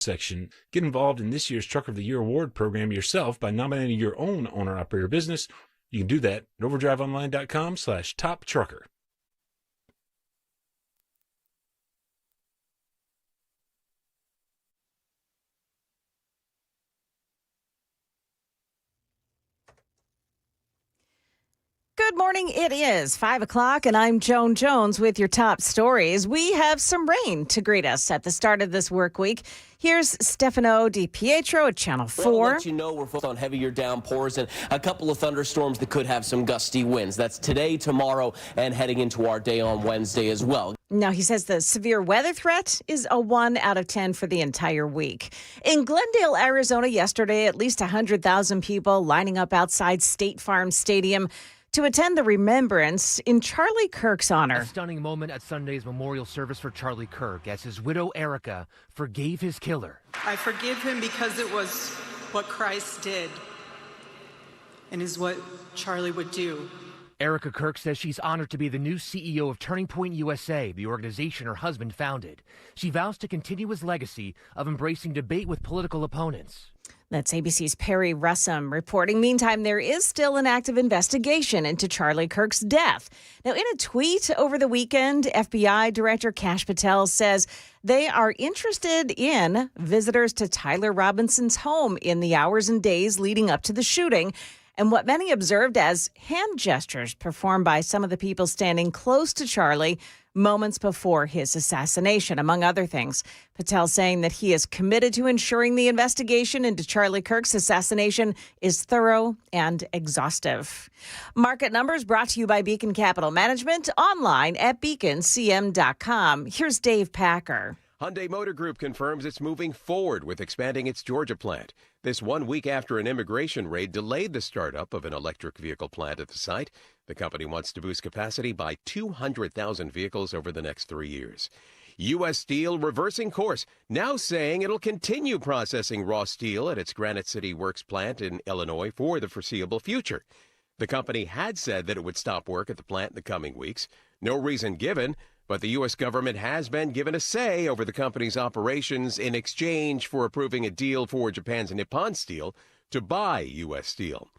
section. Get involved in this year's Trucker of the Year Award program yourself by nominating your own owner-operator business. You can do that at overdriveonline.com/top trucker. Good morning. It is 5 o'clock, and I'm Joan Jones with your top stories. We have some rain to greet us at the start of this work week. Here's Stefano Di Pietro at Channel 4. We'll let you know we're focused on heavier downpours and a couple of thunderstorms that could have some gusty winds. That's today, tomorrow, and heading into our day on Wednesday as well. Now, he says the severe weather threat is a 1 out of 10 for the entire week. In Glendale, Arizona, yesterday, at least 100,000 people lining up outside State Farm Stadium to attend the remembrance in Charlie Kirk's honor. A stunning moment at Sunday's memorial service for Charlie Kirk as his widow, Erica, forgave his killer. I forgive him because it was what Christ did and is what Charlie would do. Erica Kirk says she's honored to be the new CEO of Turning Point USA, the organization her husband founded. She vows to continue his legacy of embracing debate with political opponents. That's ABC's Perry Russum reporting. Meantime, there is still an active investigation into Charlie Kirk's death. Now, in a tweet over the weekend, FBI Director Kash Patel says they are interested in visitors to Tyler Robinson's home in the hours and days leading up to the shooting, and what many observed as hand gestures performed by some of the people standing close to Charlie moments before his assassination, among other things. Patel saying that he is committed to ensuring the investigation into Charlie Kirk's assassination is thorough and exhaustive. Market numbers brought to you by Beacon Capital Management, online at beaconcm.com. Here's Dave Packer. Hyundai Motor Group confirms it's moving forward with expanding its Georgia plant. This 1 week after an immigration raid delayed the startup of an electric vehicle plant at the site. The company wants to boost capacity by 200,000 vehicles over the next 3 years. U.S. Steel reversing course, now saying it'll continue processing raw steel at its Granite City Works plant in Illinois for the foreseeable future. The company had said that it would stop work at the plant in the coming weeks. No reason given, but the U.S. government has been given a say over the company's operations in exchange for approving a deal for Japan's Nippon Steel to buy U.S. Steel.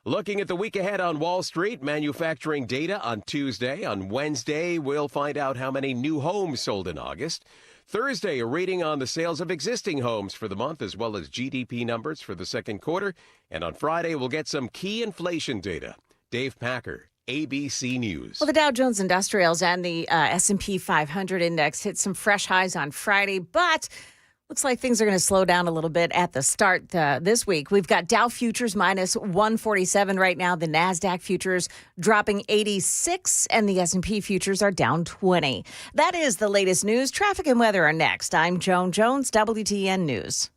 Looking at the week ahead on Wall Street, manufacturing data on Tuesday. On Wednesday, we'll find out how many new homes sold in August. Thursday, a reading on the sales of existing homes for the month, as well as GDP numbers for the second quarter. And on Friday, we'll get some key inflation data. Dave Packer, ABC News. Well, the Dow Jones Industrials and the S&P 500 index hit some fresh highs on Friday, but looks like things are going to slow down a little bit at the start this week. We've got Dow futures minus 147 right now. The NASDAQ futures dropping 86, and the S&P futures are down 20. That is the latest news. Traffic and weather are next. I'm Joan Jones, WTN News.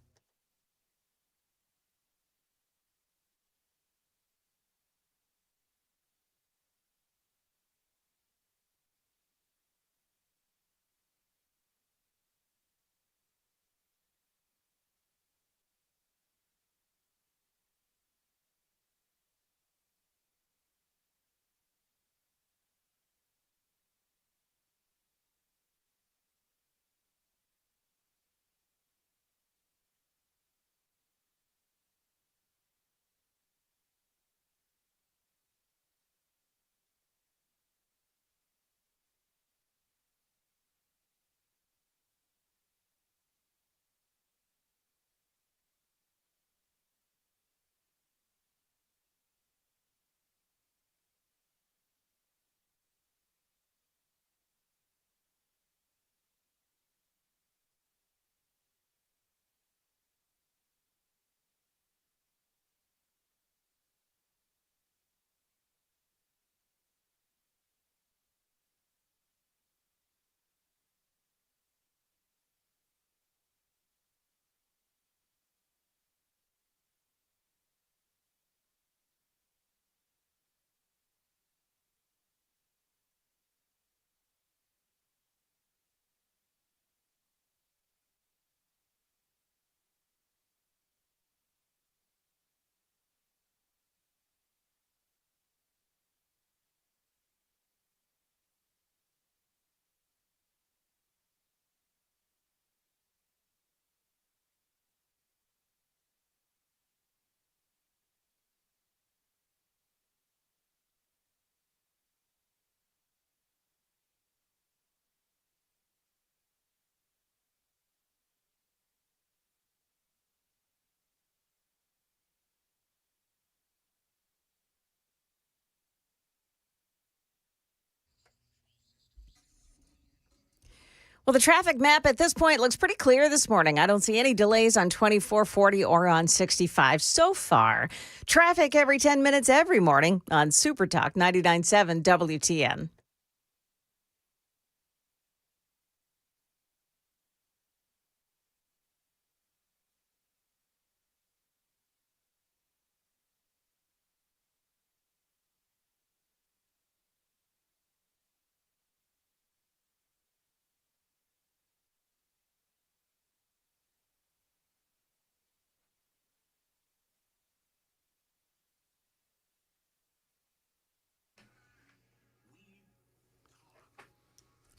Well, the traffic map at this point looks pretty clear this morning. I don't see any delays on 2440 or on 65 so far. Traffic every 10 minutes every morning on Super Talk 99.7 WTN.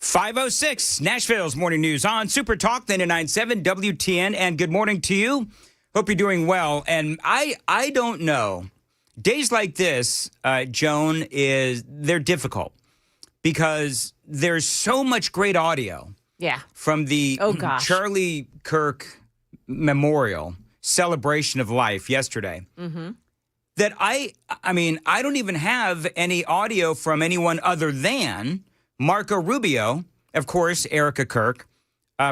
.506 Nashville's Morning News on Super Talk 99.7 WTN, and good morning to you. Hope you're doing well. And I don't know. Days like this, Joan, they're difficult because there's so much great audio. Yeah. From the Charlie Kirk Memorial Celebration of Life yesterday. Mm-hmm. That I mean, I don't even have any audio from anyone other than Marco Rubio, of course, Erica Kirk,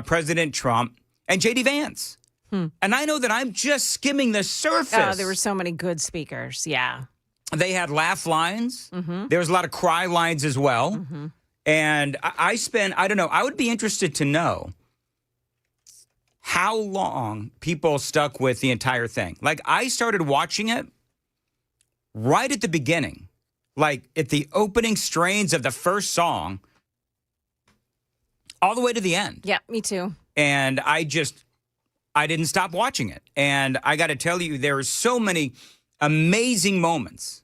President Trump, and J.D. Vance. And I know that I'm just skimming the surface. Oh, there were so many good speakers. Yeah. They had laugh lines. Mm-hmm. There was a lot of cry lines as well. Mm-hmm. And I don't know, I would be interested to know how long people stuck with the entire thing. Like, I started watching it right at the beginning. Like, at the opening strains of the first song, all the way to the end. Yeah, me too. And I didn't stop watching it. And I got to tell you, there are so many amazing moments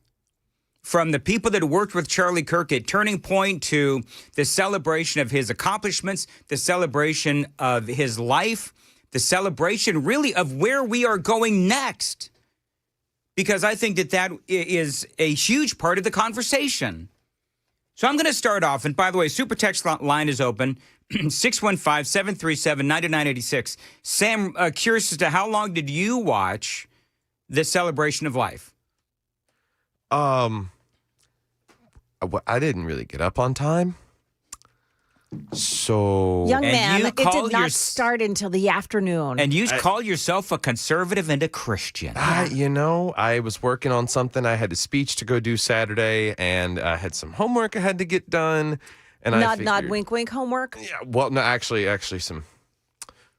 from the people that worked with Charlie Kirk at Turning Point to the celebration of his accomplishments, the celebration of his life, the celebration really of where we are going next. Because I think that is a huge part of the conversation. So I'm going to start off. And by the way, Super Text line is open, 615-737-9986. Sam, curious as to how long did you watch the Celebration of Life? I didn't really get up on time. So, young man, it did not start until the afternoon. And you call yourself a conservative and a Christian. I was working on something. I had a speech to go do Saturday, and I had some homework I had to get done. And not wink wink homework. Yeah, well, no, actually some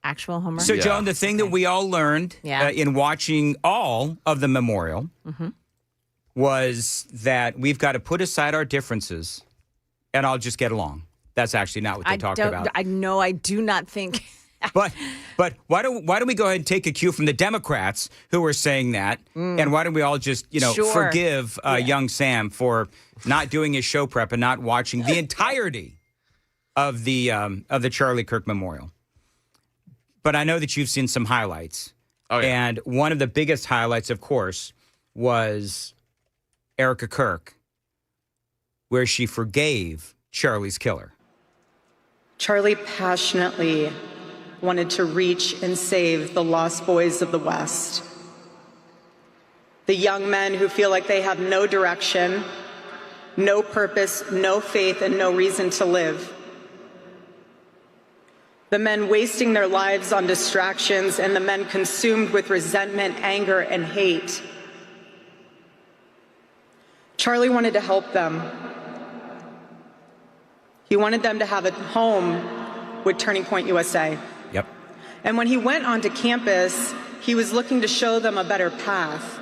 actual homework. So, Joan, the thing that we all learned in watching all of the memorial was that we've got to put aside our differences, and I'll just get along. That's actually not what they talked about. I know. I do not think. But why don't we go ahead and take a cue from the Democrats who were saying that, and why don't we all just forgive young Sam for not doing his show prep and not watching the entirety of the Charlie Kirk Memorial. But I know that you've seen some highlights, and one of the biggest highlights, of course, was Erica Kirk, where she forgave Charlie's killer. Charlie passionately wanted to reach and save the lost boys of the West. The young men who feel like they have no direction, no purpose, no faith, and no reason to live. The men wasting their lives on distractions, and the men consumed with resentment, anger, and hate. Charlie wanted to help them. He wanted them to have a home with Turning Point USA. Yep. And when he went onto campus, he was looking to show them a better path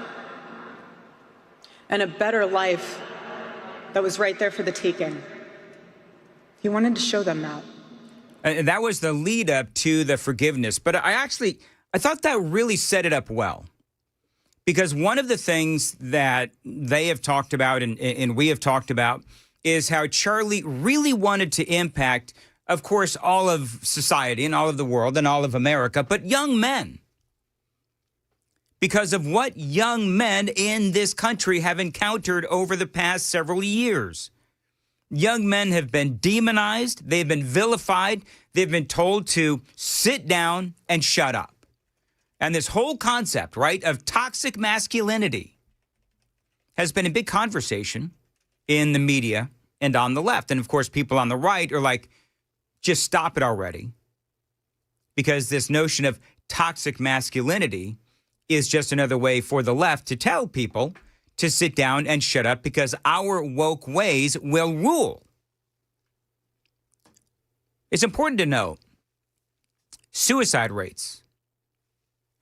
and a better life that was right there for the taking. He wanted to show them that. And that was the lead up to the forgiveness. But I thought that really set it up well. Because one of the things that they have talked about and we have talked about is how Charlie really wanted to impact, of course, all of society and all of the world and all of America, but young men. Because of what young men in this country have encountered over the past several years. Young men have been demonized, they've been vilified, they've been told to sit down and shut up. And this whole concept, right, of toxic masculinity has been a big conversation in the media and on the left. And, of course, people on the right are like, just stop it already. Because this notion of toxic masculinity is just another way for the left to tell people to sit down and shut up because our woke ways will rule. It's important to note suicide rates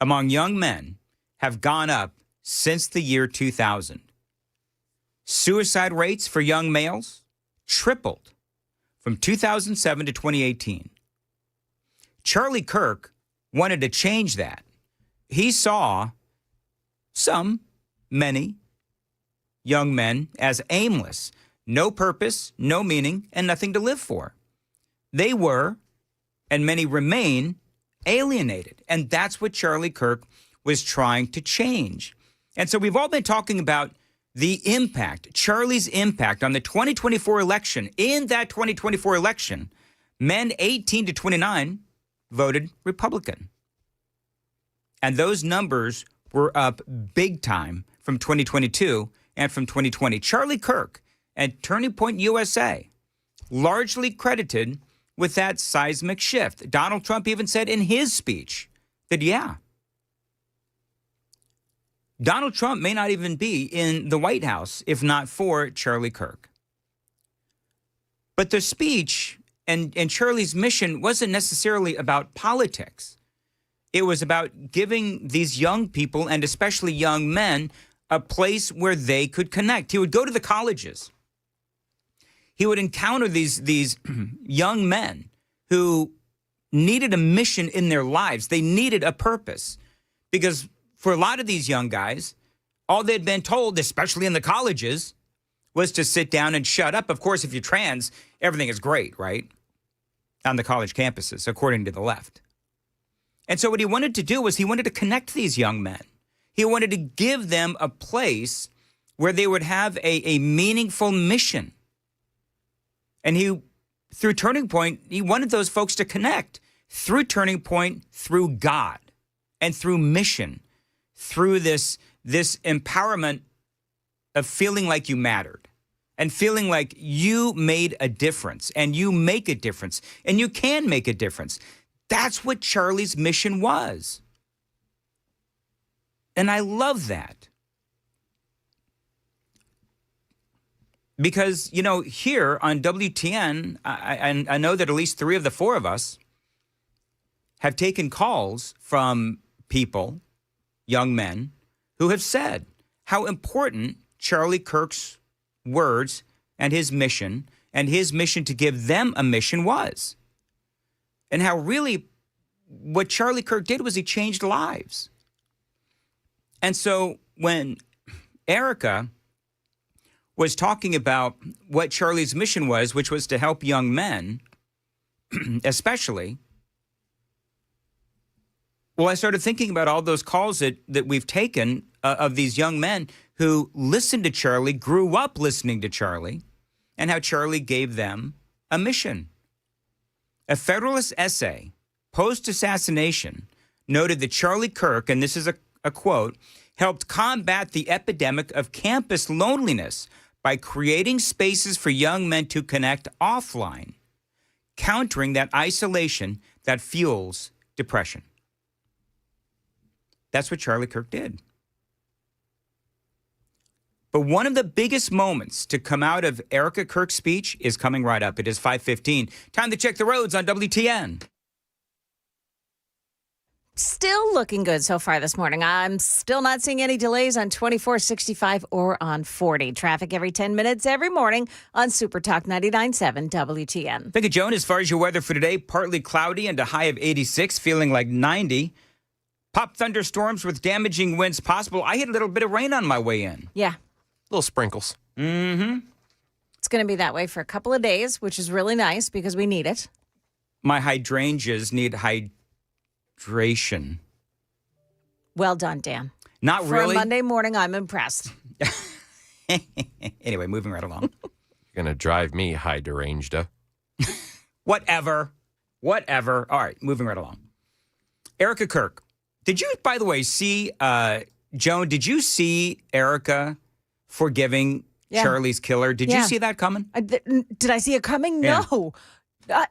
among young men have gone up since the year 2000. Suicide rates for young males tripled from 2007 to 2018. Charlie Kirk wanted to change that. He saw many young men as aimless, no purpose, no meaning, and nothing to live for. They were, and many remain, alienated. And that's what Charlie Kirk was trying to change. And so we've all been talking about the impact, Charlie's impact on the 2024 election. In that 2024 election, men 18 to 29 voted Republican. And those numbers were up big time from 2022 and from 2020. Charlie Kirk and Turning Point USA largely credited with that seismic shift. Donald Trump even said in his speech that, Donald Trump may not even be in the White House if not for Charlie Kirk. But the speech and Charlie's mission wasn't necessarily about politics. It was about giving these young people, and especially young men, a place where they could connect. He would go to the colleges. He would encounter these young men who needed a mission in their lives. They needed a purpose. Because for a lot of these young guys, all they'd been told, especially in the colleges, was to sit down and shut up. Of course, if you're trans, everything is great, right? On the college campuses, according to the left. And so what he wanted to do was he wanted to connect these young men. He wanted to give them a place where they would have a meaningful mission. And he, through Turning Point, he wanted those folks to connect through Turning Point, through God, and through mission, through this empowerment of feeling like you mattered and feeling like you made a difference and you make a difference and you can make a difference. That's what Charlie's mission was. And I love that. Because, here on WTN, I know that at least 3 of the 4 of us have taken calls from people, young men, who have said how important Charlie Kirk's words and his mission to give them a mission was. And how really what Charlie Kirk did was he changed lives. And so when Erica was talking about what Charlie's mission was, which was to help young men, especially, well, I started thinking about all those calls that we've taken of these young men who listened to Charlie, grew up listening to Charlie, and how Charlie gave them a mission. A Federalist essay, post-assassination, noted that Charlie Kirk, and this is a quote, helped combat the epidemic of campus loneliness by creating spaces for young men to connect offline, countering that isolation that fuels depression. That's what Charlie Kirk did. But one of the biggest moments to come out of Erica Kirk's speech is coming right up. It is 5:15. Time to check the roads on WTN. Still looking good so far this morning. I'm still not seeing any delays on 24, 65, or on 40. Traffic every 10 minutes every morning on Super Talk 99.7 WTN. Thank you, Joan. As far as your weather for today, partly cloudy and a high of 86, feeling like 90. Pop thunderstorms with damaging winds possible. I had a little bit of rain on my way in. Yeah. Little sprinkles. Mm-hmm. It's going to be that way for a couple of days, which is really nice because we need it. My hydrangeas need hydration. Well done, Dan. Not for really. For a Monday morning, I'm impressed. Anyway, moving right along. You're going to drive me high deranged. Whatever. All right, moving right along. Erica Kirk. Did you, by the way, see, Joan, did you see Erica forgiving Charlie's killer? Did you see that coming? Did I see it coming? Yeah. No.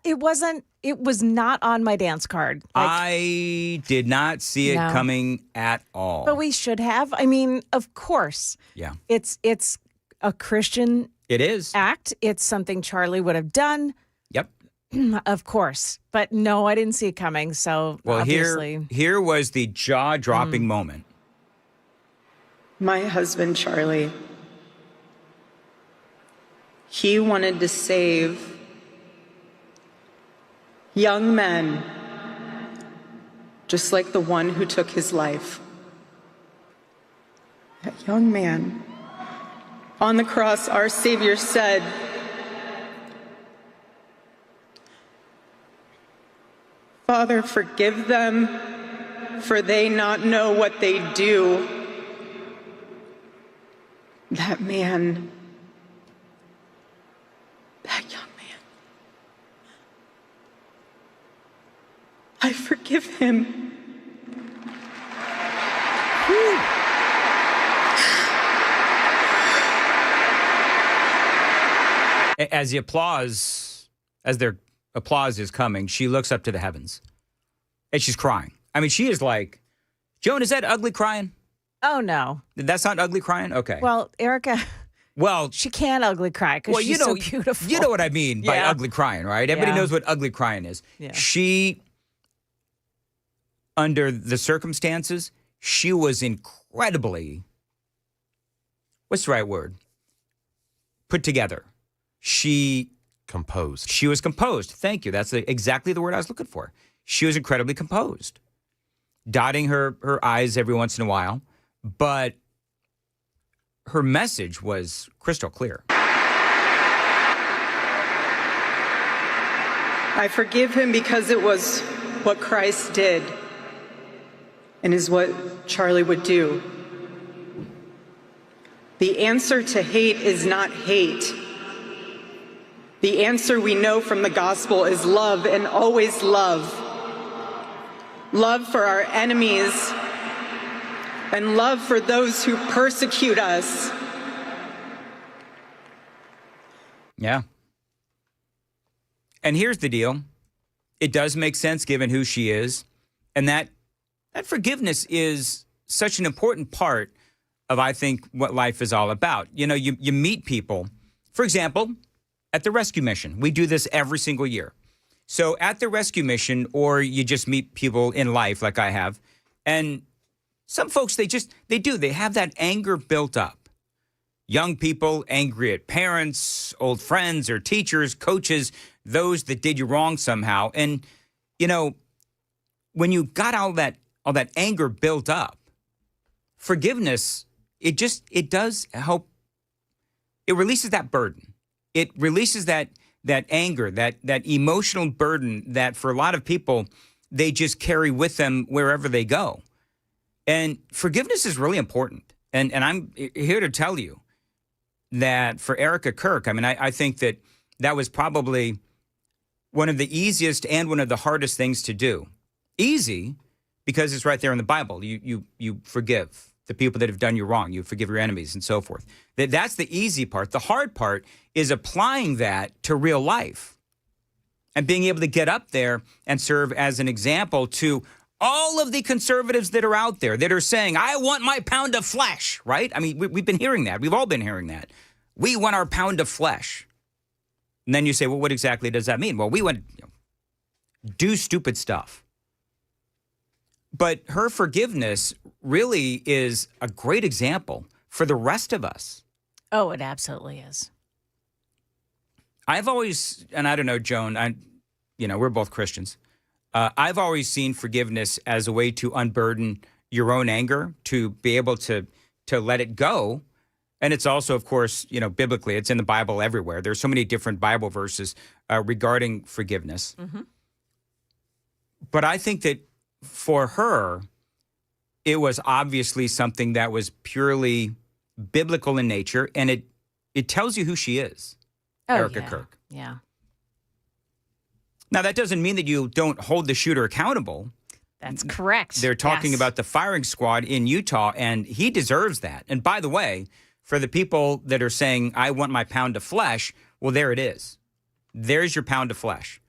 It wasn't. It was not on my dance card. I did not see it No. coming at all. But we should have. I mean, of course. Yeah. It's a Christian It is. act. It's something Charlie would have done. Yep. Of course. But no, I didn't see it coming. So Well, obviously. here was the jaw-dropping moment. My husband, Charlie, he wanted to save young men just like the one who took his life. That young man. On the cross, our Savior said, "Father, forgive them, for they not know what they do." That man, that young man, I forgive him. As their applause is coming, she looks up to the heavens and she's crying. I mean, she is like, Joan, is that ugly crying? Oh, no. That's not ugly crying? Okay. Well, Erica, Well, she can't ugly cry because she's so beautiful. You know what I mean by Yeah. ugly crying, right? Everybody Yeah. knows what ugly crying is. Yeah. She, under the circumstances, she was incredibly, what's the right word? Put together. Composed. She was composed. Thank you. That's exactly the word I was looking for. She was incredibly composed, dotting her I's every once in a while, but her message was crystal clear. I forgive him because it was what Christ did and is what Charlie would do. The answer to hate is not hate. The answer we know from the gospel is love, and always love. Love for our enemies and love for those who persecute us. Yeah. And here's the deal. It does make sense given who she is. And that forgiveness is such an important part of, I think, what life is all about. You know, you meet people, for example, at the rescue mission. We do this every single year. So at the rescue mission, or you just meet people in life like I have, and some folks, they have that anger built up. Young people angry at parents, old friends or teachers, coaches, those that did you wrong somehow. And, you know, when you got all that anger built up, forgiveness, it does help. It releases that burden. It releases that anger, that emotional burden that for a lot of people, they just carry with them wherever they go. And forgiveness is really important. And I'm here to tell you that for Erica Kirk, I mean, I think that was probably one of the easiest and one of the hardest things to do. Easy, because it's right there in the Bible. You forgive the people that have done you wrong. You forgive your enemies and so forth. That's the easy part. The hard part is applying that to real life and being able to get up there and serve as an example to all of the conservatives that are out there that are saying, I want my pound of flesh, right? I mean, we've been hearing that. We've all been hearing that. We want our pound of flesh. And then you say, well, what exactly does that mean? Well, we want to do stupid stuff. But her forgiveness really is a great example for the rest of us. Oh, it absolutely is. I've always, and I don't know, Joan, we're both Christians. I've always seen forgiveness as a way to unburden your own anger, to be able to let it go. And it's also, of course, biblically, it's in the Bible everywhere. There's so many different Bible verses regarding forgiveness. Mm-hmm. But I think that for her, it was obviously something that was purely biblical in nature, and it tells you who she is, Erica Kirk. Yeah. Now, that doesn't mean that you don't hold the shooter accountable. That's correct. They're talking about the firing squad in Utah, and he deserves that. And by the way, for the people that are saying, I want my pound of flesh, well, there it is. There's your pound of flesh.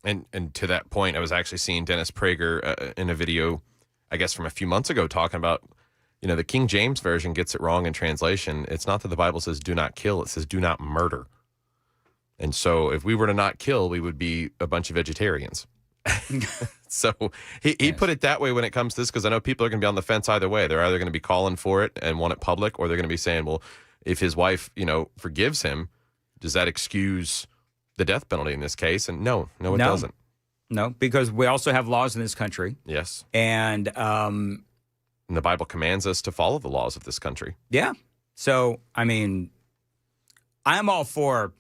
And to that point, I was actually seeing Dennis Prager in a video, I guess from a few months ago, talking about, the King James Version gets it wrong in translation. It's not that the Bible says do not kill, it says do not murder. And so if we were to not kill, we would be a bunch of vegetarians. So he put it that way when it comes to this, because I know people are going to be on the fence either way. They're either going to be calling for it and want it public, or they're going to be saying, well, if his wife, forgives him, does that excuse the death penalty in this case? And no, it doesn't. No, because we also have laws in this country. Yes. And the Bible commands us to follow the laws of this country. Yeah. So, I mean, I'm all for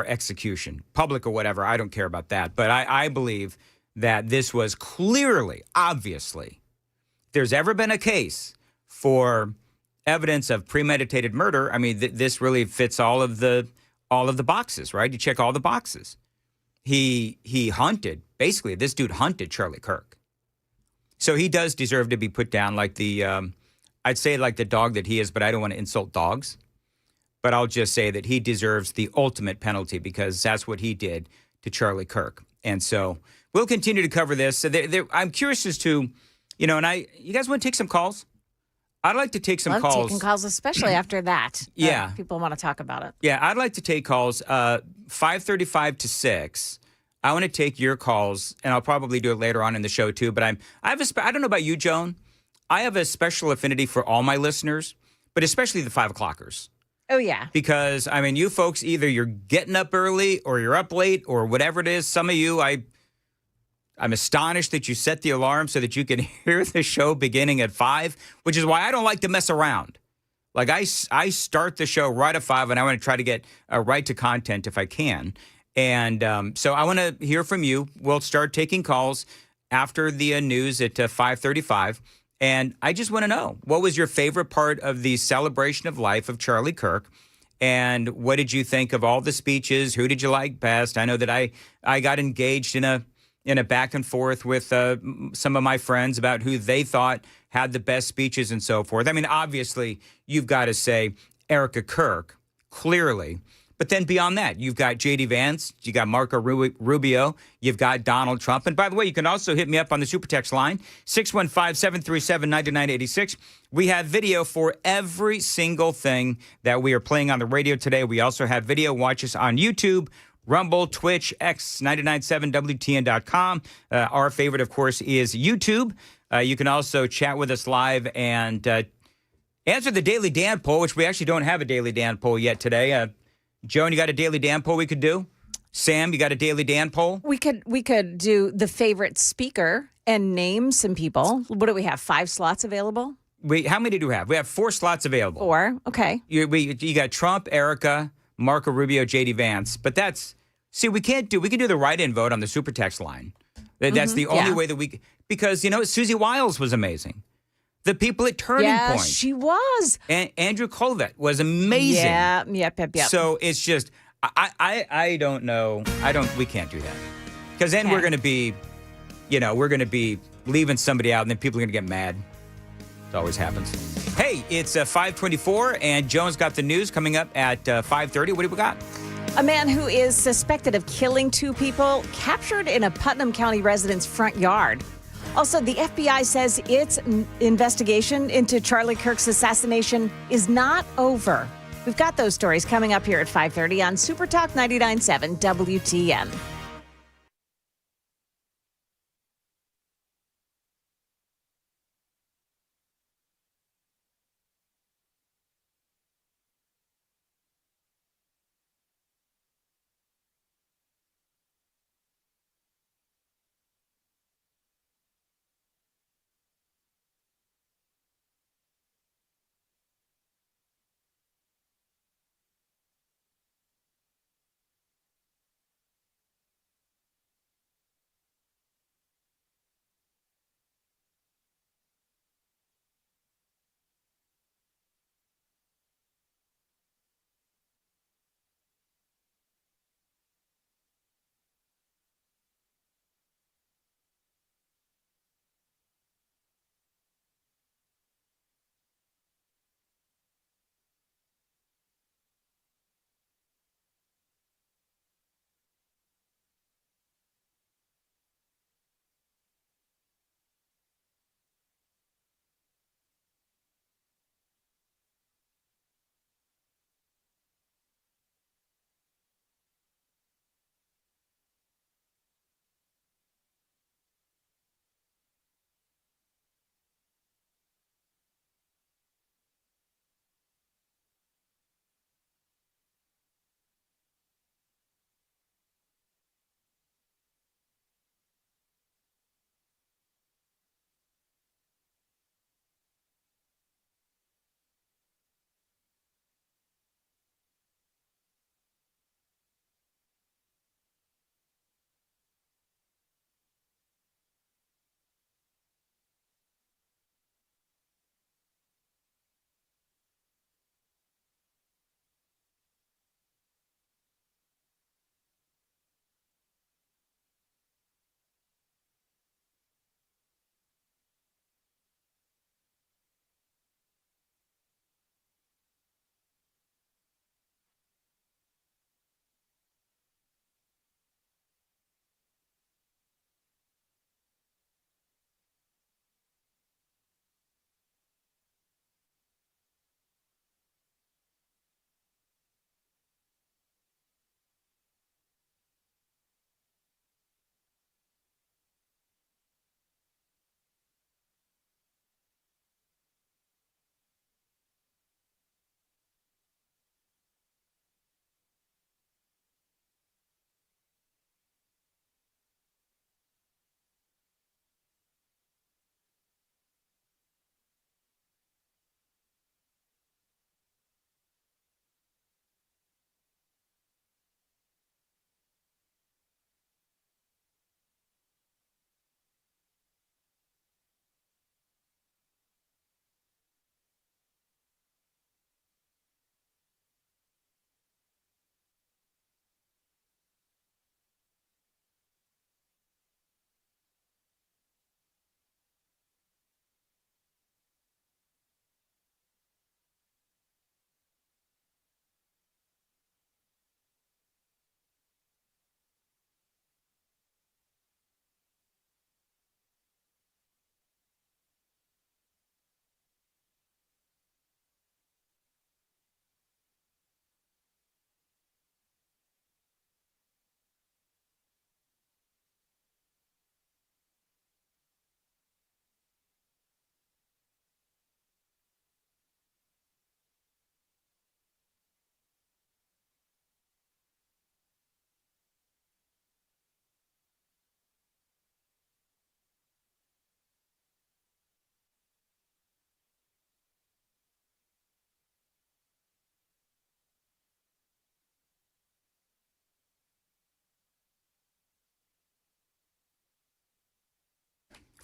execution, public or whatever. I don't care about that. But I believe that this was clearly, obviously, if there's ever been a case for evidence of premeditated murder, I mean, this really fits all of the boxes, right? You check all the boxes. He hunted, basically, this dude hunted Charlie Kirk. So he does deserve to be put down like I'd say like the dog that he is, but I don't want to insult dogs. But I'll just say that he deserves the ultimate penalty because that's what he did to Charlie Kirk. And so we'll continue to cover this. So I'm curious as to, you guys want to take some calls? I'd like to take some calls. Love taking calls, especially after that. Yeah. People want to talk about it. Yeah, I'd like to take calls 5:35 to 6. I want to take your calls, and I'll probably do it later on in the show too. But I don't know about you, Joan. I have a special affinity for all my listeners, but especially the 5 o'clockers. Oh, yeah. Because, I mean, you folks, either you're getting up early or you're up late or whatever it is. Some of you, I'm astonished that you set the alarm so that you can hear the show beginning at 5, which is why I don't like to mess around. Like, I start the show right at 5, and I want to try to get right to content if I can. And so I want to hear from you. We'll start taking calls after the news at 5:35. And I just want to know, what was your favorite part of the celebration of life of Charlie Kirk? And what did you think of all the speeches? Who did you like best? I know that I got engaged in a back and forth with some of my friends about who they thought had the best speeches and so forth. I mean, obviously, you've got to say Erica Kirk, clearly. But then beyond that, you've got J.D. Vance, you got Marco Rubio, you've got Donald Trump. And by the way, you can also hit me up on the Super Text line, 615-737-9986. We have video for every single thing that we are playing on the radio today. We also have video. Watch us on YouTube, Rumble, Twitch, X, 997WTN.com. Our favorite, of course, is YouTube. You can also chat with us live and answer the Daily Dan poll, which we actually don't have a Daily Dan poll yet today. Joan, you got a Daily Dan poll we could do? Sam, you got a Daily Dan poll? We could do the favorite speaker and name some people. What do we have? 5 slots available? How many do we have? We have 4 slots available. 4, okay. You got Trump, Erica, Marco Rubio, J.D. Vance. But we can do the write-in vote on the Super Text line. That's the only way that because, Susie Wiles was amazing. The people at Turning Point. Yes, she was. And Andrew Colvett was amazing. Yeah, yep. So it's just, I don't know. We can't do that. Because then we're going to be, leaving somebody out and then people are going to get mad. It always happens. Hey, it's 5:24 and Joan's got the news coming up at 5:30. What do we got? A man who is suspected of killing 2 people captured in a Putnam County resident's front yard. Also, the FBI says its investigation into Charlie Kirk's assassination is not over. We've got those stories coming up here at 5:30 on Super Talk 99.7 WTN.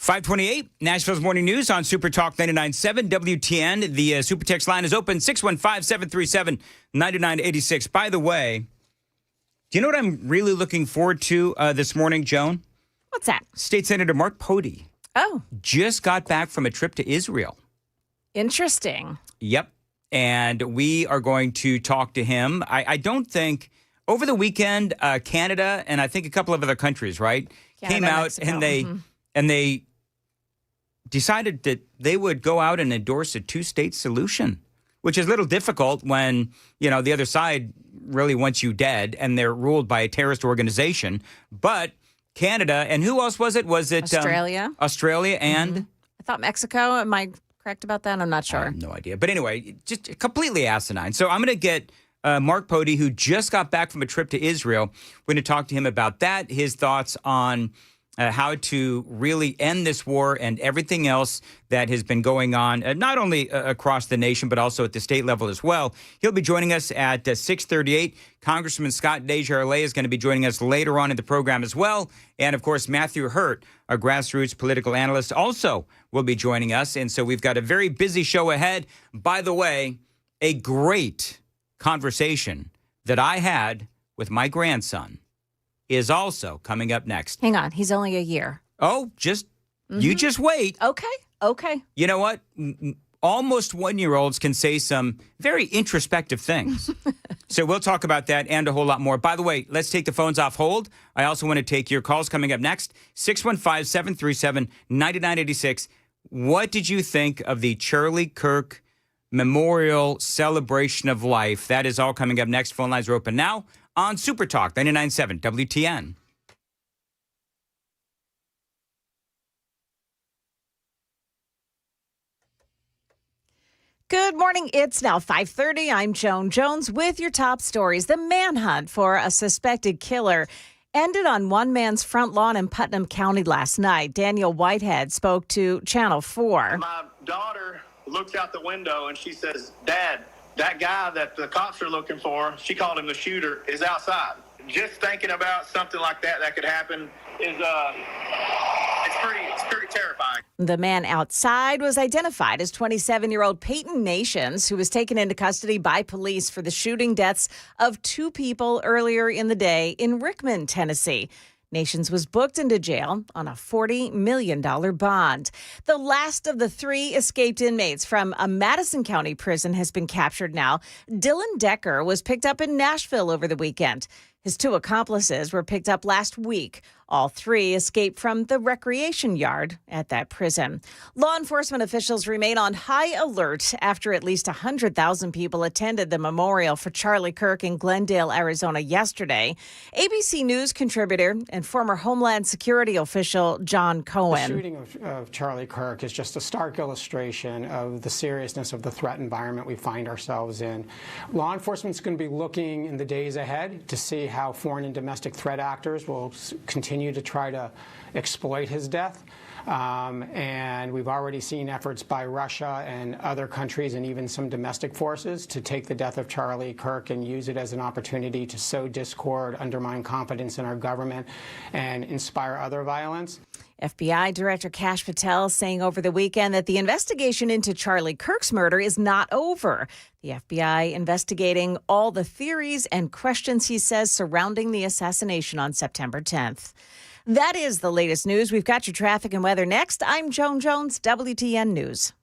528, Nashville's Morning News on Super Talk 99.7 WTN. The Super Text line is open, 615-737-9986. By the way, do you know what I'm really looking forward to this morning, Joan? What's that? State Senator Mark Pody Oh, just got back from a trip to Israel. interesting. Yep. And we are going to talk to him. I don't think over the weekend, Canada and I think a couple of other countries, right, Canada, came out Mexico. and they decided that they would go out and endorse a two-state solution, which is a little difficult when, the other side really wants you dead and they're ruled by a terrorist organization. But Canada, and who else was it? Was it Australia? Australia and? I thought Mexico. Am I correct about that? I'm not I sure. have no idea. But anyway, just completely asinine. So I'm going to get Mark Pody, who just got back from a trip to Israel. We're going to talk to him about that, his thoughts on how to really end this war and everything else that has been going on, not only across the nation, but also at the state level as well. He'll be joining us at 6:38. Congressman Scott Desjardins is going to be joining us later on in the program as well. And, of course, Matthew Hurt, our grassroots political analyst, also will be joining us. And so we've got a very busy show ahead. By the way, a great conversation that I had with my grandson is also coming up next. Hang on. He's only a year. Oh, you just wait. Okay. You know what? Almost 1-year-olds can say some very introspective things. So we'll talk about that and a whole lot more. By the way, let's take the phones off hold. I also want to take your calls coming up next. 615-737-9986. What did you think of the Charlie Kirk Memorial Celebration of Life? That is all coming up next. Phone lines are open now on Super Talk 99.7 WTN. Good morning. It's now 5:30. I'm Joan Jones with your top stories. The manhunt for a suspected killer ended on one man's front lawn in Putnam County last night. Daniel Whitehead spoke to Channel 4. My daughter looks out the window and she says, "Dad, that guy that the cops are looking for," she called him the shooter, "is outside." Just thinking about something like that could happen is it's pretty terrifying. The man outside was identified as 27-year-old Peyton Nations, who was taken into custody by police for the shooting deaths of 2 people earlier in the day in Rickman, Tennessee. Nations was booked into jail on a $40 million bond. The last of the 3 escaped inmates from a Madison County prison has been captured now. Dylan Decker was picked up in Nashville over the weekend. His 2 accomplices were picked up last week. All 3 escaped from the recreation yard at that prison. Law enforcement officials remain on high alert after at least 100,000 people attended the memorial for Charlie Kirk in Glendale, Arizona yesterday. ABC News contributor and former Homeland Security official John Cohen. The shooting of Charlie Kirk is just a stark illustration of the seriousness of the threat environment we find ourselves in. Law enforcement is going to be looking in the days ahead to see how foreign and domestic threat actors will continue to try to exploit his death. And we've already seen efforts by Russia and other countries and even some domestic forces to take the death of Charlie Kirk and use it as an opportunity to sow discord, undermine confidence in our government, and inspire other violence. FBI Director Kash Patel saying over the weekend that the investigation into Charlie Kirk's murder is not over. The FBI investigating all the theories and questions, he says, surrounding the assassination on September 10th. That is the latest news. We've got your traffic and weather next. I'm Joan Jones, WTN News.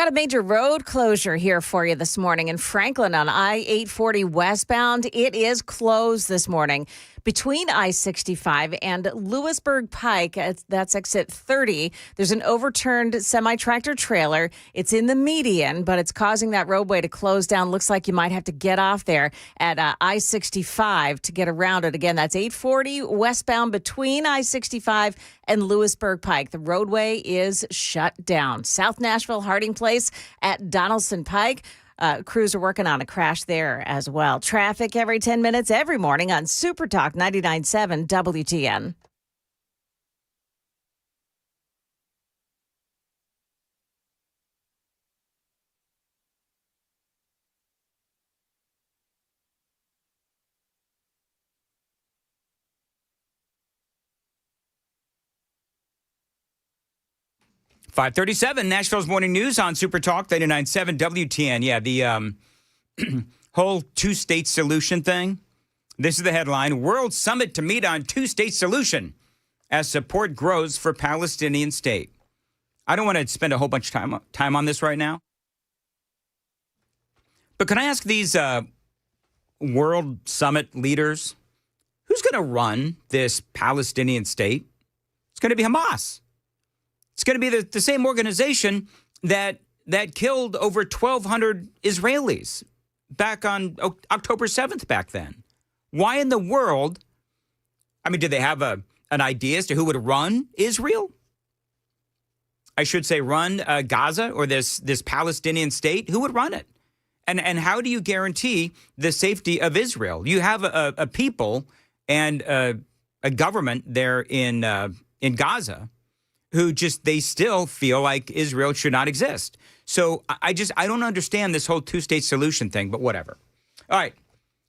Got a major road closure here for you this morning in Franklin on I-840 westbound. It is closed this morning between I-65 and Lewisburg Pike. That's exit 30. There's an overturned semi-tractor trailer. It's in the median, but it's causing that roadway to close down. Looks like you might have to get off there at I-65 to get around it. Again, that's 840 westbound between I-65 and Lewisburg Pike. The roadway is shut down. South Nashville Harding Place at Donaldson Pike. Crews are working on a crash there as well. Traffic every 10 minutes every morning on Super Talk 99.7 WTN. .537, Nashville's Morning News on Super Talk 99.7 WTN. Yeah, the whole two-state solution thing. This is the headline. World Summit to meet on two-state solution as support grows for Palestinian state. I don't want to spend a whole bunch of time on this right now. But can I ask these World Summit leaders, who's going to run this Palestinian state? It's going to be Hamas. It's going to be the same organization that killed over 1,200 Israelis back on October 7th back then. Why in the world? I mean, did they have an idea as to who would run Israel? I should say run Gaza or this Palestinian state. Who would run it? And how do you guarantee the safety of Israel? You have a people and a government there in Gaza who they still feel like Israel should not exist. So I don't understand this whole two-state solution thing, but whatever. All right.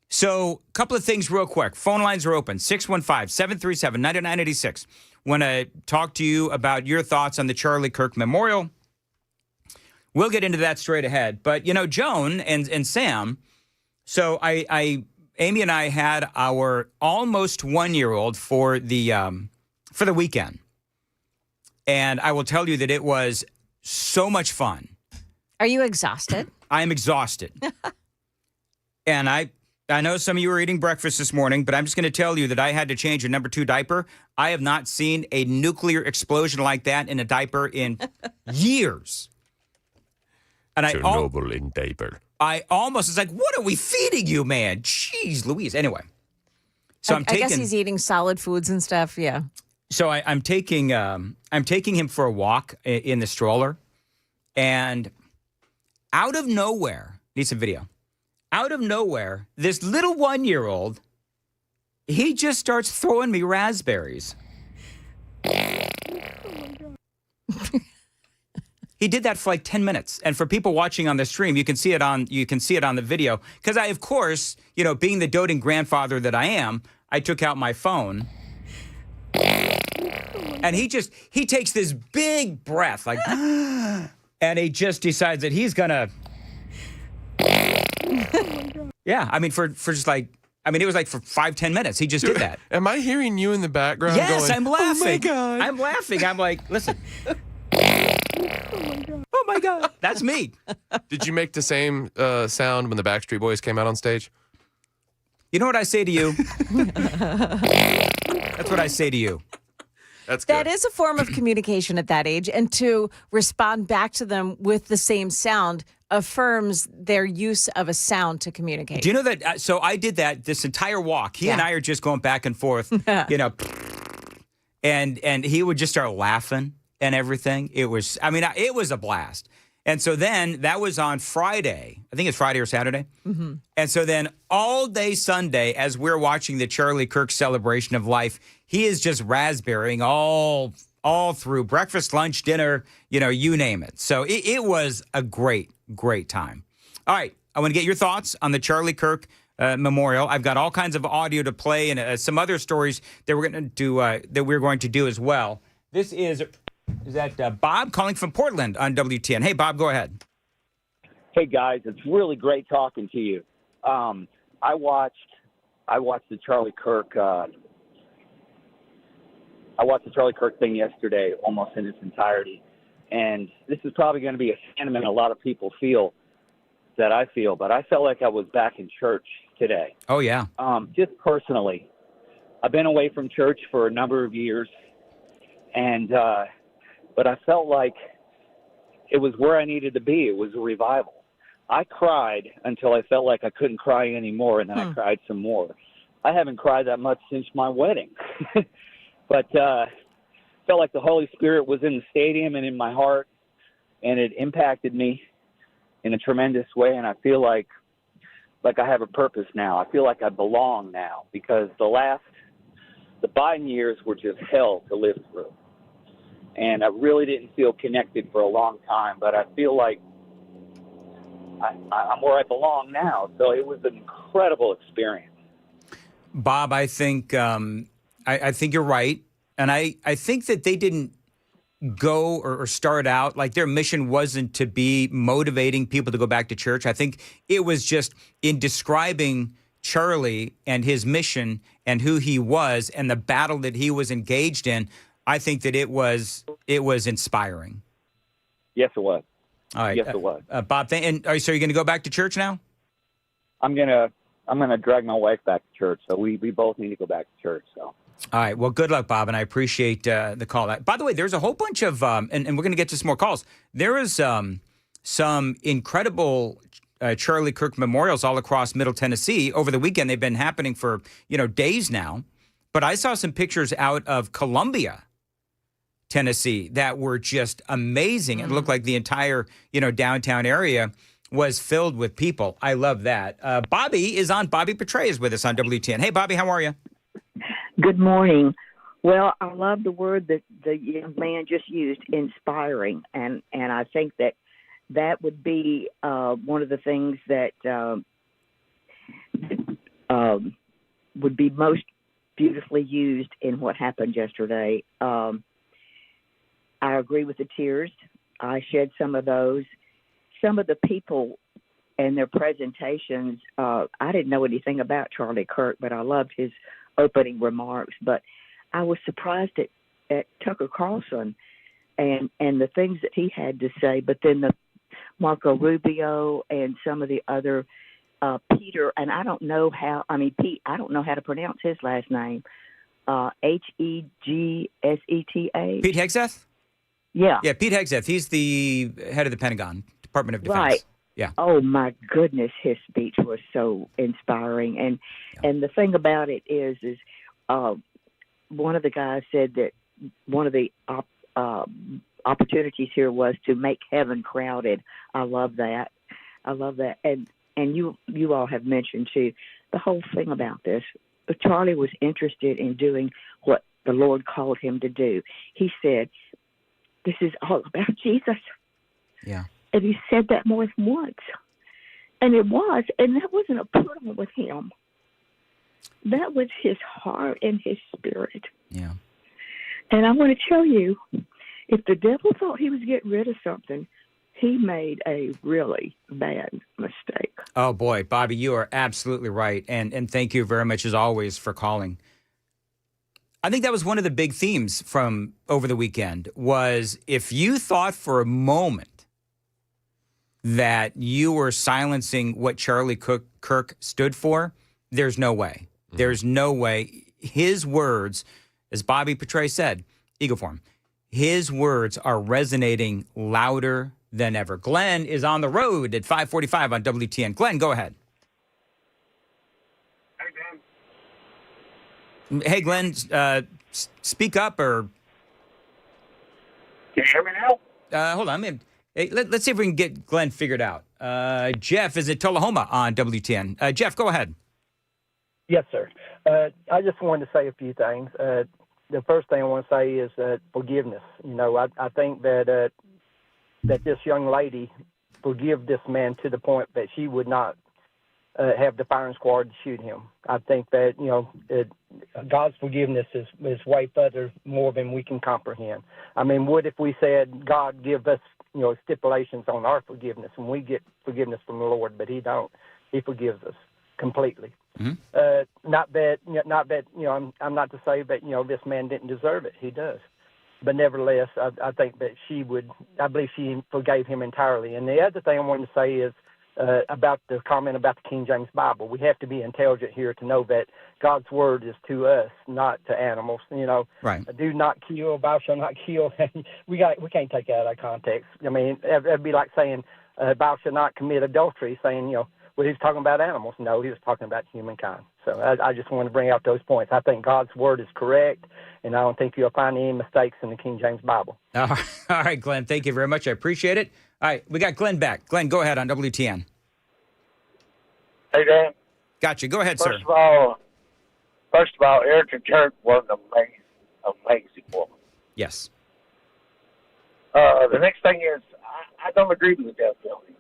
So a couple of things real quick. Phone lines are open, 615-737-9986. Want to talk to you about your thoughts on the Charlie Kirk Memorial. We'll get into that straight ahead. But, Joan and Sam, so Amy and I had our almost one-year-old for the weekend. And I will tell you that it was so much fun. Are you exhausted? I am exhausted. And I know some of you were eating breakfast this morning, but I'm just going to tell you that I had to change a number 2 diaper. I have not seen a nuclear explosion like that in a diaper in years. And Chernobyl in diaper. I almost was like, what are we feeding you, man? Jeez Louise. Anyway. So I guess he's eating solid foods and stuff, yeah. So I'm taking him for a walk in the stroller, and out of nowhere, need some video. Out of nowhere, this little 1-year-old, he just starts throwing me raspberries. He did that for like 10 minutes, and for people watching on the stream, you can see it on the video. Because I, of course, being the doting grandfather that I am, I took out my phone. And he takes this big breath, like, and he just decides that he's gonna. Yeah, I mean, for just like, it was like for 5-10 minutes. He just did that. Am I hearing you in the background? Yes, going, I'm laughing. Oh my God. I'm laughing. I'm like, listen. Oh my God. That's me. Did you make the same sound when the Backstreet Boys came out on stage? You know what I say to you? That's what I say to you. That's good. That is a form of communication at that age, and to respond back to them with the same sound affirms their use of a sound to communicate. Do you know that? So I did that this entire walk. He and I are just going back and forth, and he would just start laughing and everything. It was a blast. And so then that was on Friday. I think it's Friday or Saturday. Mm-hmm. And so then all day Sunday, as we're watching the Charlie Kirk celebration of life, he is just raspberrying all through breakfast, lunch, dinner, you name it. So it was a great, great time. All right. I want to get your thoughts on the Charlie Kirk Memorial. I've got all kinds of audio to play and some other stories that we're going to do as well. This is that Bob calling from Portland on WTN. Hey, Bob, go ahead. Hey, guys, it's really great talking to you. I watched the Charlie Kirk. I watched the Charlie Kirk thing yesterday, almost in its entirety, And this is probably going to be a sentiment a lot of people feel that I feel, but I felt like I was back in church today. Oh, yeah. Just personally, I've been away from church for a number of years, and but I felt like it was where I needed to be. It was a revival. I cried until I felt like I couldn't cry anymore, and then I cried some more. I haven't cried that much since my wedding, but felt like the Holy Spirit was in the stadium and in my heart, and it impacted me in a tremendous way, and I feel like I have a purpose now. I feel like I belong now, because the Biden years were just hell to live through. And I really didn't feel connected for a long time, but I feel like I'm where I belong now. So it was an incredible experience. Bob, I think I think you're right. And I think that they didn't go or start out, like their mission wasn't to be motivating people to go back to church. I think it was just in describing Charlie and his mission and who he was and the battle that he was engaged in. I think that it was inspiring. Yes, it was. All right. Yes, it was. Bob, so you're going to go back to church now? I'm gonna drag my wife back to church. So we both need to go back to church. So. All right. Well, good luck, Bob, and I appreciate the call. By the way, there's a whole bunch of, and we're going to get to some more calls. There is some incredible Charlie Kirk memorials all across Middle Tennessee. Over the weekend, they've been happening for days now. But I saw some pictures out of Columbia, Tennessee, that were just amazing. It looked like the entire downtown area was filled with people. I love that. Bobby is on. Bobby Petray is with us on WTN. Hey, Bobby, how are you? Good morning. Well, I love the word that the young man just used, inspiring, and I think that would be one of the things that would be most beautifully used in what happened yesterday. I agree with the tears. I shed some of those. Some of the people and their presentations, I didn't know anything about Charlie Kirk, but I loved his opening remarks. But I was surprised at Tucker Carlson and the things that he had to say. But then the Marco Rubio and some of the other Peter, and I don't know how to pronounce his last name. Hegseth. Pete Hegseth? Yeah. Yeah, Pete Hegseth. He's the head of the Pentagon, Department of Defense. Right. Yeah. Oh, my goodness, his speech was so inspiring. And the thing about it is one of the guys said that one of the opportunities here was to make heaven crowded. I love that. And you all have mentioned, too, the whole thing about this. Charlie was interested in doing what the Lord called him to do. He said, this is all about Jesus. Yeah. And he said that more than once. And it was. And that wasn't a put on with him. That was his heart and his spirit. Yeah. And I want to tell you, if the devil thought he was getting rid of something, he made a really bad mistake. Oh, boy, Bobby, you are absolutely right. And thank you very much, as always, for calling. I think that was one of the big themes from over the weekend was if you thought for a moment that you were silencing what Charlie Kirk stood for, there's no way. There's no way. His words, as Bobby Petray said, ego form, his words are resonating louder than ever. Glenn is on the road at 545 on WTN. Glenn, go ahead. Hey, Glenn, speak up or... Can you hear me now? Hold on. Let's see if we can get Glenn figured out. Jeff is at Tullahoma on WTN. Jeff, go ahead. Yes, sir. I just wanted to say a few things. The first thing I want to say is forgiveness. I think that this young lady forgive this man to the point that she would not have the firing squad to shoot him. I think that, God's forgiveness is way further more than we can comprehend. I mean, what if we said, God, give us, stipulations on our forgiveness, and we get forgiveness from the Lord, but he don't. He forgives us completely. Mm-hmm. Not that, I'm not to say that, this man didn't deserve it. He does. but nevertheless, I think that I believe she forgave him entirely. And the other thing I wanted to say is about the comment about the King James Bible. We have to be intelligent here to know that God's word is to us, not to animals. Right. Do not kill, thou shalt not kill. we can't take that out of context. I mean, it'd be like saying, thou shalt not commit adultery, saying, well, he's talking about animals. No, he was talking about humankind. So I just want to bring out those points. I think God's word is correct, and I don't think you'll find any mistakes in the King James Bible. All right, Glenn, thank you very much. I appreciate it. All right, we got Glenn back. Glenn, go ahead on WTN. Hey, Dan. Gotcha. Go ahead, sir. First of all, Eric and Kirk was an amazing woman. Yes. The next thing is, I don't agree with the death penalty.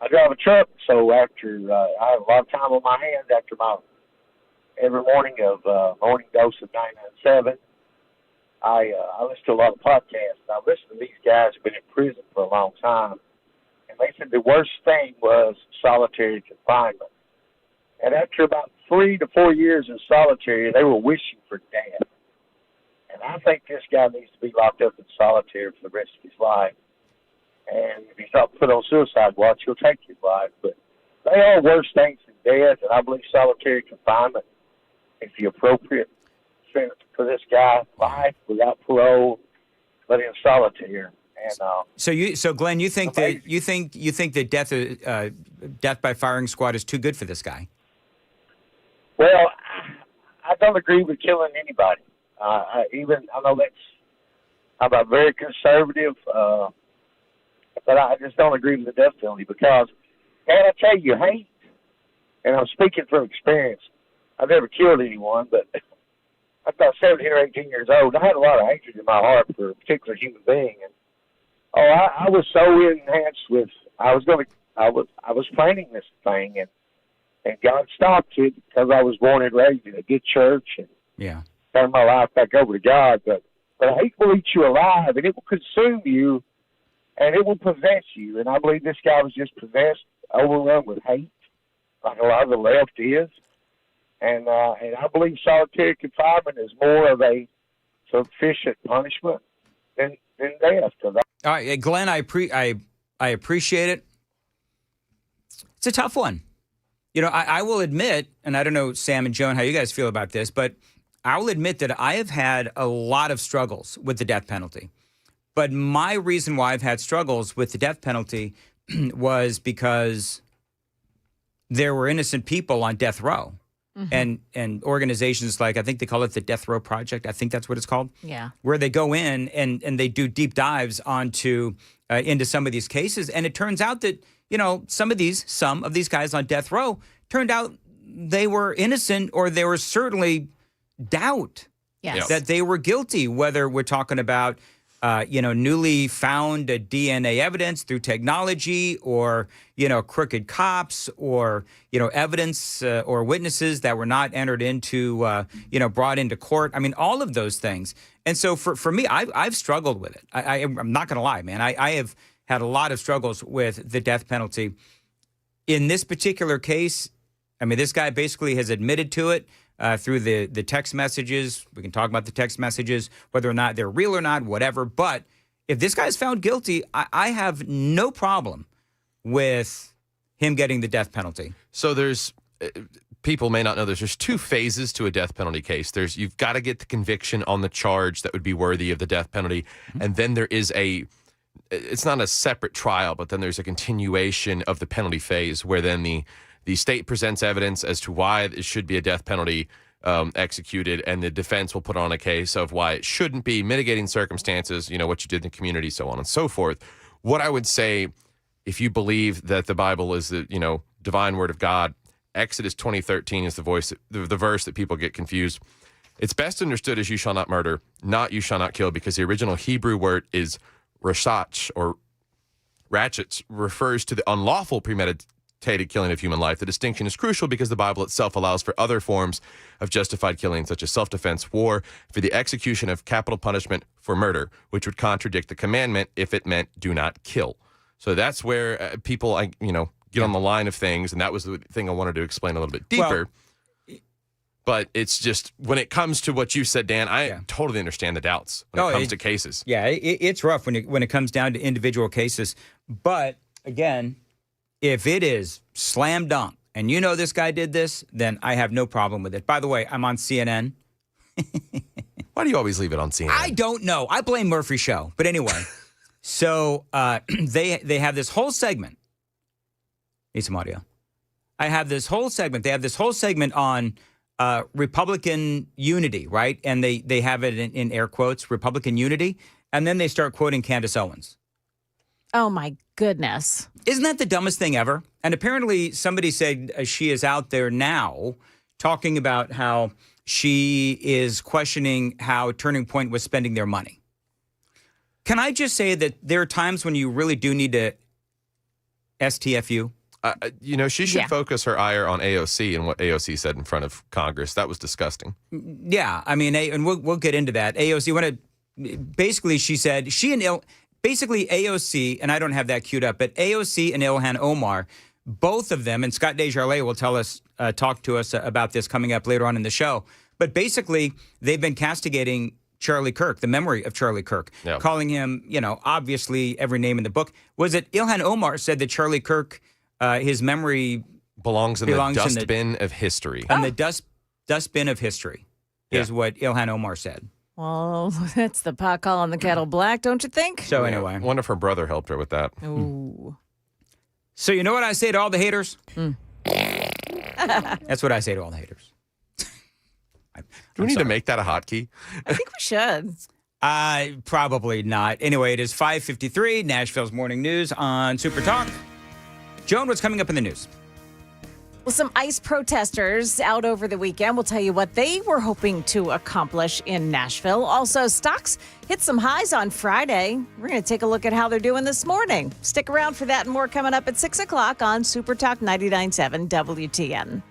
I drive a truck, so after I have a lot of time on my hands after my every morning of morning dose of 997, I listen to a lot of podcasts. I listen to these guys who've been in prison for a long time, and they said the worst thing was solitary confinement. And after about 3 to 4 years in solitary, they were wishing for death. And I think this guy needs to be locked up in solitary for the rest of his life. And if he's not put on suicide watch, he'll take his life. But they are worse things than death, and I believe solitary confinement is the appropriate sentence for this guy. Life without parole, but in solitary. And So Glenn, you think that death by firing squad is too good for this guy? Well, I don't agree with killing anybody. I know I'm a very conservative, but I just don't agree with the death penalty because, and I tell you, hate, and I'm speaking from experience. I've never killed anyone, but I'm about 17 or 18 years old. I had a lot of hatred in my heart for a particular human being, and I was so enhanced with I was planning this thing, and God stopped it because I was born and raised in a good church and turned my life back over to God. But hate will eat you alive, and it will consume you, and it will possess you. And I believe this guy was just possessed, overrun with hate, like a lot of the left is. And I believe solitary confinement is more of a sufficient punishment than death. All right, Glenn, I appreciate it. It's a tough one. I will admit, and I don't know, Sam and Joan, how you guys feel about this, but I will admit that I have had a lot of struggles with the death penalty. But my reason why I've had struggles with the death penalty was because there were innocent people on death row. And organizations like, I think they call it the Death Row Project. I think that's what it's called. Yeah. Where they go in and they do deep dives into some of these cases. And it turns out that, some of these guys on death row turned out they were innocent, or there was certainly doubt that they were guilty, whether we're talking about newly found DNA evidence through technology, or, crooked cops, or, evidence or witnesses that were not entered into, brought into court. I mean, all of those things. And so for me, I've struggled with it. I'm not going to lie, man. I have had a lot of struggles with the death penalty. In this particular case, I mean, this guy basically has admitted to it. Through the text messages. We can talk about the text messages, whether or not they're real or not, whatever. But if this guy's found guilty, I have no problem with him getting the death penalty. So there's, people may not know there's two phases to a death penalty case. You've got to get the conviction on the charge that would be worthy of the death penalty. And then there is it's not a separate trial, but then there's a continuation of the penalty phase where then the state presents evidence as to why it should be a death penalty executed, and the defense will put on a case of why it shouldn't be, mitigating circumstances, what you did in the community, so on and so forth. What I would say, if you believe that the Bible is the divine word of God, Exodus 20:13 is the verse that people get confused. It's best understood as "you shall not murder," not "you shall not kill," because the original Hebrew word is rashach, or ratchets, refers to the unlawful premeditated killing of human life. The distinction is crucial because the Bible itself allows for other forms of justified killing, such as self-defense, war, for the execution of capital punishment for murder, which would contradict the commandment if it meant "do not kill." So that's where people, get on the line of things, and that was the thing I wanted to explain a little bit deeper. But it's just when it comes to what you said, Dan, I totally understand the doubts when it comes to cases. Yeah, it's rough when it comes down to individual cases. But again, if it is slam dunk and you know this guy did this, then I have no problem with it. By the way, I'm on CNN. Why do you always leave it on CNN? I don't know. I blame Murphy's show. But anyway, so they have this whole segment. Need some audio. They have this whole segment on Republican unity, right? And they have it in air quotes, Republican unity. And then they start quoting Candace Owens. Oh, my goodness. Isn't that the dumbest thing ever? And apparently somebody said she is out there now talking about how she is questioning how Turning Point was spending their money. Can I just say that there are times when you really do need to STFU? She should focus her ire on AOC and what AOC said in front of Congress. That was disgusting. Yeah, I mean, and we'll get into that. AOC, basically she said, basically AOC, and I don't have that queued up, but AOC and Ilhan Omar, both of them, and Scott Desjardins will talk to us about this coming up later on in the show, but basically they've been castigating Charlie Kirk, the memory of Charlie Kirk, calling him, obviously every name in the book. Was it Ilhan Omar said that Charlie Kirk, his memory belongs in the dustbin of history. And the dustbin of history is what Ilhan Omar said. Well, that's the pot calling the kettle black, don't you think? So anyway. One of her brother helped her with that. Ooh. So you know what I say to all the haters? That's what I say to all the haters. Do we need to make that a hotkey? I think we should. Probably not. Anyway, it is 5:53, Nashville's Morning News on Super Talk. Joan, what's coming up in the news? Well, some ICE protesters out over the weekend will tell you what they were hoping to accomplish in Nashville. Also, stocks hit some highs on Friday. We're going to take a look at how they're doing this morning. Stick around for that and more coming up at 6 o'clock on Super Talk 99.7 WTN.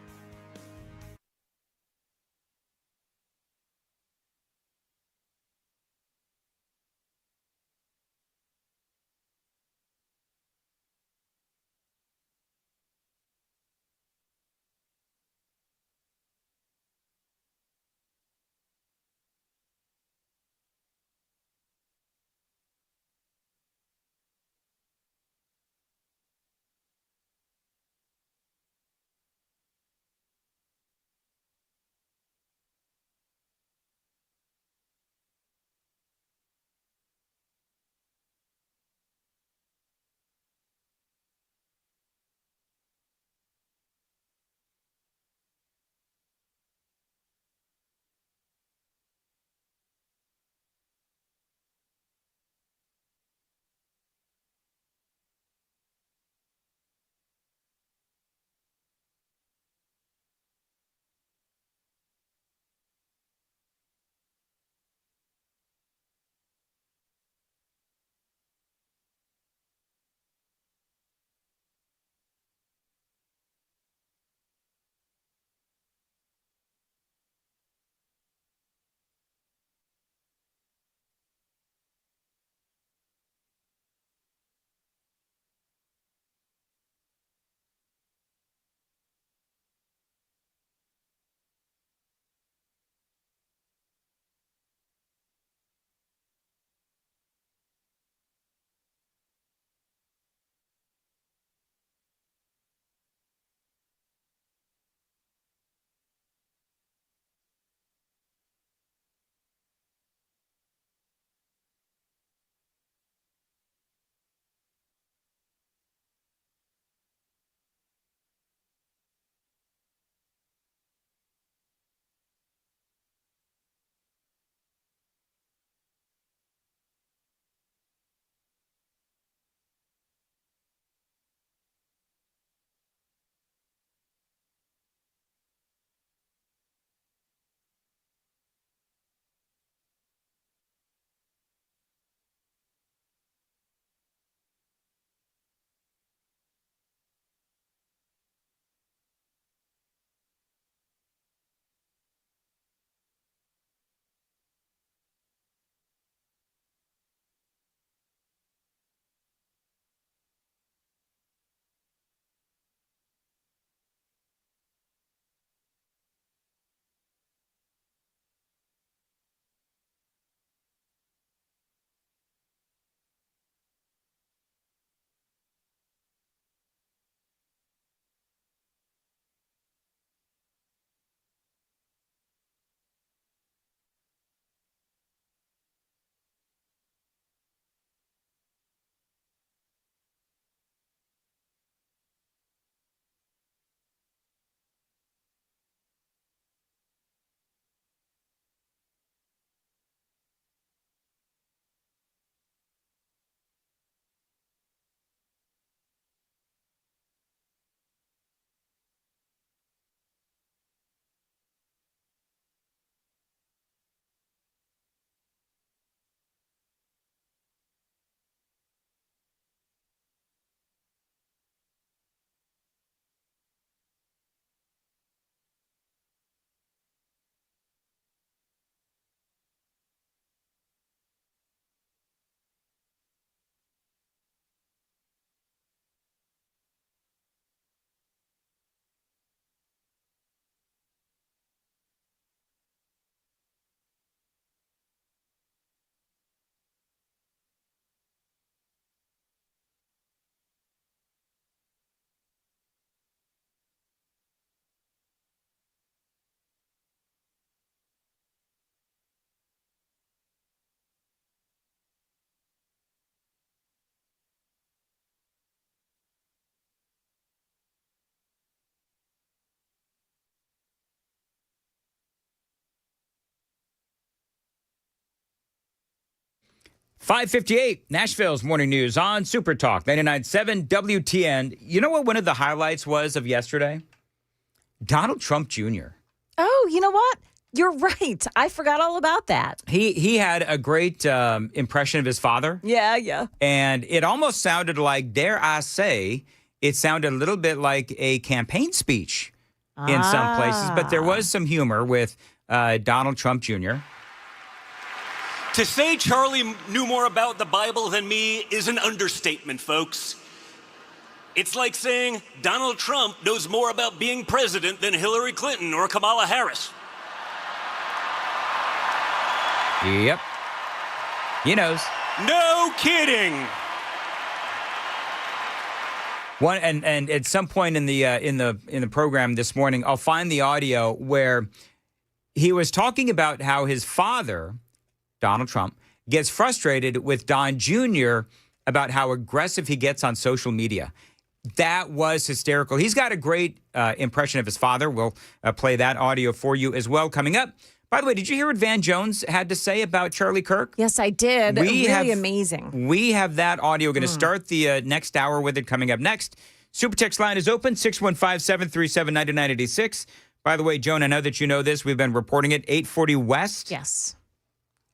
5:58, Nashville's morning news on Super Talk 99.7 WTN. You know what one of the highlights was of yesterday? Donald Trump Jr. Oh, you know what? You're right. I forgot all about that. He had a great impression of his father. Yeah. And it almost sounded like, dare I say, it sounded a little bit like a campaign speech in some places. But there was some humor with Donald Trump Jr. To say Charlie knew more about the Bible than me is an understatement, folks. It's like saying Donald Trump knows more about being president than Hillary Clinton or Kamala Harris. Yep. He knows. No kidding. One and at some point in the program this morning, I'll find the audio where he was talking about how his father, Donald Trump, gets frustrated with Don Jr. about how aggressive he gets on social media. That was hysterical. He's got a great impression of his father. We'll play that audio for you as well coming up. By the way, did you hear what Van Jones had to say about Charlie Kirk? Yes, I did. Really amazing. We have that audio. We're going to start the next hour with it coming up next. Super text line is open, 615-737-9986. By the way, Joan, I know that you know this. We've been reporting it. 840 West. Yes.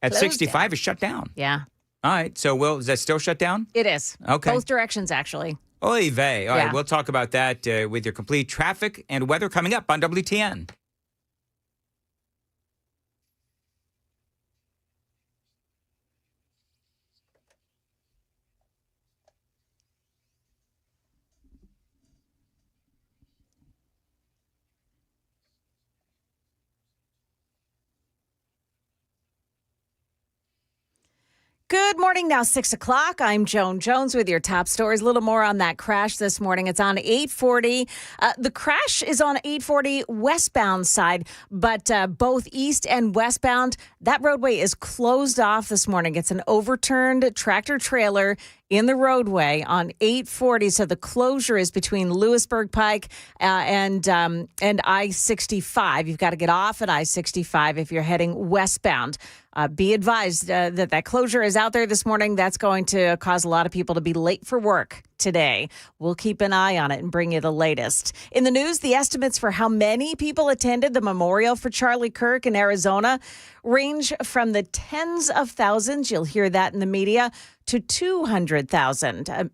At Closed 65 down. is shut down. Yeah. All right. So is that still shut down? It is. Okay. Both directions, actually. Oy vey. All Yeah. right. We'll talk about that with your complete traffic and weather coming up on WTN. Good morning. Now 6 o'clock. I'm Joan Jones with your top stories. A little more on that crash this morning. It's on 840. The crash is on 840 westbound side, but both east and westbound, that roadway is closed off this morning. It's an overturned tractor trailer in the roadway on 840. So the closure is between Lewisburg Pike and I-65. You've got to get off at I-65 if you're heading westbound. Be advised that closure is out there this morning. That's going to cause a lot of people to be late for work today. We'll keep an eye on it and bring you the latest. In the news, the estimates for how many people attended the memorial for Charlie Kirk in Arizona range from the tens of thousands, you'll hear that in the media, to 200,000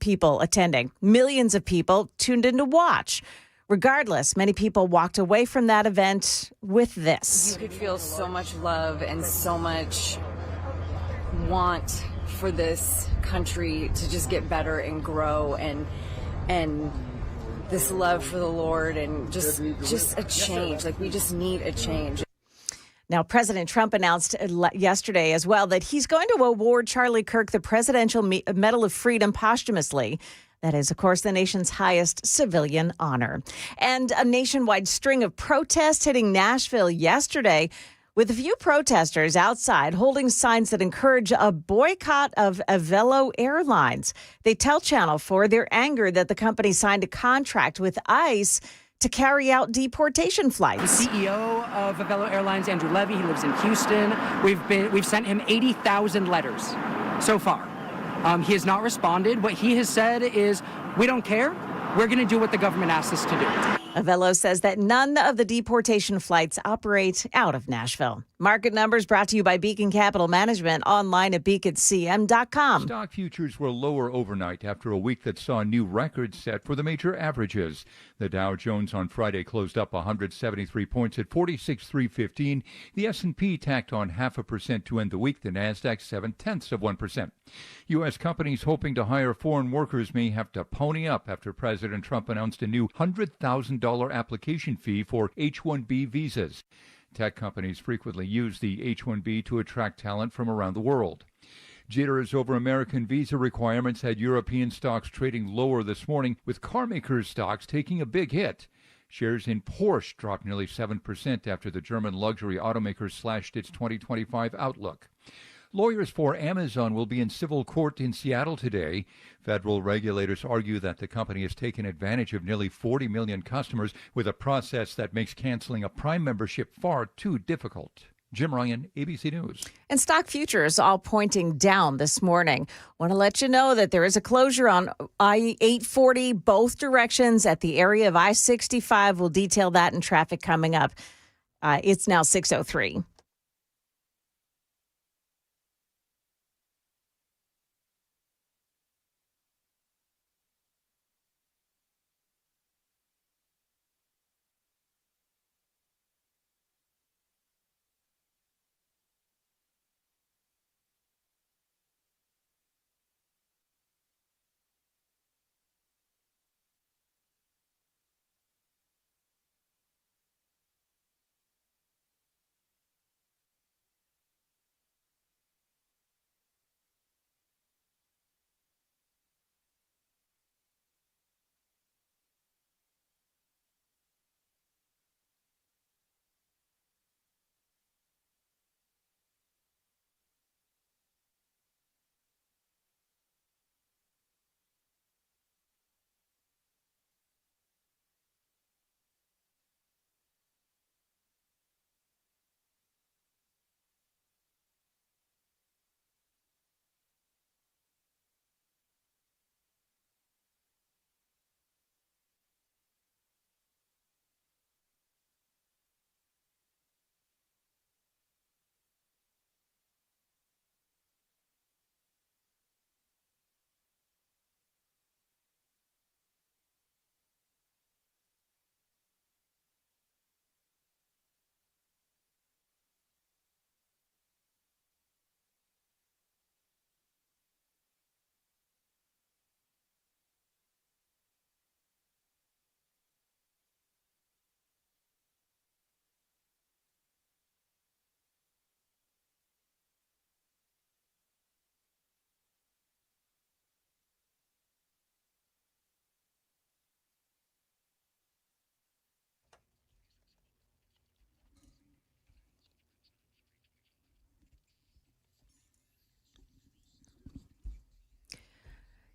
people attending. Millions of people tuned in to watch. Regardless, many people walked away from that event with this. You could feel so much love and so much want for this country to just get better and grow, and this love for the Lord, and just a change. Like, we just need a change. Now, President Trump announced yesterday as well that he's going to award Charlie Kirk the Presidential Medal of Freedom posthumously. That is, of course, the nation's highest civilian honor. And a nationwide string of protests hitting Nashville yesterday, with a few protesters outside holding signs that encourage a boycott of Avelo Airlines. They tell Channel 4 their anger that the company signed a contract with ICE to carry out deportation flights. The CEO of Avelo Airlines, Andrew Levy, he lives in Houston. We've sent him 80,000 letters so far. He has not responded. What he has said is, we don't care. We're going to do what the government asks us to do. Avelo says that none of the deportation flights operate out of Nashville. Market numbers brought to you by Beacon Capital Management, online at beaconcm.com. Stock futures were lower overnight after a week that saw new records set for the major averages. The Dow Jones on Friday closed up 173 points at 46,315. The S&P tacked on 0.5% to end the week. The Nasdaq 0.7%. U.S. companies hoping to hire foreign workers may have to pony up after President Trump announced a new $100,000 application fee for H-1B visas. Tech companies frequently use the H-1B to attract talent from around the world. Jitters over American visa requirements had European stocks trading lower this morning, with carmakers stocks taking a big hit. Shares in Porsche dropped nearly 7% after the German luxury automaker slashed its 2025 outlook. Lawyers for Amazon will be in civil court in Seattle today. Federal regulators argue that the company has taken advantage of nearly 40 million customers with a process that makes canceling a Prime membership far too difficult. Jim Ryan, ABC News. And stock futures all pointing down this morning. Want to let you know that there is a closure on I-840 both directions at the area of I-65. We'll detail that in traffic coming up. It's now 6:03.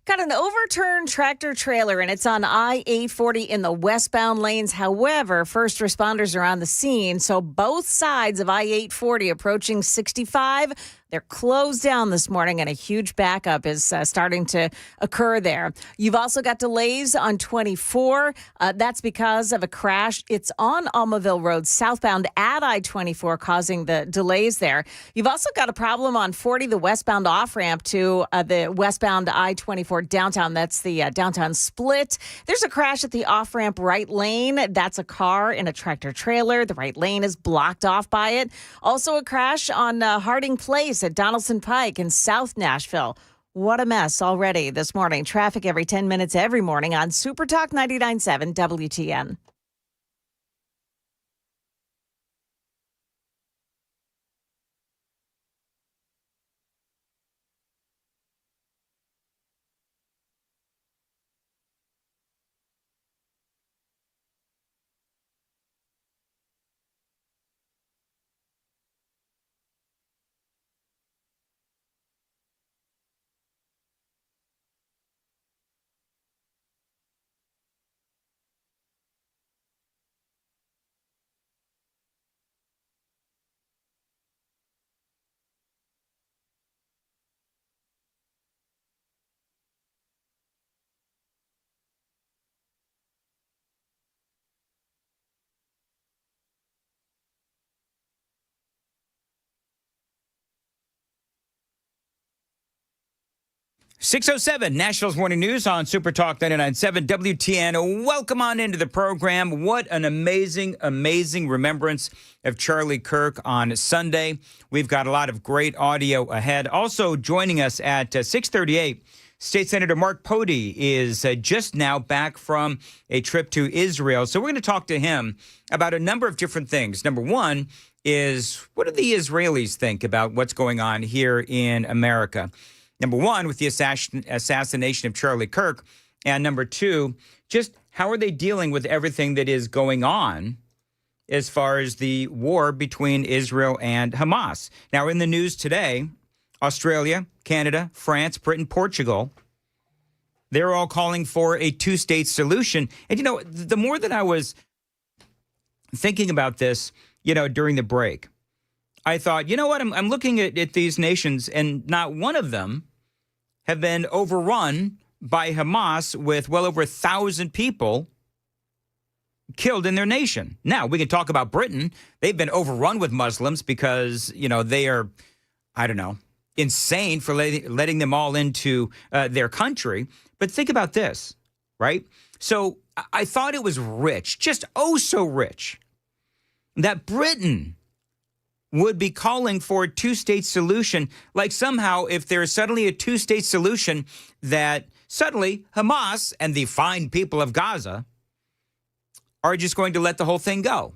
Got an overturned tractor trailer, and it's on I-840 in the westbound lanes. However, first responders are on the scene, so both sides of I-840 approaching 65, they're closed down this morning, and a huge backup is starting to occur there. You've also got delays on 24. That's because of a crash. It's on Almaville Road, southbound at I-24, causing the delays there. You've also got a problem on 40, the westbound off-ramp to the westbound I-24 downtown. That's the downtown split. There's a crash at the off-ramp right lane. That's a car in a tractor trailer. The right lane is blocked off by it. Also a crash on Harding Place at Donaldson Pike in South Nashville. What a mess already this morning. Traffic every 10 minutes every morning on Super Talk 99.7 WTN. .607 Nationals Morning News on Super Talk 99.7 WTN. Welcome on into the program. What an amazing, amazing remembrance of Charlie Kirk on Sunday. We've got a lot of great audio ahead. Also joining us at 6:38, State Senator Mark Pody is just now back from a trip to Israel. So we're going to talk to him about a number of different things. Number one is, what do the Israelis think about what's going on here in America? Number one, with the assassination of Charlie Kirk. And number two, just how are they dealing with everything that is going on as far as the war between Israel and Hamas? Now, in the news today, Australia, Canada, France, Britain, Portugal, they're all calling for a two-state solution. And, you know, the more that I was thinking about this, you know, during the break, I thought, you know what? I'm looking at these nations, and not one of them have been overrun by Hamas with well over 1,000 people killed in their nation. Now, we can talk about Britain. They've been overrun with Muslims because, they are, I don't know, insane for letting them all into their country. But think about this, right? So I thought it was rich, just so rich, that Britain would be calling for a two-state solution, like somehow if there's suddenly a two-state solution, that suddenly Hamas and the fine people of Gaza are just going to let the whole thing go.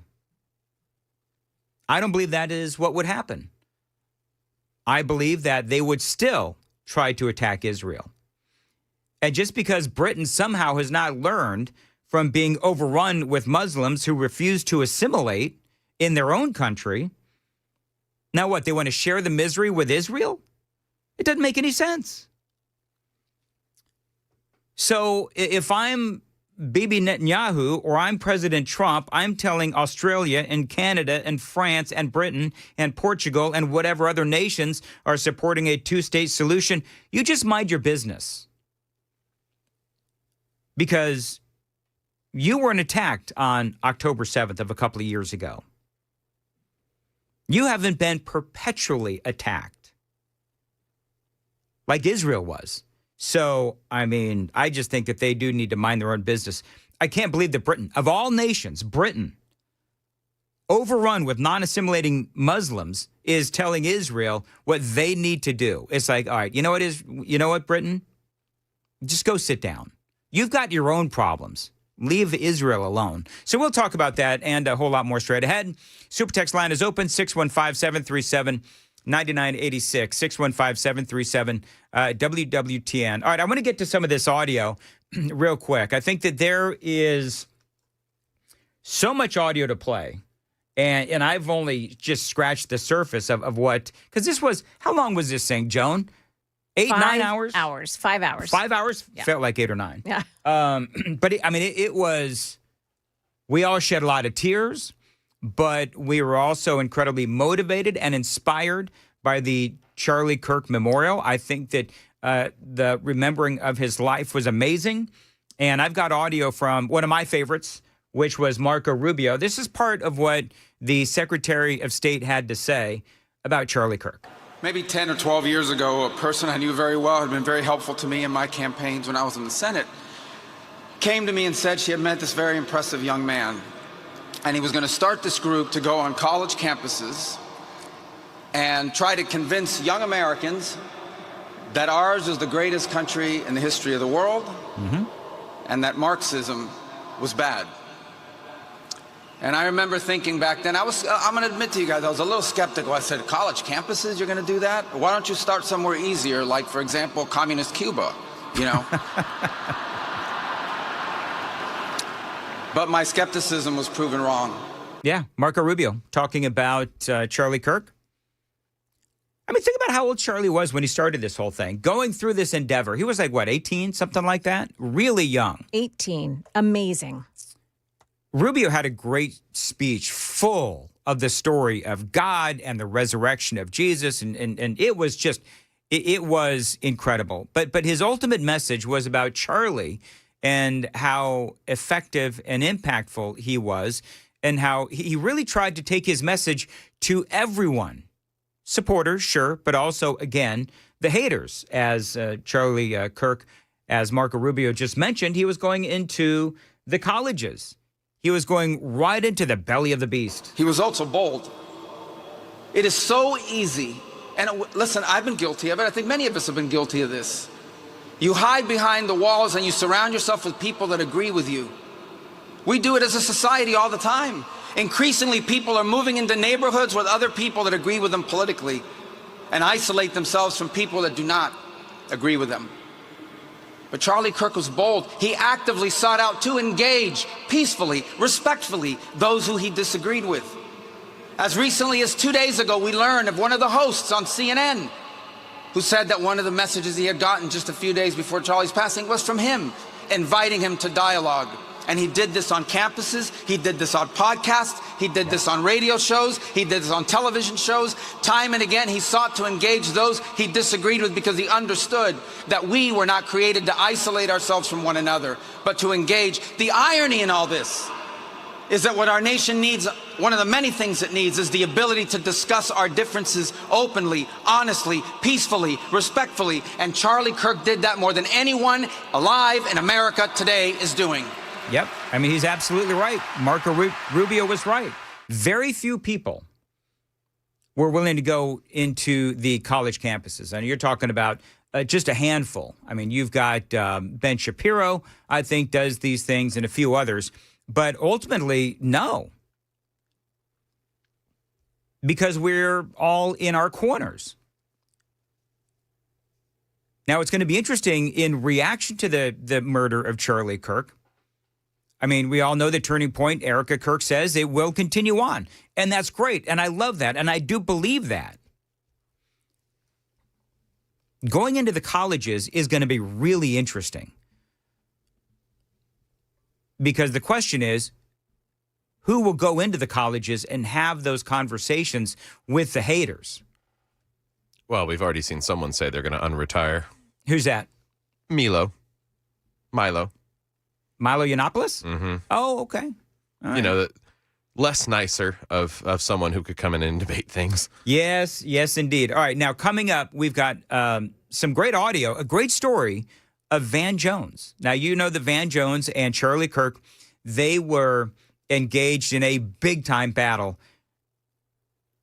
I don't believe that is what would happen. I believe that they would still try to attack Israel. And just because Britain somehow has not learned from being overrun with Muslims who refuse to assimilate in their own country, now what, they want to share the misery with Israel? It doesn't make any sense. So if I'm Bibi Netanyahu or I'm President Trump, I'm telling Australia and Canada and France and Britain and Portugal and whatever other nations are supporting a two-state solution, you just mind your business. Because you weren't attacked on October 7th of a couple of years ago. You haven't been perpetually attacked like Israel was. So, I just think that they do need to mind their own business. I can't believe that Britain, of all nations, Britain, overrun with non-assimilating Muslims, is telling Israel what they need to do. It's like, all right, you know what, Britain? Just go sit down. You've got your own problems. Leave Israel alone. So we'll talk about that and a whole lot more straight ahead. Super text line is open, 615-737-9986, 615-737-WWTN. All right, I want to get to some of this audio real quick. I think that there is so much audio to play, and I've only just scratched the surface of what, because this was, how long was this thing, Joan? 8, 9 hours? 5 hours. 5 hours? Yeah. Felt like 8 or 9. Yeah. But it was, we all shed a lot of tears, but we were also incredibly motivated and inspired by the Charlie Kirk Memorial. I think that the remembering of his life was amazing. And I've got audio from one of my favorites, which was Marco Rubio. This is part of what the Secretary of State had to say about Charlie Kirk. Maybe 10 or 12 years ago, a person I knew very well, had been very helpful to me in my campaigns when I was in the Senate, came to me and said she had met this very impressive young man. And he was going to start this group to go on college campuses and try to convince young Americans that ours is the greatest country in the history of the world, and that Marxism was bad. And I remember thinking back then, I'm going to admit to you guys, I was a little skeptical. I said, college campuses, you're going to do that? Why don't you start somewhere easier, like, for example, communist Cuba, But my skepticism was proven wrong. Yeah, Marco Rubio talking about Charlie Kirk. Think about how old Charlie was when he started this whole thing, going through this endeavor. He was like, what, 18, something like that? Really young. 18. Amazing. Rubio had a great speech full of the story of God and the resurrection of Jesus, and it was just, it was incredible. But his ultimate message was about Charlie and how effective and impactful he was, and how he really tried to take his message to everyone. Supporters, sure, but also, again, the haters. As Charlie Kirk, as Marco Rubio just mentioned, he was going into the colleges. He was going right into the belly of the beast. He was also bold. It is so easy. And listen, I've been guilty of it. I think many of us have been guilty of this. You hide behind the walls and you surround yourself with people that agree with you. We do it as a society all the time. Increasingly, people are moving into neighborhoods with other people that agree with them politically and isolate themselves from people that do not agree with them. But Charlie Kirk was bold. He actively sought out to engage peacefully, respectfully, those who he disagreed with. As recently as 2 days ago, we learned of one of the hosts on CNN who said that one of the messages he had gotten just a few days before Charlie's passing was from him, inviting him to dialogue. And he did this on campuses. He did this on podcasts. He did this on radio shows. He did this on television shows. Time and again, he sought to engage those he disagreed with because he understood that we were not created to isolate ourselves from one another, but to engage. The irony in all this is that what our nation needs, one of the many things it needs, is the ability to discuss our differences openly, honestly, peacefully, respectfully. And Charlie Kirk did that more than anyone alive in America today is doing. Yep. I mean, he's absolutely right. Marco Rubio was right. Very few people were willing to go into the college campuses. And you're talking about just a handful. I mean, you've got Ben Shapiro, I think, does these things, and a few others. But ultimately, no. Because we're all in our corners. Now, it's going to be interesting in reaction to the murder of Charlie Kirk. I mean, we all know the Turning Point, Erica Kirk says it will continue on. And that's great. And I love that. And I do believe that. Going into the colleges is going to be really interesting. Because the question is, who will go into the colleges and have those conversations with the haters? Well, we've already seen someone say they're going to unretire. Who's that? Milo. Milo Yiannopoulos? Mm-hmm. Oh, okay. All right. You know, less nicer of someone who could come in and debate things. Yes, indeed. All right, now coming up, we've got some great audio, a great story of Van Jones. Now, you know that Van Jones and Charlie Kirk, they were engaged in a big-time battle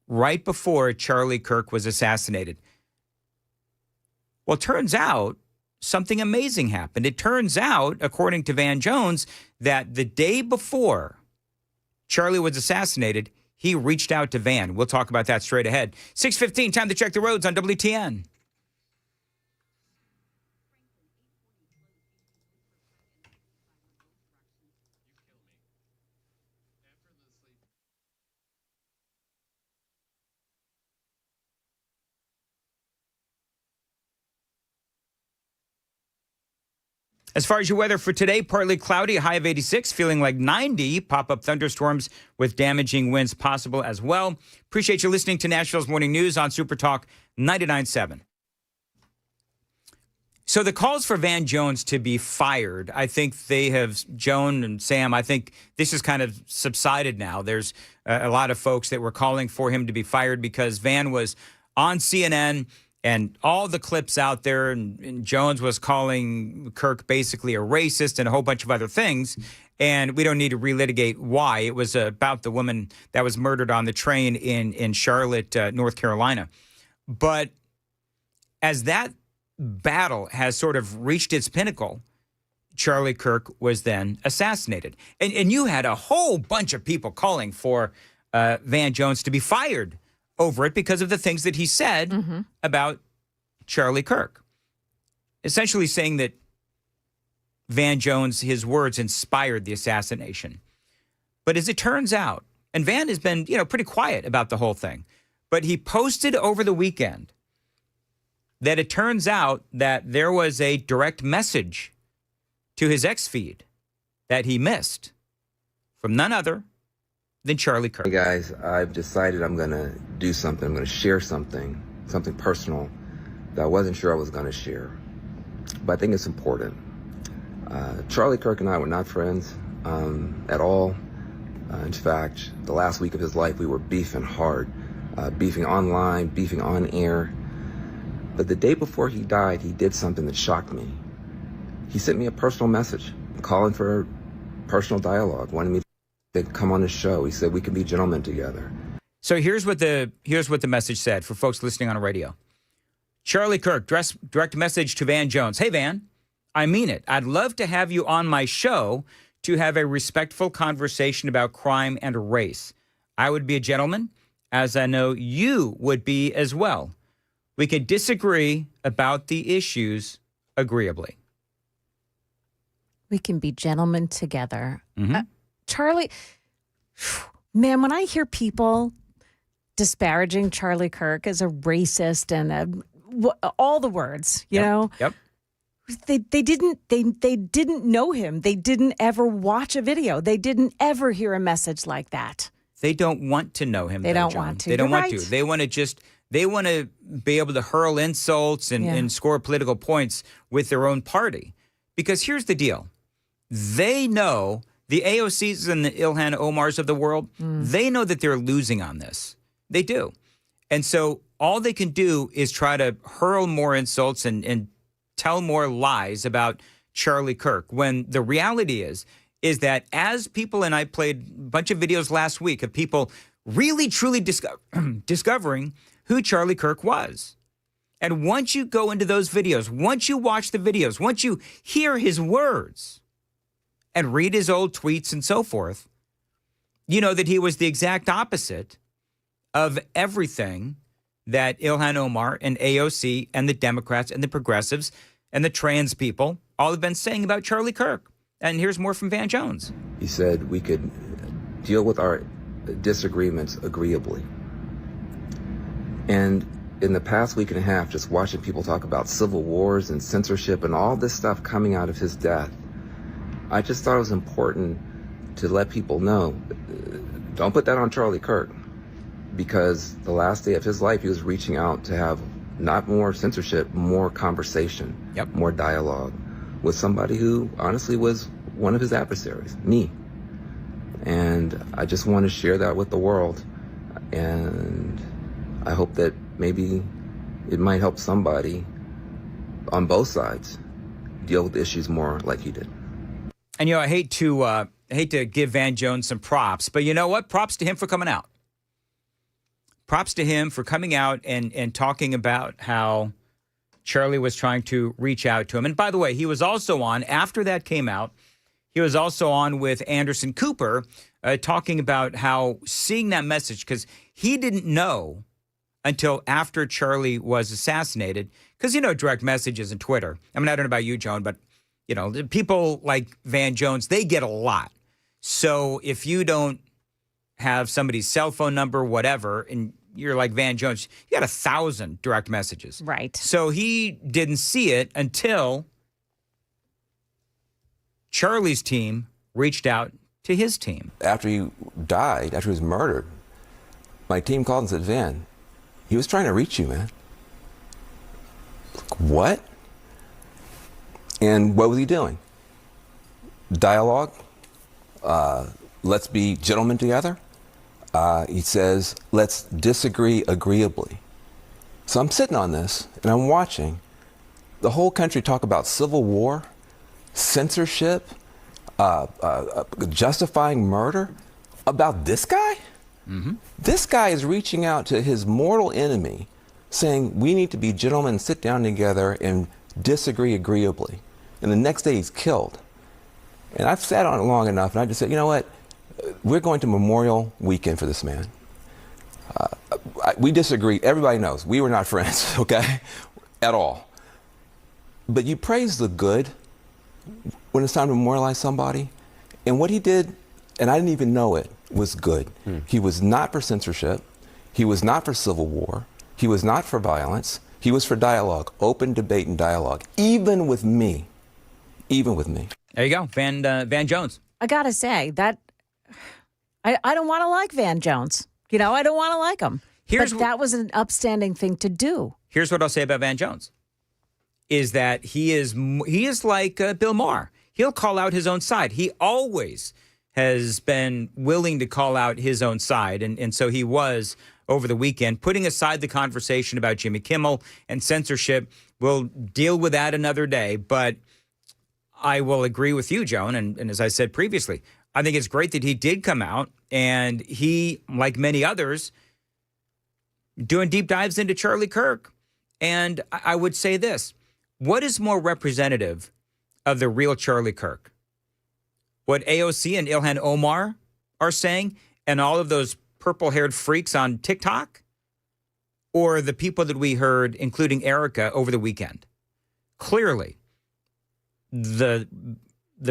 right before Charlie Kirk was assassinated. Well, it turns out something amazing happened. It turns out, according to Van Jones, that the day before Charlie was assassinated, he reached out to Van. We'll talk about that straight ahead. 6:15, time to check the roads on WTN. As far as your weather for today, partly cloudy, a high of 86, feeling like 90. Pop-up thunderstorms with damaging winds possible as well. Appreciate you listening to Nashville's Morning News on Super Talk 99.7. So the calls for Van Jones to be fired, I think they have, Joan and Sam, I think this has kind of subsided now. There's a lot of folks that were calling for him to be fired because Van was on CNN and all the clips out there, and Jones was calling Kirk basically a racist and a whole bunch of other things. And we don't need to relitigate why. It was about the woman that was murdered on the train in Charlotte, North Carolina. But as that battle has sort of reached its pinnacle, Charlie Kirk was then assassinated. And you had a whole bunch of people calling for Van Jones to be fired over it because of the things that he said about Charlie Kirk. Essentially saying that Van Jones, his words inspired the assassination. But as it turns out, and Van has been, pretty quiet about the whole thing, but he posted over the weekend that it turns out that there was a direct message to his X feed that he missed from none other than Charlie Kirk. Hey guys, I've decided I'm going to do something. I'm going to share something personal that I wasn't sure I was going to share. But I think it's important. Charlie Kirk and I were not friends at all. In fact, the last week of his life, we were beefing hard, beefing online, beefing on air. But the day before he died, he did something that shocked me. He sent me a personal message, calling for personal dialogue, wanted me to come on his show. He said we could be gentlemen together. So here's what the message said for folks listening on the radio. Charlie Kirk, direct message to Van Jones. Hey, Van, I mean it. I'd love to have you on my show to have a respectful conversation about crime and race. I would be a gentleman, as I know you would be as well. We could disagree about the issues agreeably. We can be gentlemen together. Charlie, man, when I hear people disparaging Charlie Kirk as a racist and all the words, you know? Yep. They didn't know him. They didn't ever watch a video. They didn't ever hear a message like that. They don't want to know him. They though, don't John. want to. They don't You're want right. to. They want to be able to hurl insults and score political points with their own party. Because here's the deal. They know, the AOCs and the Ilhan Omars of the world, they know that they're losing on this. They do. And so all they can do is try to hurl more insults and tell more lies about Charlie Kirk, when the reality is that as people, and I played a bunch of videos last week of people really, truly discovering who Charlie Kirk was. And once you go into those videos, once you watch the videos, once you hear his words and read his old tweets and so forth, you know that he was the exact opposite of everything that Ilhan Omar and AOC and the Democrats and the progressives and the trans people all have been saying about Charlie Kirk. And here's more from Van Jones. He said we could deal with our disagreements agreeably. And in the past week and a half, just watching people talk about civil wars and censorship and all this stuff coming out of his death, I just thought it was important to let people know, don't put that on Charlie Kirk, because the last day of his life, he was reaching out to have not more censorship, more conversation, more dialogue with somebody who honestly was one of his adversaries, me. And I just want to share that with the world. And I hope that maybe it might help somebody on both sides deal with issues more like he did. And, you know, I hate to give Van Jones some props, but you know what? Props to him for coming out. Props to him for coming out and talking about how Charlie was trying to reach out to him. And by the way, he was also on, after that came out, he was also on with Anderson Cooper talking about how seeing that message, because he didn't know until after Charlie was assassinated, because, you know, direct messages and Twitter. I mean, I don't know about you, Joan, but, you know, people like Van Jones, they get a lot. So if you don't have somebody's cell phone number, whatever, and you're like Van Jones, you got 1,000 direct messages. Right. So he didn't see it until Charlie's team reached out to his team. After he died, after he was murdered, my team called and said, Van, he was trying to reach you, man. What? And what was he doing? Dialogue. Let's be gentlemen together. He says, let's disagree agreeably. So I'm sitting on this and I'm watching the whole country talk about civil war, censorship, justifying murder about this guy? Mm-hmm. This guy is reaching out to his mortal enemy saying we need to be gentlemen and sit down together and disagree agreeably. And the next day he's killed. And I've sat on it long enough and I just said, you know what? We're going to Memorial Weekend for this man. We disagree. Everybody knows we were not friends, okay? At all. But you praise the good when it's time to memorialize somebody. And what he did, and I didn't even know it, was good. He was not for censorship. He was not for civil war. He was not for violence. He was for dialogue, open debate and dialogue, even with me. Even with me. There you go, Van Jones. I got to say, that I don't want to like Van Jones. You know, I don't want to like him. But that was an upstanding thing to do. Here's what I'll say about Van Jones, is that he is like Bill Maher. He'll call out his own side. He always has been willing to call out his own side. And so he was over the weekend, putting aside the conversation about Jimmy Kimmel and censorship. We'll deal with that another day. But I will agree with you, Joan. And as I said previously, I think it's great that he did come out and he, like many others, doing deep dives into Charlie Kirk. And I would say this, what is more representative of the real Charlie Kirk? What AOC and Ilhan Omar are saying and all of those purple-haired freaks on TikTok? Or the people that we heard, including Erica, over the weekend? Clearly, the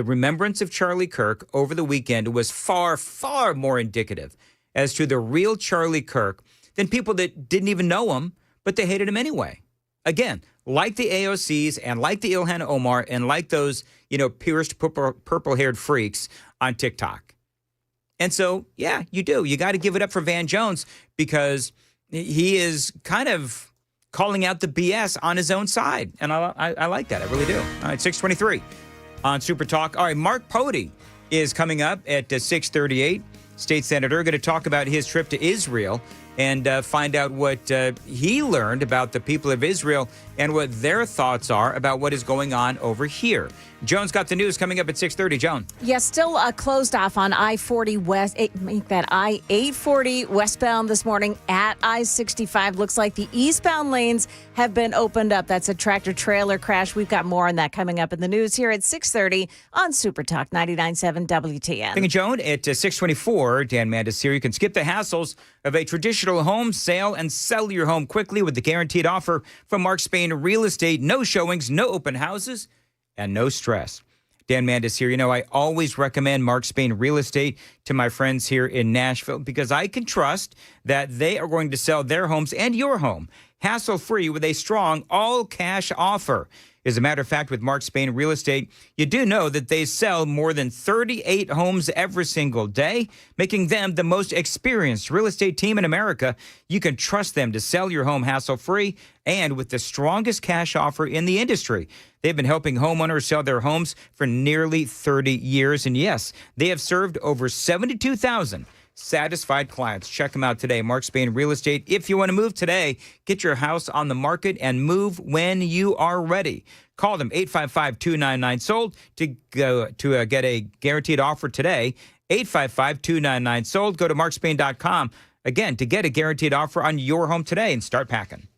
remembrance of Charlie Kirk over the weekend was far, far more indicative as to the real Charlie Kirk than people that didn't even know him, but they hated him anyway. Again, like the AOCs and like the Ilhan Omar and like those, pierced purple-haired freaks on TikTok. And so, yeah, you do. You got to give it up for Van Jones because he is kind of calling out the BS on his own side. And I like that. I really do. All right, 623 on Super Talk. All right, Mark Pody is coming up at 6:38. State Senator, going to talk about his trip to Israel and find out what he learned about the people of Israel and what their thoughts are about what is going on over here. Joan's got the news coming up at 6:30. Joan. Yes, still closed off on I-40 West. Make that I-840 westbound this morning at I-65. Looks like the eastbound lanes have been opened up. That's a tractor-trailer crash. We've got more on that coming up in the news here at 6:30 on Super Talk 99.7 WTN. Thank you, Joan. At 6:24, Dan Mandis here. You can skip the hassles of a traditional home sale and sell your home quickly with the guaranteed offer from Mark Spain Real Estate. No showings, no open houses, and no stress. Dan Mandis here. I always recommend Mark Spain Real Estate to my friends here in Nashville because I can trust that they are going to sell their homes and your home hassle-free with a strong all-cash offer. As a matter of fact, with Mark Spain Real Estate, you do know that they sell more than 38 homes every single day, making them the most experienced real estate team in America. You can trust them to sell your home hassle-free and with the strongest cash offer in the industry. They've been helping homeowners sell their homes for nearly 30 years. And yes, they have served over 72,000 satisfied clients. Check them out today. Mark Spain Real Estate. If you want to move today, get your house on the market and move when you are ready. Call them 855-299-SOLD to get a guaranteed offer today. 855-299-SOLD. Go to markspain.com again to get a guaranteed offer on your home today and start packing.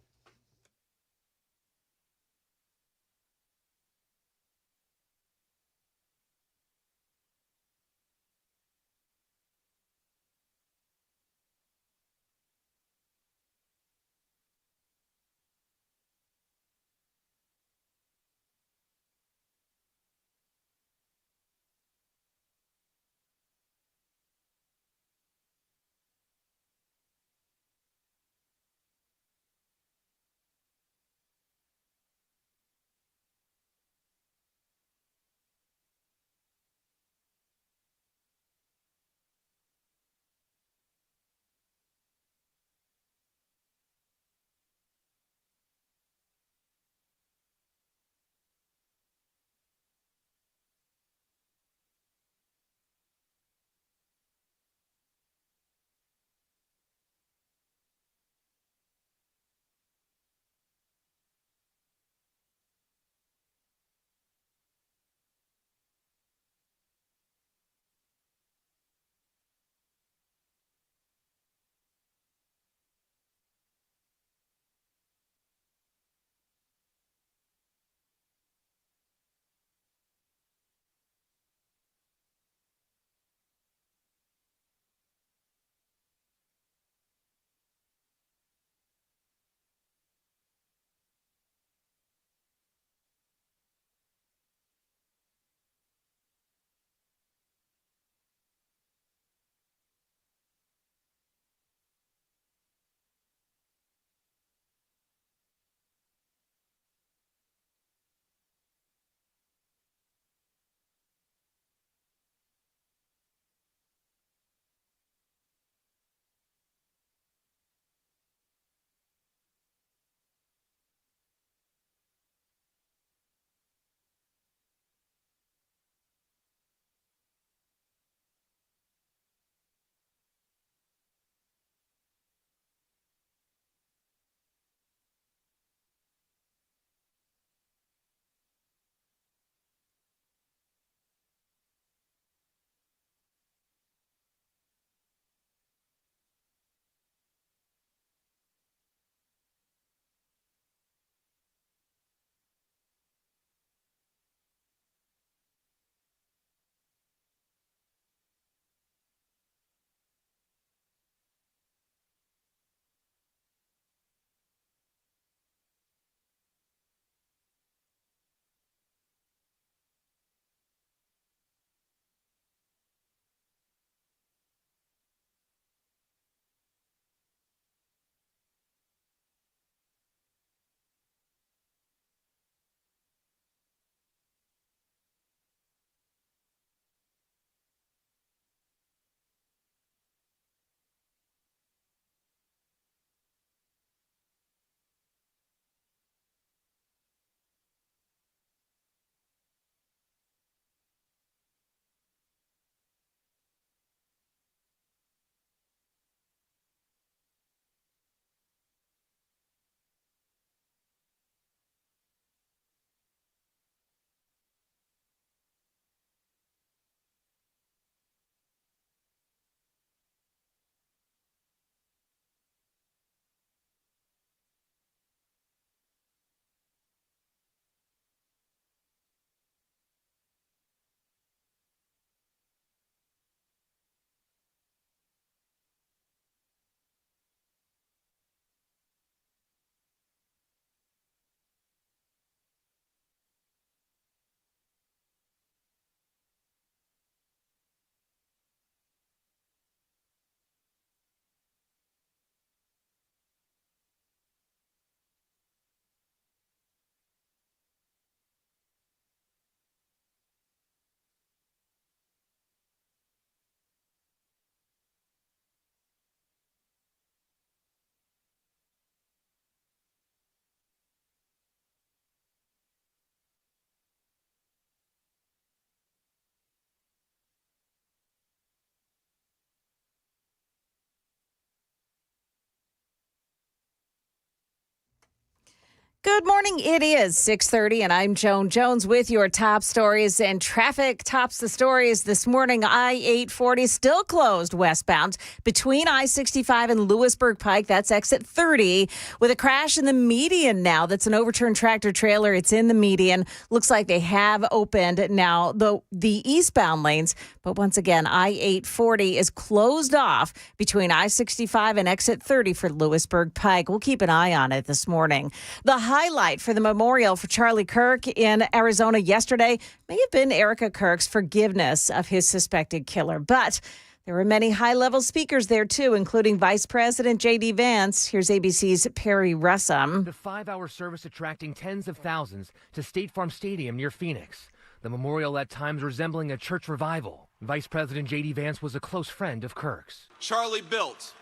Good morning. It is 6:30, and I'm Joan Jones with your top stories. And traffic tops the stories this morning. I-840 still closed westbound between I-65 and Lewisburg Pike. That's exit 30. With a crash in the median now. That's an overturned tractor trailer. It's in the median. Looks like they have opened now the eastbound lanes. But once again, I-840 is closed off between I-65 and exit 30 for Lewisburg Pike. We'll keep an eye on it this morning. The highlight for the memorial for Charlie Kirk in Arizona yesterday may have been Erica Kirk's forgiveness of his suspected killer. But there were many high-level speakers there, too, including Vice President J.D. Vance. Here's ABC's Perry Russum. The 5-hour service attracting tens of thousands to State Farm Stadium near Phoenix. The memorial at times resembling a church revival. Vice President J.D. Vance was a close friend of Kirk's. Charlie built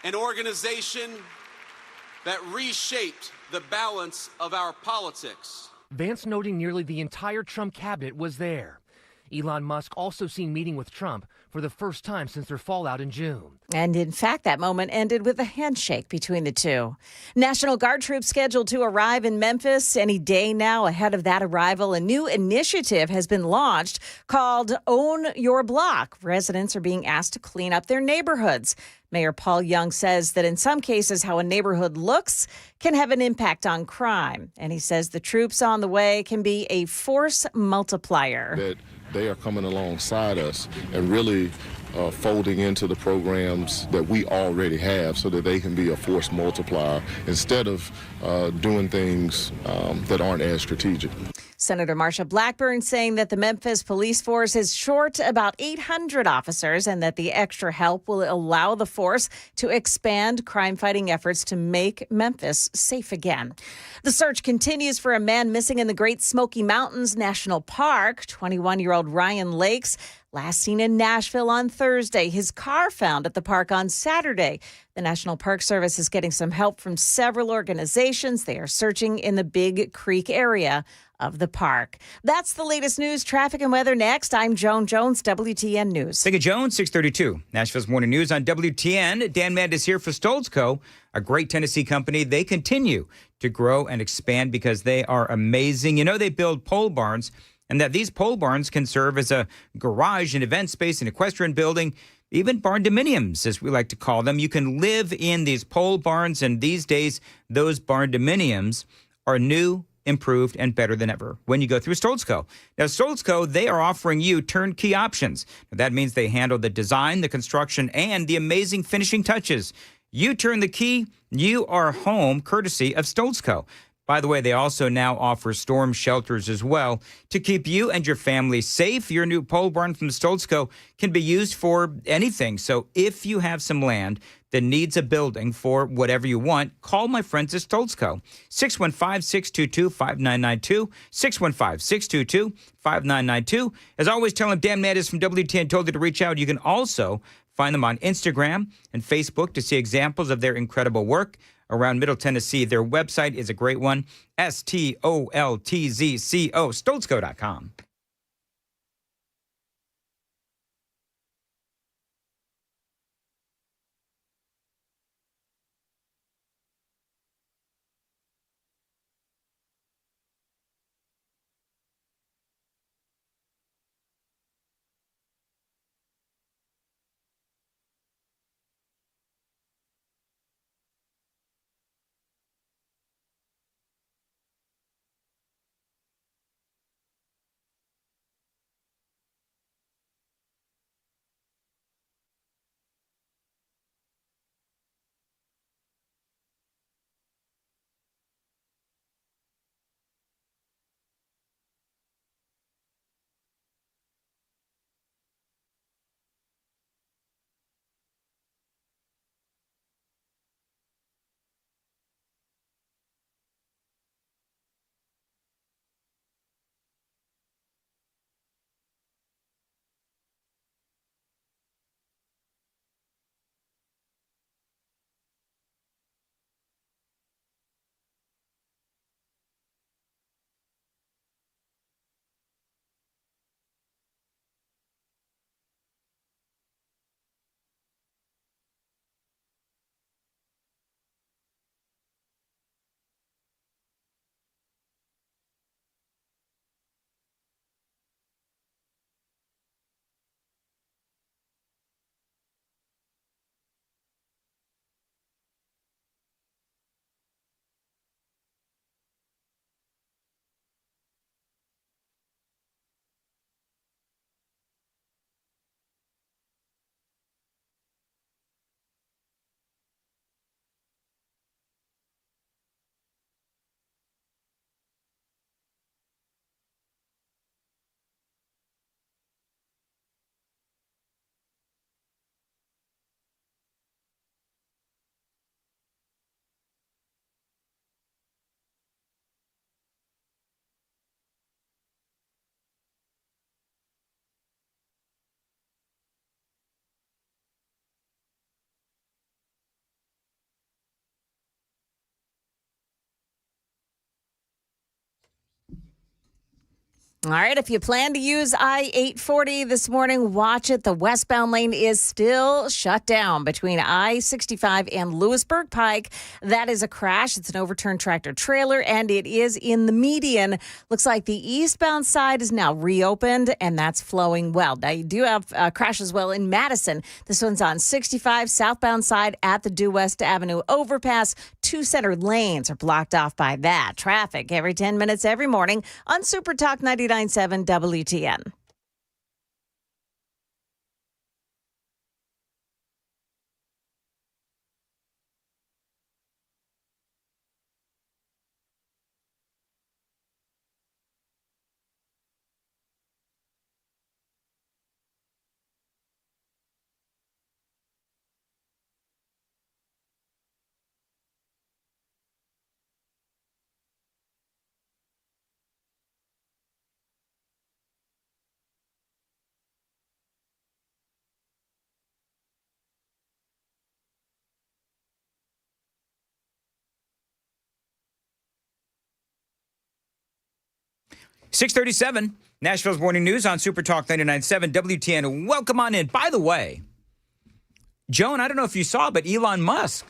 an organization that reshaped the balance of our politics. Vance noting nearly the entire Trump cabinet was there. Elon Musk also seen meeting with Trump for the first time since their fallout in June. And in fact, that moment ended with a handshake between the two. National Guard troops scheduled to arrive in Memphis any day now. Ahead of that arrival, a new initiative has been launched called Own Your Block. Residents are being asked to clean up their neighborhoods. Mayor Paul Young says that in some cases, how a neighborhood looks can have an impact on crime. And he says the troops on the way can be a force multiplier. That they are coming alongside us and really folding into the programs that we already have so that they can be a force multiplier instead of doing things that aren't as strategic. Senator Marsha Blackburn saying that the Memphis police force is short about 800 officers and that the extra help will allow the force to expand crime-fighting efforts to make Memphis safe again. The search continues for a man missing in the Great Smoky Mountains National Park. 21-year-old Ryan Lakes, last seen in Nashville on Thursday. His car found at the park on Saturday. The National Park Service is getting some help from several organizations. They are searching in the Big Creek area of the park. That's the latest news, traffic, and weather next. I'm Joan Jones, WTN News. Thank you, Joan. 632. Nashville's Morning News on WTN. Dan Mandis here for Stoltz Co., a great Tennessee company. They continue to grow and expand because they are amazing. You know, they build pole barns, and that these pole barns can serve as a garage, an event space, an equestrian building, even barn-dominiums, as we like to call them. You can live in these pole barns, and these days, those barn-dominiums are new, improved, and better than ever when you go through Stoltz Co. Now, Stoltz Co., they are offering you turnkey options. That means they handle the design, the construction, and the amazing finishing touches. You turn the key, you are home, courtesy of Stoltz Co. By the way, they also now offer storm shelters as well to keep you and your family safe. Your new pole barn from Stoltz Co. can be used for anything. So if you have some land that needs a building for whatever you want, call my friends at Stoltz Co. 615-622-5992, 615-622-5992. As always, tell them Dan Mandis from WTN told you to reach out. You can also find them on Instagram and Facebook to see examples of their incredible work around Middle Tennessee. Their website is a great one, STOLTZCO, stoltzco.com. All right, if you plan to use I-840 this morning, watch it. The westbound lane is still shut down between I-65 and Lewisburg Pike. That is a crash. It's an overturned tractor trailer, and it is in the median. Looks like the eastbound side is now reopened, and that's flowing well. Now, you do have a crash as well in Madison. This one's on 65, southbound side at the Due West Avenue overpass. 2 center lanes are blocked off by that. Traffic every 10 minutes every morning on Super Talk 99.7 WTN. .637, Nashville's Morning News on Super Talk 99.7 WTN. Welcome on in. By the way, Joan, I don't know if you saw, but Elon Musk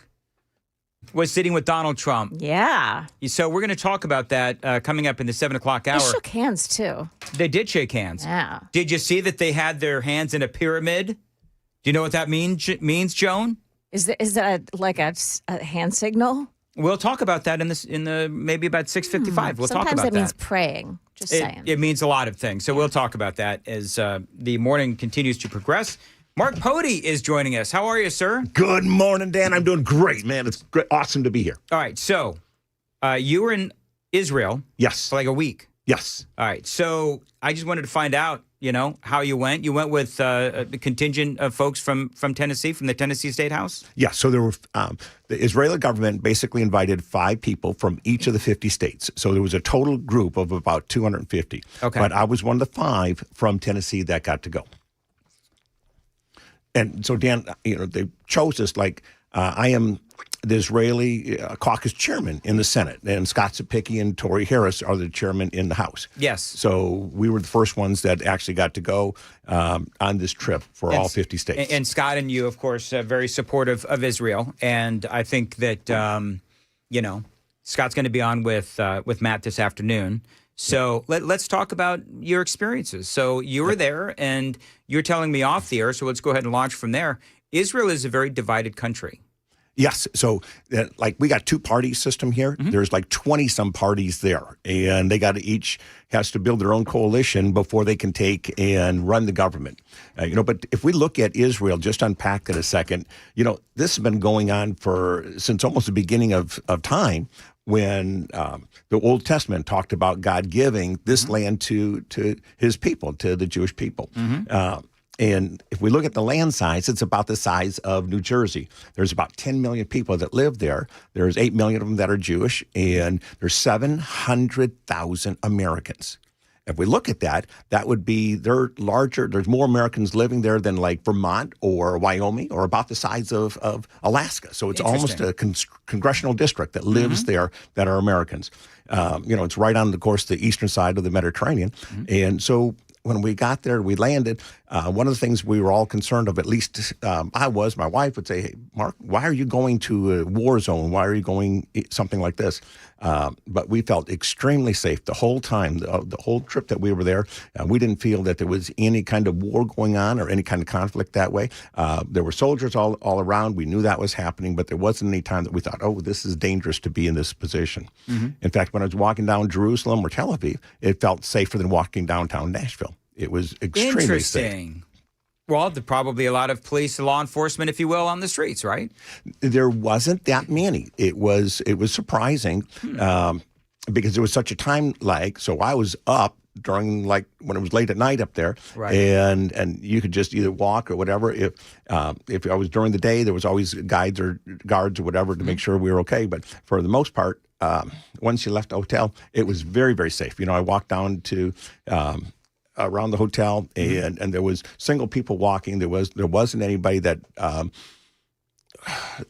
was sitting with Donald Trump. Yeah. So we're going to talk about that coming up in the 7 o'clock hour. They shook hands, too. They did shake hands. Yeah. Did you see that they had their hands in a pyramid? Do you know what that means, Joan? Is that like a hand signal? We'll talk about that in the maybe about 6:55. We'll talk about that. Sometimes that means praying. Just saying. It means a lot of things. So we'll talk about that as the morning continues to progress. Mark Pody is joining us. How are you, sir? Good morning, Dan. I'm doing great, man. It's great. Awesome to be here. All right. So you were in Israel. Yes. For like a week. Yes. All right. So I just wanted to find out, how you went. You went with a contingent of folks from Tennessee, from the Tennessee State House? Yeah. So there were the Israeli government basically invited 5 people from each of the 50 states. So there was a total group of about 250. Okay. But I was one of the 5 from Tennessee that got to go. And so, Dan, they chose us like I am the Israeli caucus chairman in the Senate, and Scott Sapicki and Tori Harris are the chairman in the House. Yes. So we were the first ones that actually got to go on this trip for all 50 states. And Scott and you, of course, very supportive of Israel. And I think that, Scott's going to be on with Matt this afternoon. So let's talk about your experiences. So you were there, and you're telling me off the air, so let's go ahead and launch from there. Israel is a very divided country. Yes. So, we got 2-party system here. Mm-hmm. There's like 20-some parties there, and they got to each has to build their own coalition before they can take and run the government. But if we look at Israel, just unpack it a second, this has been going on since almost the beginning of time, when the Old Testament talked about God giving this land to his people, to the Jewish people. Mm-hmm. And if we look at the land size, it's about the size of New Jersey. There's about 10 million people that live there. There's 8 million of them that are Jewish, and there's 700,000 Americans. If we look at that, that would be, they're larger. There's more Americans living there than like Vermont or Wyoming, or about the size of Alaska. So it's almost a congressional district that lives there that are Americans. It's right on, of course, the eastern side of the Mediterranean. Mm-hmm. And so when we got there, we landed, one of the things we were all concerned of, at least my wife would say, hey, Mark, why are you going to a war zone? Why are you going something like this? But we felt extremely safe the whole time, the whole trip that we were there. We didn't feel that there was any kind of war going on or any kind of conflict that way. There were soldiers all around. We knew that was happening, but there wasn't any time that we thought, oh, this is dangerous to be in this position. Mm-hmm. In fact, when I was walking down Jerusalem or Tel Aviv, it felt safer than walking downtown Nashville. It was extremely safe. Well, there's probably a lot of police, law enforcement, if you will, on the streets, right? There wasn't that many. It was surprising because there was such a time lag. So I was up during when it was late at night up there, right. and you could just either walk or whatever. If I was during the day, there was always guides or guards or whatever to make sure we were okay. But for the most part, once you left the hotel, it was very, very safe. I walked down to around the hotel, and there was single people walking. There wasn't anybody that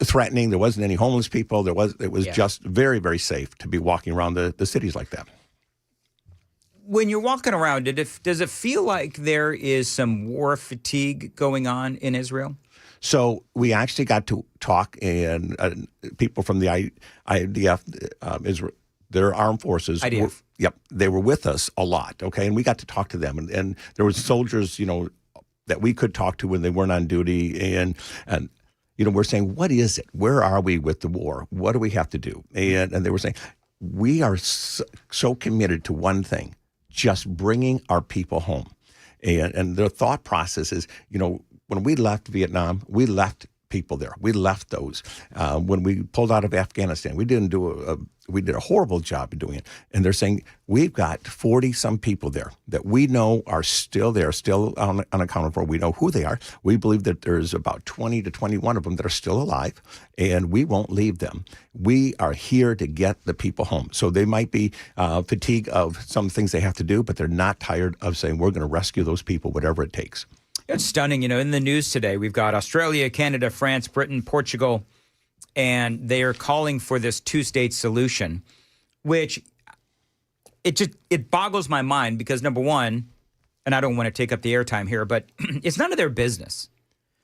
threatening. There wasn't any homeless people. It was just very, very safe to be walking around the cities like that. when you're walking around, does it feel like there is some war fatigue going on in Israel? So we actually got to talk, and people from the IDF, Israel, their armed forces. IDF. Yep, they were with us a lot, okay? And we got to talk to them. And there was soldiers, that we could talk to when they weren't on duty. And we're saying, what is it? Where are we with the war? What do we have to do? And they were saying, we are so committed to one thing, just bringing our people home. And their thought process is, when we left Vietnam, we left people there. We left those. When we pulled out of Afghanistan, we did a horrible job of doing it. And they're saying, we've got 40-some people there that we know are still there, still unaccounted for. We know who they are. We believe that there's about 20 to 21 of them that are still alive, and we won't leave them. We are here to get the people home. So they might be fatigued of some things they have to do, but they're not tired of saying, we're going to rescue those people, whatever it takes. It's stunning. In the news today, we've got Australia, Canada, France, Britain, Portugal, and they are calling for this two-state solution, which it boggles my mind because, number one, and I don't want to take up the airtime here, but it's none of their business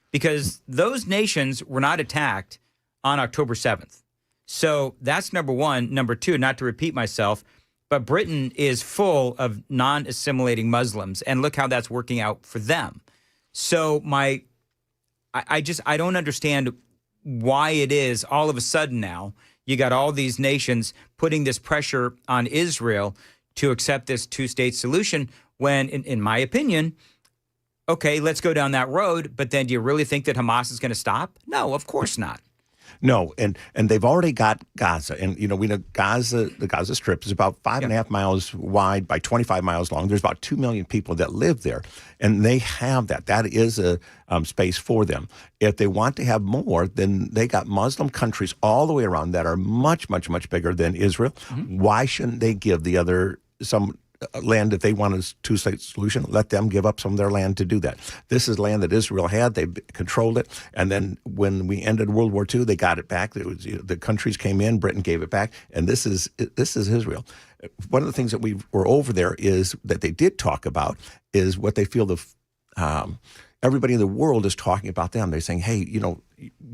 because those nations were not attacked on October 7th. So that's number one. Number two, not to repeat myself, but Britain is full of non-assimilating Muslims, and look how that's working out for them. So I don't understand why it is all of a sudden now you got all these nations putting this pressure on Israel to accept this two-state solution when, in my opinion, okay, let's go down that road, but then do you really think that Hamas is going to stop? No, of course not. No, and they've already got Gaza, and we know the Gaza Strip is about 5.5 miles wide by 25 miles long. There's about 2 million people that live there, and they have that. That is a space for them. If they want to have more, then they got Muslim countries all the way around that are much, much, much bigger than Israel. Mm-hmm. Why shouldn't they give the other some land if they want a two-state solution? Let them give up some of their land to do that. This is land that Israel had. They controlled it. And then when we ended World War II, they got it back. It was, the countries came in, Britain gave it back, and this is Israel. One of the things that we were over there is that they did talk about is what they feel everybody in the world is talking about them. They're saying, hey,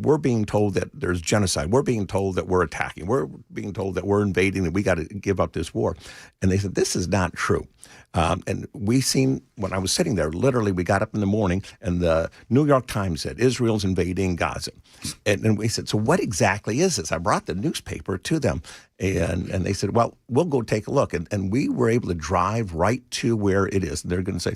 we're being told that there's genocide. We're being told that we're attacking. We're being told that we're invading and we got to give up this war. And they said, this is not true. And when I was sitting there, literally we got up in the morning and the New York Times said, Israel's invading Gaza. And we said, so what exactly is this? I brought the newspaper to them and they said, well, we'll go take a look. And we were able to drive right to where it is. And they're going to say,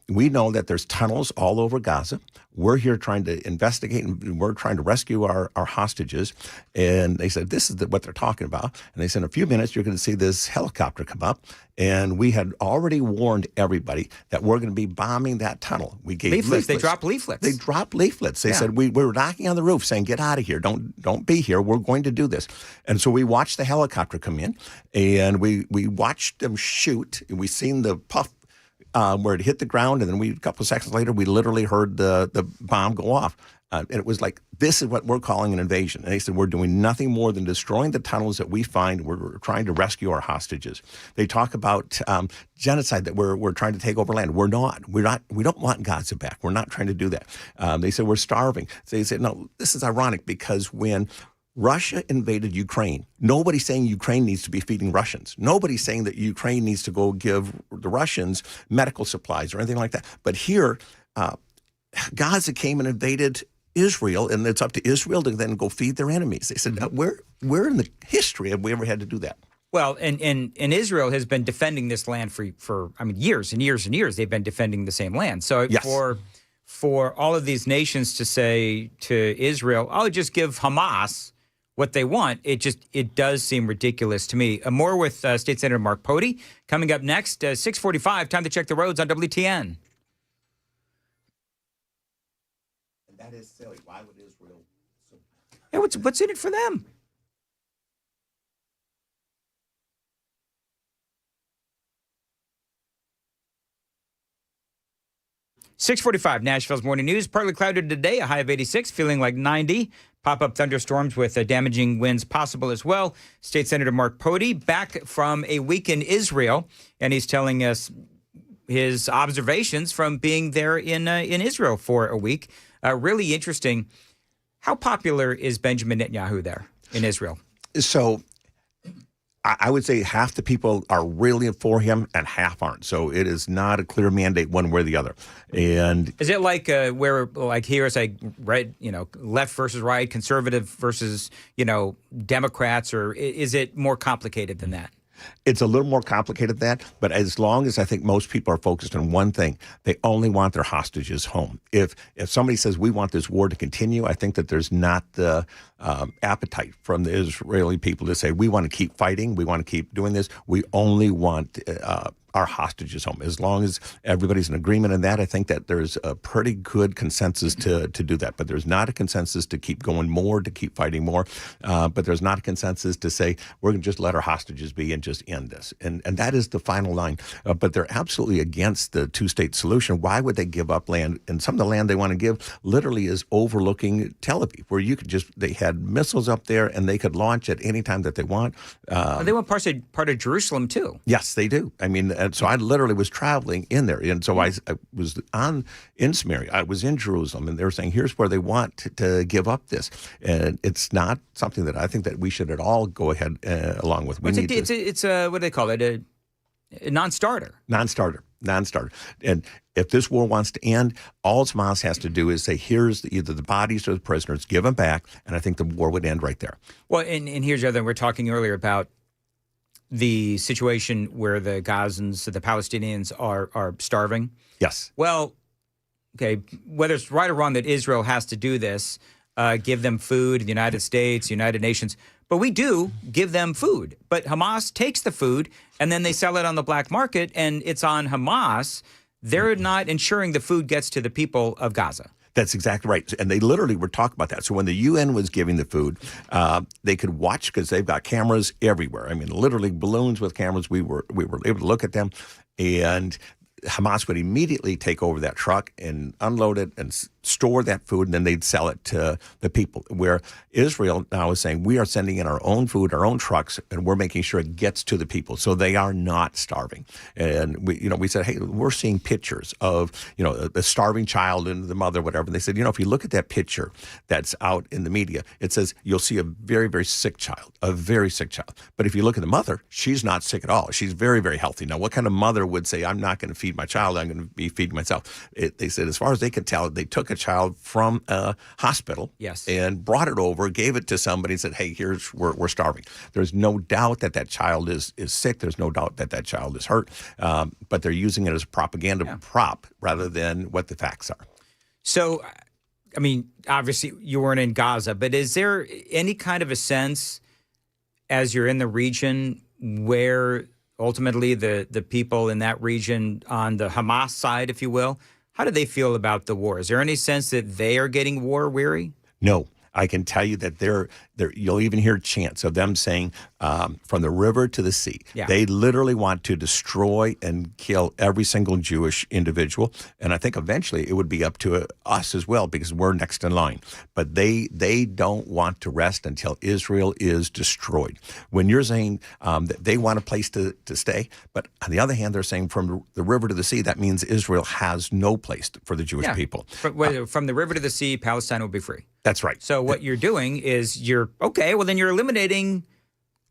we know that there's tunnels all over Gaza. We're here trying to investigate and we're trying to rescue our hostages. And they said, this is what they're talking about. And they said, in a few minutes, you're going to see this helicopter come up. And we had already warned everybody that we're going to be bombing that tunnel. We gave leaflets. They dropped leaflets. They dropped leaflets. They said, we were knocking on the roof saying, get out of here. Don't be here. We're going to do this. And so we watched the helicopter come in and we watched them shoot. And we seen the puff where it hit the ground, and then a couple of seconds later, we literally heard the bomb go off. And it was like, this is what we're calling an invasion. And they said, we're doing nothing more than destroying the tunnels that we find. We're trying to rescue our hostages. They talk about genocide, that we're trying to take over land. We're not. We don't want Gaza back. We're not trying to do that. They said, we're starving. They said, no, this is ironic because when Russia invaded Ukraine, nobody's saying Ukraine needs to be feeding Russians. Nobody's saying that Ukraine needs to go give the Russians medical supplies or anything like that. But here, Gaza came and invaded Israel, and it's up to Israel to then go feed their enemies. They said, where in the history have we ever had to do that? Well, and Israel has been defending this land for years and years and years. They've been defending the same land. So yes. For all of these nations to say to Israel, "Oh, just give Hamas what they want," it does seem ridiculous to me. More with State Senator Mark Pody coming up next, 6:45. Time to check the roads on WTN. And that is silly. Why would Israel? Hey, what's in it for them? 6:45, Nashville's Morning News. Partly cloudy today, a high of 86, feeling like 90. Pop-up thunderstorms with damaging winds possible as well. State Senator Mark Pody back from a week in Israel, and he's telling us his observations from being there in Israel for a week. Really interesting. How popular is Benjamin Netanyahu there in Israel? So I would say half the people are really for him and half aren't. So it is not a clear mandate one way or the other. And is it like where, like here, it's like right, left versus right, conservative versus, Democrats, or is it more complicated than that? It's a little more complicated than that, but as long as I think most people are focused on one thing, they only want their hostages home. If somebody says we want this war to continue, I think that there's not the appetite from the Israeli people to say we want to keep fighting, we want to keep doing this. We only want our hostages home. As long as everybody's in agreement on that, I think that there's a pretty good consensus to do that. But there's not a consensus to keep going more, to keep fighting more. But there's not a consensus to say we're going to just let our hostages be and just end this. And that is the final line. But they're absolutely against the two-state solution. Why would they give up land? And some of the land they want to give literally is overlooking Tel Aviv, where you could they had missiles up there and they could launch at any time that they want. They want part of Jerusalem too. Yes, they do. I mean, and so I literally was traveling in there. And so I was in Samaria. I was in Jerusalem, and they were saying, here's where they want to give up this. And it's not something that I think that we should at all go ahead along with. It's what do they call it? A non-starter. Non-starter. And if this war wants to end, all Hamas has to do is say, here's either the bodies or the prisoners, give them back, and I think the war would end right there. Well, and here's the other thing. We're talking earlier about the situation where the Gazans, the Palestinians are starving. Yes. Well, okay, whether it's right or wrong that Israel has to do this, give them food, the United States, United Nations, but we do give them food. But Hamas takes the food and then they sell it on the black market, and it's on Hamas. They're not ensuring the food gets to the people of Gaza. That's exactly right. And they literally were talking about that. So when the UN was giving the food, they could watch because they've got cameras everywhere. I mean, literally balloons with cameras. We were able to look at them, and Hamas would immediately take over that truck and unload it and store that food, and then they'd sell it to the people. Where Israel now is saying, we are sending in our own food, our own trucks, and we're making sure it gets to the people. So they are not starving. And we said, hey, we're seeing pictures of, the starving child and the mother, whatever. And they said, if you look at that picture that's out in the media, it says you'll see a very, very sick child, a very sick child. But if you look at the mother, she's not sick at all. She's very, very healthy. Now, what kind of mother would say, I'm not going to feed my child, I'm going to be feeding myself? They said, as far as they could tell, they took a child from a hospital, yes, and brought it over, gave it to somebody, and said, hey, we're starving. There's no doubt that child is sick. There's no doubt that child is hurt, but they're using it as a propaganda prop rather than what the facts are. So, I mean, obviously you weren't in Gaza, but is there any kind of a sense as you're in the region where ultimately the people in that region on the Hamas side, if you will, how do they feel about the war? Is there any sense that they are getting war weary? No. I can tell you that you'll even hear chants of them saying from the river to the sea. Yeah. They literally want to destroy and kill every single Jewish individual. And I think eventually it would be up to us as well, because we're next in line. But they don't want to rest until Israel is destroyed. When you're saying that they want a place to stay, but on the other hand, they're saying from the river to the sea, that means Israel has no place for the Jewish people. From the river to the sea, Palestine will be free. That's right. So what you're doing is you're eliminating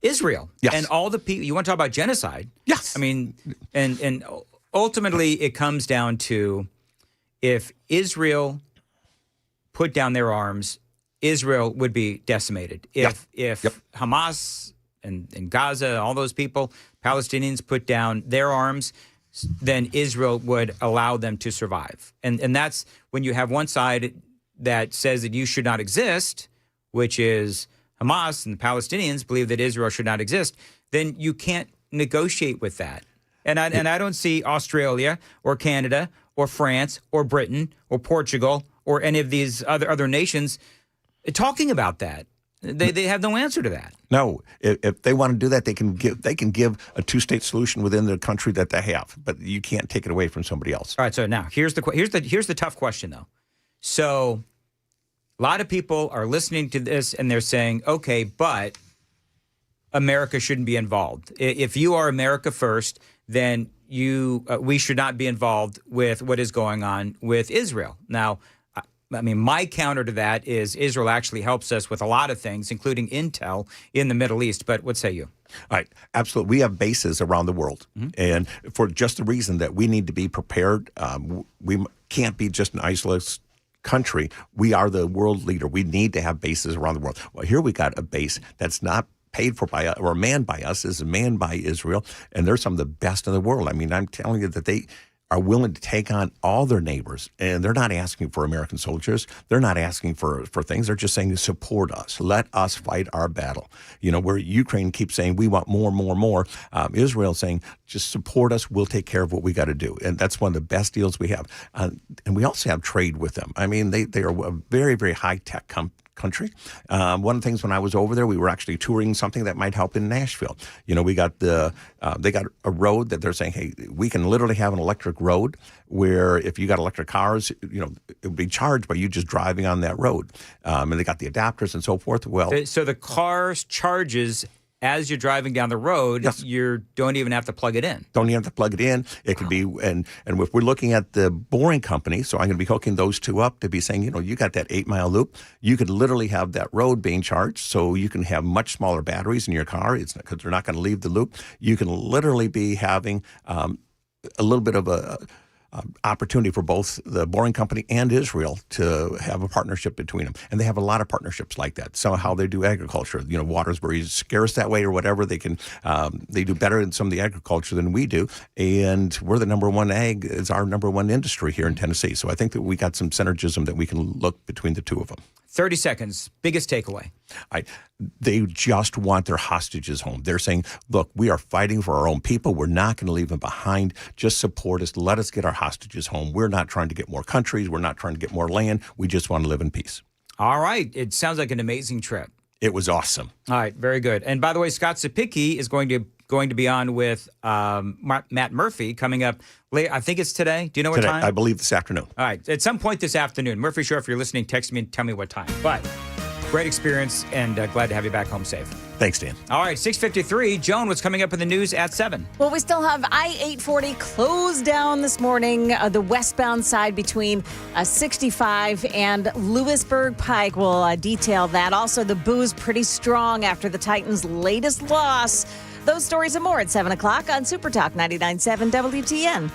Israel. Yes. And all the people. You want to talk about genocide? Yes. I mean, and ultimately it comes down to, if Israel put down their arms, Israel would be decimated. If Hamas and Gaza, all those people, Palestinians, put down their arms, then Israel would allow them to survive. And that's when you have one side that says that you should not exist, which is Hamas, and the Palestinians believe that Israel should not exist, then you can't negotiate with that. And I don't see Australia or Canada or France or Britain or Portugal or any of these other nations talking about that. They have no answer to that. No, if they want to do that, they can give a two-state solution within the country that they have, but you can't take it away from somebody else. All right, so now here's the tough question though. So a lot of people are listening to this and they're saying, okay, but America shouldn't be involved. If you are America first, then we should not be involved with what is going on with Israel. Now, I mean, my counter to that is Israel actually helps us with a lot of things, including intel in the Middle East. But what say you? All right, absolutely. We have bases around the world, and for just the reason that we need to be prepared. We can't be just an isolated country. We are the world leader. We need to have bases around the world. Well, here we got a base that's not paid for by or manned by us, is manned by Israel, and they're some of the best in the world. I mean, I'm telling you that they are willing to take on all their neighbors, and they're not asking for American soldiers. They're not asking for things. They're just saying, support us. Let us fight our battle. You know, where Ukraine keeps saying, we want more. Israel saying, just support us. We'll take care of what we got to do. And that's one of the best deals we have. And we also have trade with them. I mean, they are a very, very high-tech country. One of the things when I was over there, we were actually touring something that might help in Nashville. You know, we got they got a road that they're saying, hey, we can literally have an electric road where if you got electric cars, you know, it would be charged by you just driving on that road. And they got the adapters and so forth. Well, so the car charges as you're driving down the road. Yes. You don't even have to plug it in. Don't even have to plug it in. It could be, and if we're looking at the boring company, so I'm going to be hooking those two up to be saying, you know, you got that 8-mile loop. You could literally have that road being charged, so you can have much smaller batteries in your car. It's because they're not going to leave the loop. You can literally be having a little bit of a opportunity for both the boring company and Israel to have a partnership between them. And they have a lot of partnerships like that. So how they do agriculture, you know, water's very scarce that way or whatever. They can, they do better in some of the agriculture than we do. And we're the number one ag is our number one industry here in Tennessee. So I think that we got some synergism that we can look between the two of them. 30 seconds. Biggest takeaway. They just want their hostages home. They're saying, look, we are fighting for our own people. We're not going to leave them behind. Just support us. Let us get our hostages home. We're not trying to get more countries. We're not trying to get more land. We just want to live in peace. All right. It sounds like an amazing trip. It was awesome. All right. Very good. And by the way, Scott Sapicki is going to be on with Matt Murphy coming up later. I think it's today. Do you know what time? I believe this afternoon. All right. At some point this afternoon. Murphy Show, if you're listening, text me and tell me what time. But great experience and glad to have you back home safe. Thanks, Dan. All right. 6:53. Joan, what's coming up in the news at 7? Well, we still have I-840 closed down this morning, the westbound side between 65 and Lewisburg Pike. We'll detail that. Also, the booze pretty strong after the Titans' latest loss. Those stories and more at 7 o'clock on Super Talk 99.7 WTN.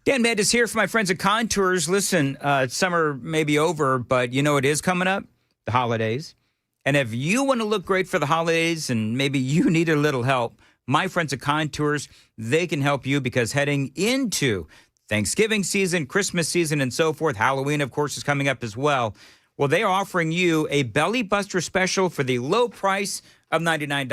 Dan Mandis here for my friends at Contours. Listen, summer may be over, but you know it is coming up, the holidays. And if you want to look great for the holidays and maybe you need a little help, my friends at Contours, they can help you because heading into Thanksgiving season, Christmas season, and so forth, Halloween, of course, is coming up as well. Well, they are offering you a belly buster special for the low price of $99.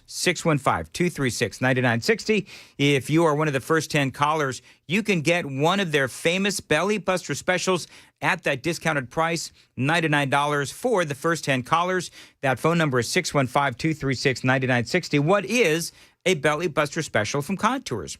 615-236-9960. If you are one of the first 10 callers, you can get one of their famous belly buster specials at that discounted price, $99 for the first 10 callers. That phone number is 615-236-9960. What is a belly buster special from Contours?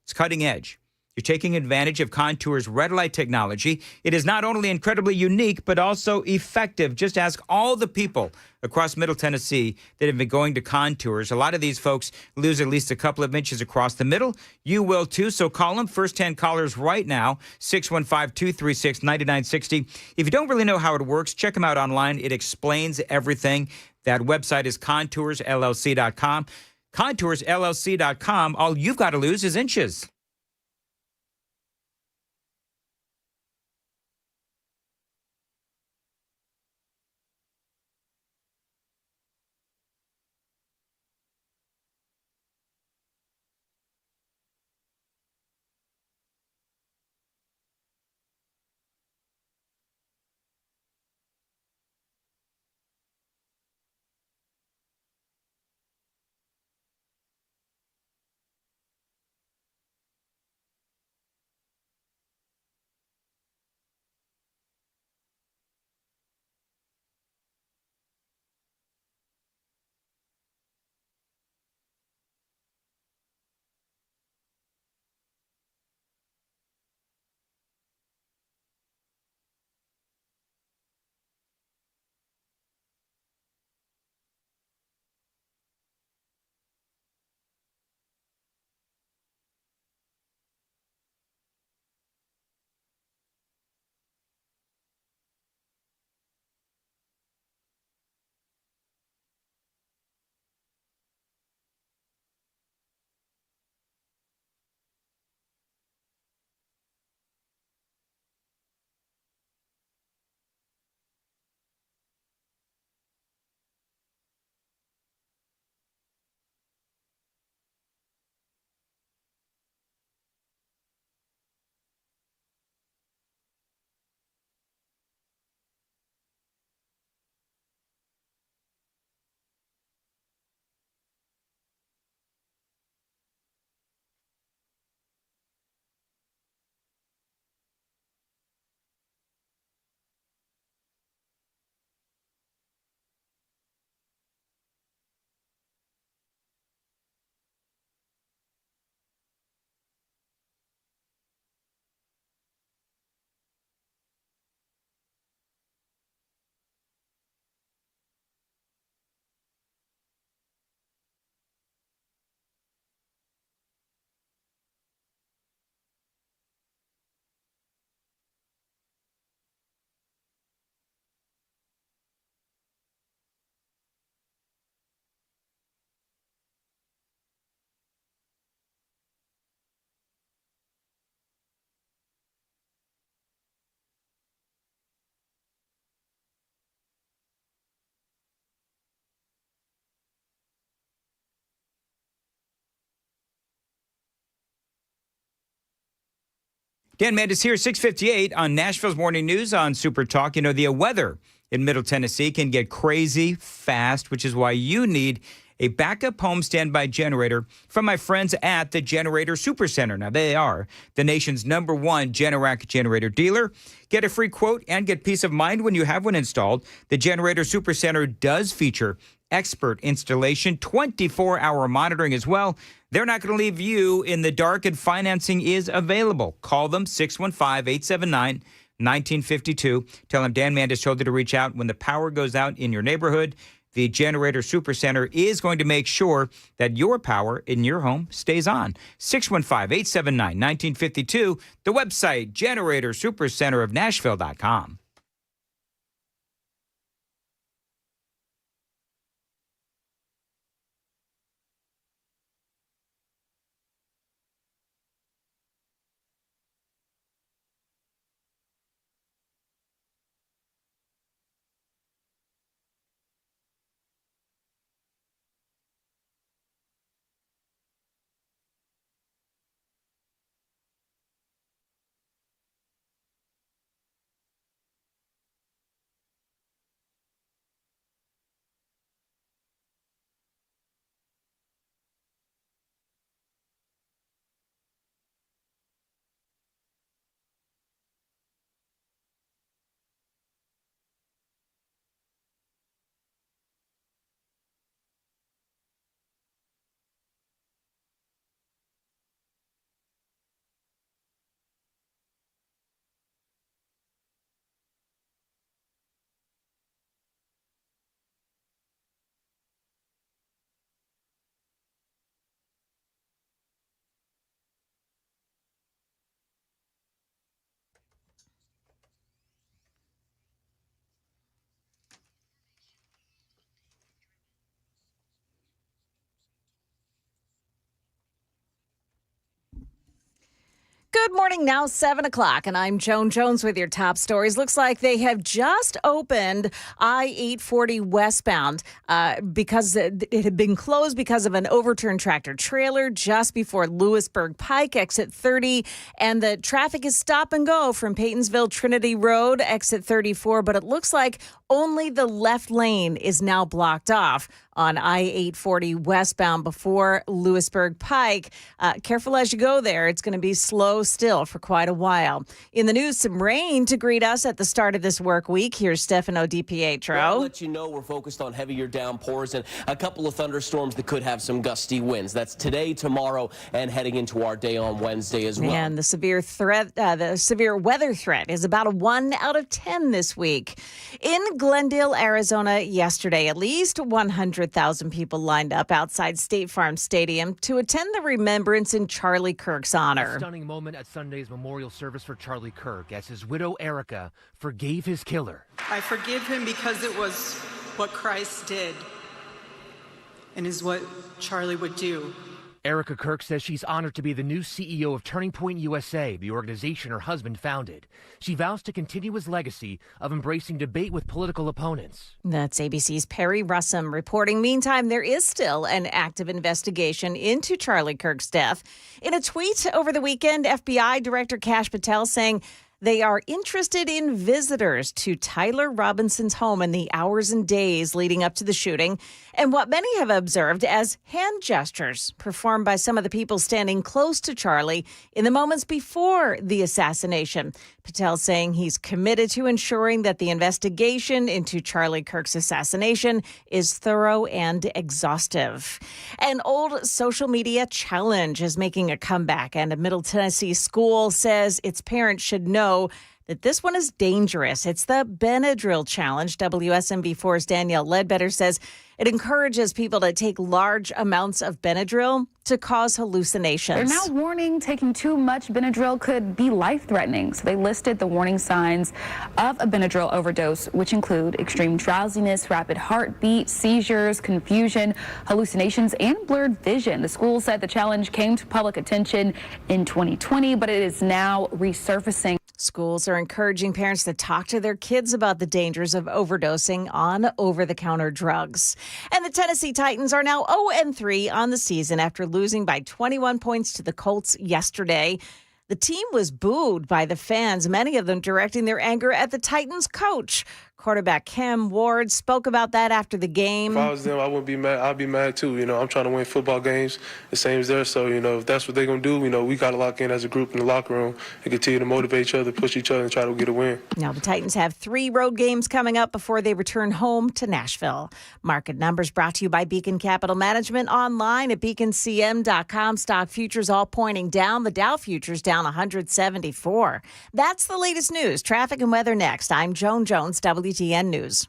It's cutting edge. You're taking advantage of Contour's red light technology. It is not only incredibly unique, but also effective. Just ask all the people across Middle Tennessee that have been going to Contours. A lot of these folks lose at least a couple of inches across the middle. You will too, so call them. First 10 callers right now, 615-236-9960. If you don't really know how it works, check them out online. It explains everything. That website is contoursllc.com. Contoursllc.com. All you've got to lose is inches. Dan Mandis here, 6:58 on Nashville's Morning News on Super Talk. You know, the weather in Middle Tennessee can get crazy fast, which is why you need a backup home standby generator from my friends at the Generator Supercenter. Now, they are the nation's #1 Generac generator dealer. Get a free quote and get peace of mind when you have one installed. The Generator Supercenter does feature expert installation, 24-hour monitoring as well. They're not going to leave you in the dark, and financing is available. Call them, 615-879-1952. Tell them Dan Mandis told you to reach out when the power goes out in your neighborhood. The Generator Supercenter is going to make sure that your power in your home stays on. 615-879-1952. The website, GeneratorSupercenterofNashville.com. Good morning, now 7 o'clock, and I'm Joan Jones with your top stories. Looks like they have just opened I-840 westbound because it had been closed because of an overturned tractor trailer just before Lewisburg Pike, exit 30, and the traffic is stop and go from Paytonsville Trinity Road, exit 34, but it looks like only the left lane is now blocked off on I-840 westbound before Lewisburg Pike. Careful as you go there. It's going to be slow still for quite a while. In the news, some rain to greet us at the start of this work week. Here's Stefano DiPietro. I'll let you know we're focused on heavier downpours and a couple of thunderstorms that could have some gusty winds. That's today, tomorrow, and heading into our day on Wednesday as well. And the severe weather threat is about a 1 out of 10 this week. In Glendale, Arizona, yesterday, at least 100,000 people lined up outside State Farm Stadium to attend the remembrance in Charlie Kirk's honor. A stunning moment at Sunday's memorial service for Charlie Kirk as his widow, Erica, forgave his killer. I forgive him because it was what Christ did and is what Charlie would do. Erica Kirk says she's honored to be the new CEO of Turning Point USA, the organization her husband founded. She vows to continue his legacy of embracing debate with political opponents. That's ABC's Perry Russum reporting. Meantime, there is still an active investigation into Charlie Kirk's death. In a tweet over the weekend, FBI Director Kash Patel saying they are interested in visitors to Tyler Robinson's home in the hours and days leading up to the shooting, and what many have observed as hand gestures performed by some of the people standing close to Charlie in the moments before the assassination. Patel saying he's committed to ensuring that the investigation into Charlie Kirk's assassination is thorough and exhaustive. An old social media challenge is making a comeback, and a Middle Tennessee school says its parents should know that this one is dangerous. It's the Benadryl Challenge. WSMV4's Danielle Ledbetter says it encourages people to take large amounts of Benadryl to cause hallucinations. They're now warning taking too much Benadryl could be life-threatening. So they listed the warning signs of a Benadryl overdose, which include extreme drowsiness, rapid heartbeat, seizures, confusion, hallucinations, and blurred vision. The school said the challenge came to public attention in 2020, but it is now resurfacing. Schools are encouraging parents to talk to their kids about the dangers of overdosing on over-the-counter drugs. And the Tennessee Titans are now 0-3 on the season after losing by 21 points to the Colts yesterday. The team was booed by the fans, many of them directing their anger at the Titans coach. Quarterback Cam Ward spoke about that after the game. If I was them, I wouldn't be mad. I'd be mad too. I'm trying to win football games, the same as theirs. So, if that's what they're going to do, we got to lock in as a group in the locker room and continue to motivate each other, push each other, and try to get a win. Now, the Titans have 3 road games coming up before they return home to Nashville. Market numbers brought to you by Beacon Capital Management online at beaconcm.com. Stock futures all pointing down. The Dow futures down 174. That's the latest news. Traffic and weather next. I'm Joan Jones, WTN News.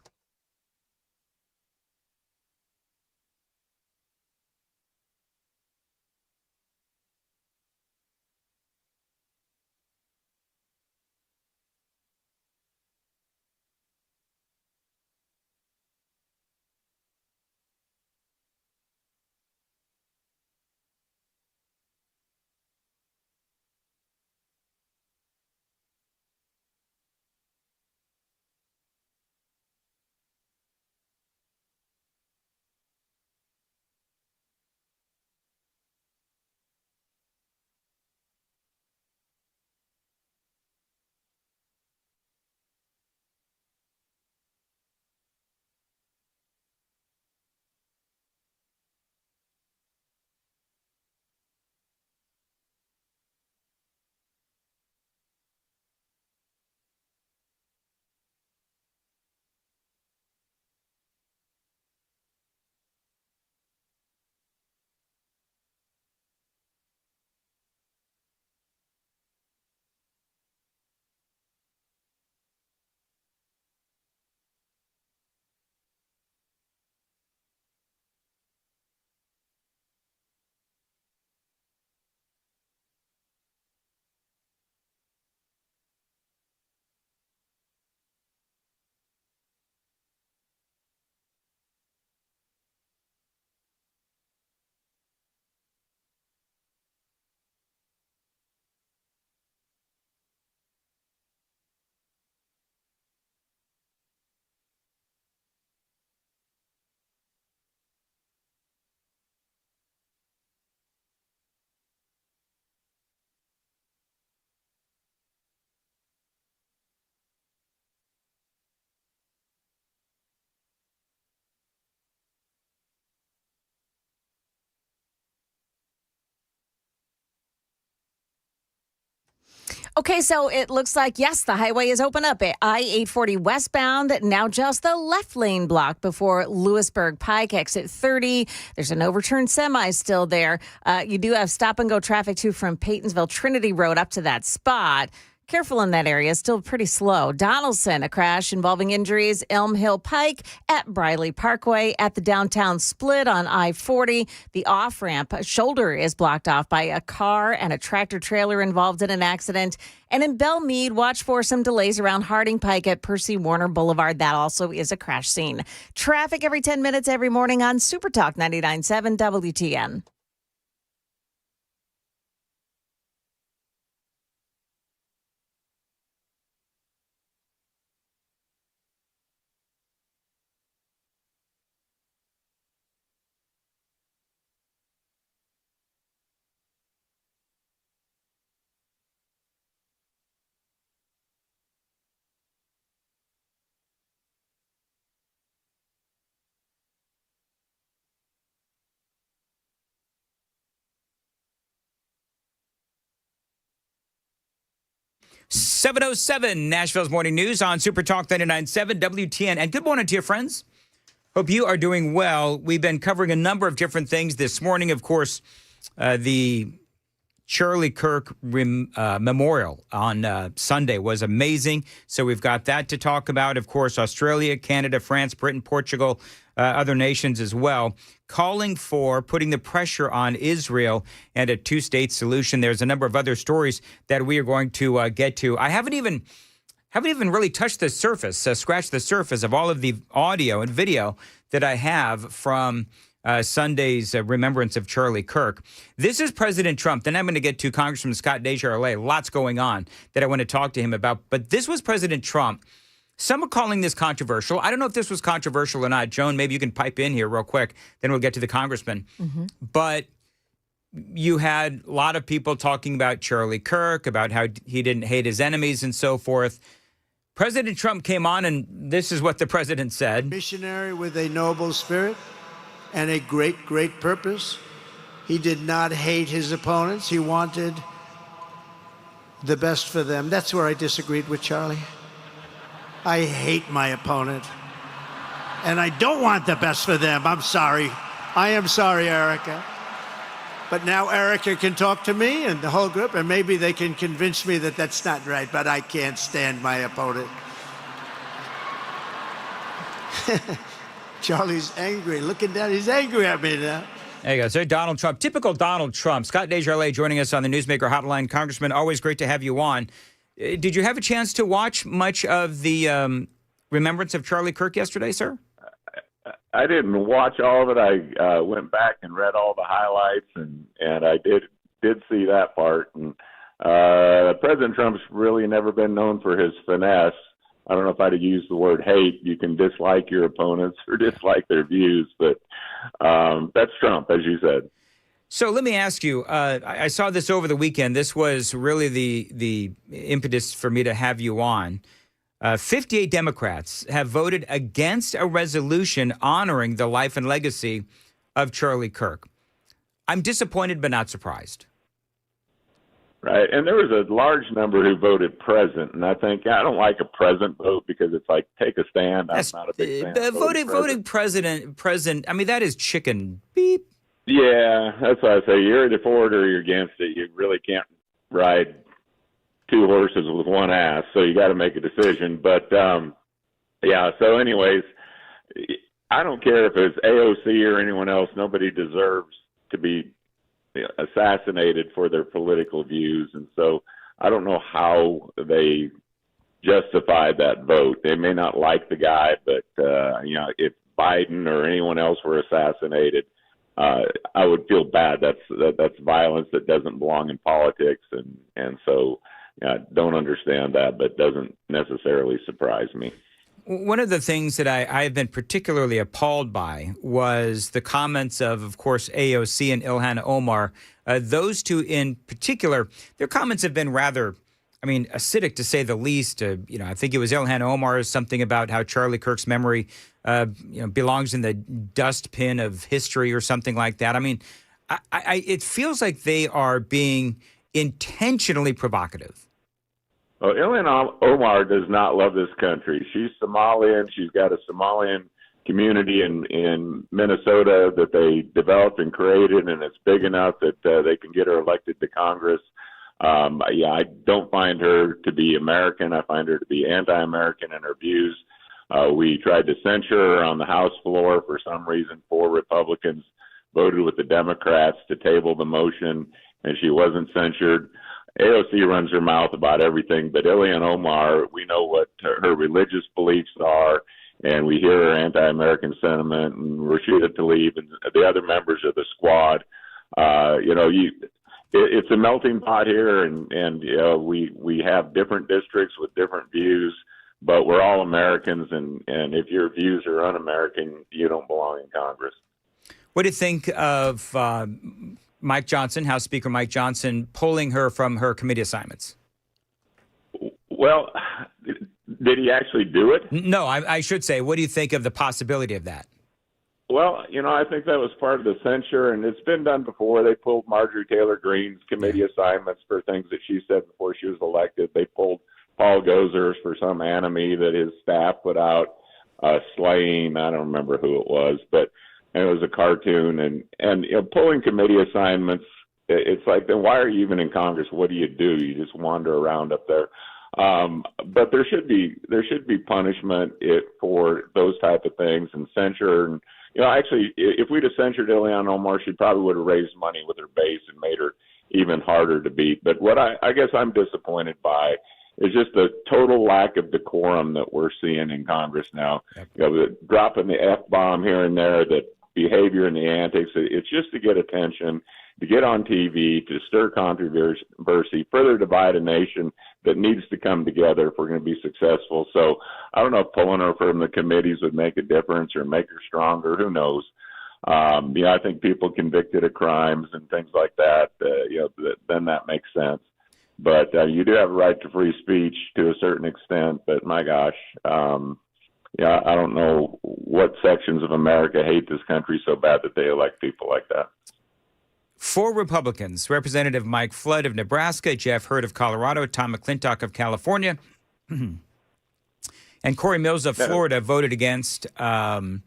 Okay, so it looks like, yes, the highway is open up at I-840 westbound. Now just the left lane block before Lewisburg Pike, exit 30. There's an overturned semi still there. You do have stop-and-go traffic, too, from Paytonsville Trinity Road up to that spot. Careful in that area, still pretty slow. Donaldson, a crash involving injuries. Elm Hill Pike at Briley Parkway at the downtown split on I-40. The off-ramp shoulder is blocked off by a car and a tractor trailer involved in an accident. And in Belmead, watch for some delays around Harding Pike at Percy Warner Boulevard. That also is a crash scene. Traffic every 10 minutes every morning on Super Talk 99.7 WTN. .707 Nashville's Morning News on Super Talk 99.7 WTN. And good morning to your friends. Hope you are doing well. We've been covering a number of different things this morning. Of course, the Charlie Kirk memorial on Sunday was amazing. So we've got that to talk about. Of course, Australia, Canada, France, Britain, Portugal, other nations as well, calling for putting the pressure on Israel and a two-state solution. There's a number of other stories that we are going to get to. I haven't even really touched the surface, scratched the surface of all of the audio and video that I have from Sunday's remembrance of Charlie Kirk. This is President Trump. Then I'm going to get to Congressman Scott Desjardins. Lots going on that I want to talk to him about. But this was President Trump. Some are calling this controversial. I don't know if this was controversial or not. Joan, maybe you can pipe in here real quick. Then we'll get to the congressman. But you had a lot of people talking about Charlie Kirk, about how he didn't hate his enemies and so forth. President Trump came on, and this is what the president said. Missionary with a noble spirit and a great, great purpose. He did not hate his opponents. He wanted the best for them. That's where I disagreed with Charlie. I hate my opponent, and I don't want the best for them. I'm sorry. I am sorry, Erica. But now Erica can talk to me and the whole group, and maybe they can convince me that that's not right, but I can't stand my opponent. Charlie's angry. Looking down, he's angry at me now. There you go. So Donald Trump, typical Donald Trump. Scott Desjardins joining us on the Newsmaker Hotline. Congressman, always great to have you on. Did you have a chance to watch much of the remembrance of Charlie Kirk yesterday, sir? I didn't watch all of it. I went back and read all the highlights, and I did see that part. And President Trump's really never been known for his finesse. I don't know if I'd have used the word hate. You can dislike your opponents or dislike their views, but that's Trump, as you said. So let me ask you, I saw this over the weekend. This was really the impetus for me to have you on. 58 Democrats have voted against a resolution honoring the life and legacy of Charlie Kirk. I'm disappointed but not surprised. Right, and there was a large number who voted present, and I think I don't like a present vote because it's like take a stand. I'm not a big fan. Voting present. I mean, that is chicken beep. Yeah, that's why I say you're either for it or you're against it. You really can't ride two horses with one ass, so you got to make a decision. But yeah, so anyways, I don't care if it's AOC or anyone else. Nobody deserves to be assassinated for their political views, and so I don't know how they justified that vote. They may not like the guy, but if Biden or anyone else were assassinated, I would feel bad. That's violence that doesn't belong in politics, and so don't understand that, but doesn't necessarily surprise me. One of the things that I have been particularly appalled by was the comments of course, AOC and Ilhan Omar. Those two in particular, their comments have been rather, acidic to say the least. I think it was Ilhan Omar, something about how Charlie Kirk's memory, belongs in the dustbin of history or something like that. It feels like they are being intentionally provocative. Well, Ilhan Omar does not love this country. She's Somalian. She's got a Somalian community in Minnesota that they developed and created, and it's big enough that they can get her elected to Congress. I don't find her to be American. I find her to be anti-American in her views. We tried to censure her on the House floor. For some reason, 4 Republicans voted with the Democrats to table the motion, and she wasn't censured. AOC runs her mouth about everything, but Ilhan Omar, we know what her religious beliefs are, and we hear her anti-American sentiment, and Rashida Tlaib and the other members of the squad. It's a melting pot here, and we have different districts with different views, but we're all Americans, and if your views are un-American, you don't belong in Congress. What do you think of Mike Johnson, House Speaker Mike Johnson, pulling her from her committee assignments? Well, did he actually do it? No, I should say, what do you think of the possibility of that? Well, I think that was part of the censure, and it's been done before. They pulled Marjorie Taylor Greene's committee assignments for things that she said before she was elected. They pulled Paul Gozer's for some enemy that his staff put out, slaying, I don't remember who it was, but and it was a cartoon, and pulling committee assignments, it's like, then why are you even in Congress? What do? You just wander around up there. But there should be punishment for those type of things and censure. And actually, if we'd have censured Ilhan Omar, she probably would have raised money with her base and made her even harder to beat. But what I guess I'm disappointed by is just the total lack of decorum that we're seeing in Congress now. Dropping the F-bomb here and there, that behavior and the antics, it's just to get attention, to get on TV, to stir controversy, further divide a nation that needs to come together if we're going to be successful. So I don't know if pulling her from the committees would make a difference or make her stronger. Who knows? I think people convicted of crimes and things like that, then that makes sense. But you do have a right to free speech to a certain extent. But my gosh, I don't know what sections of America hate this country so bad that they elect people like that. 4 Republicans, Representative Mike Flood of Nebraska, Jeff Hurd of Colorado, Tom McClintock of California, and Corey Mills of Florida voted against the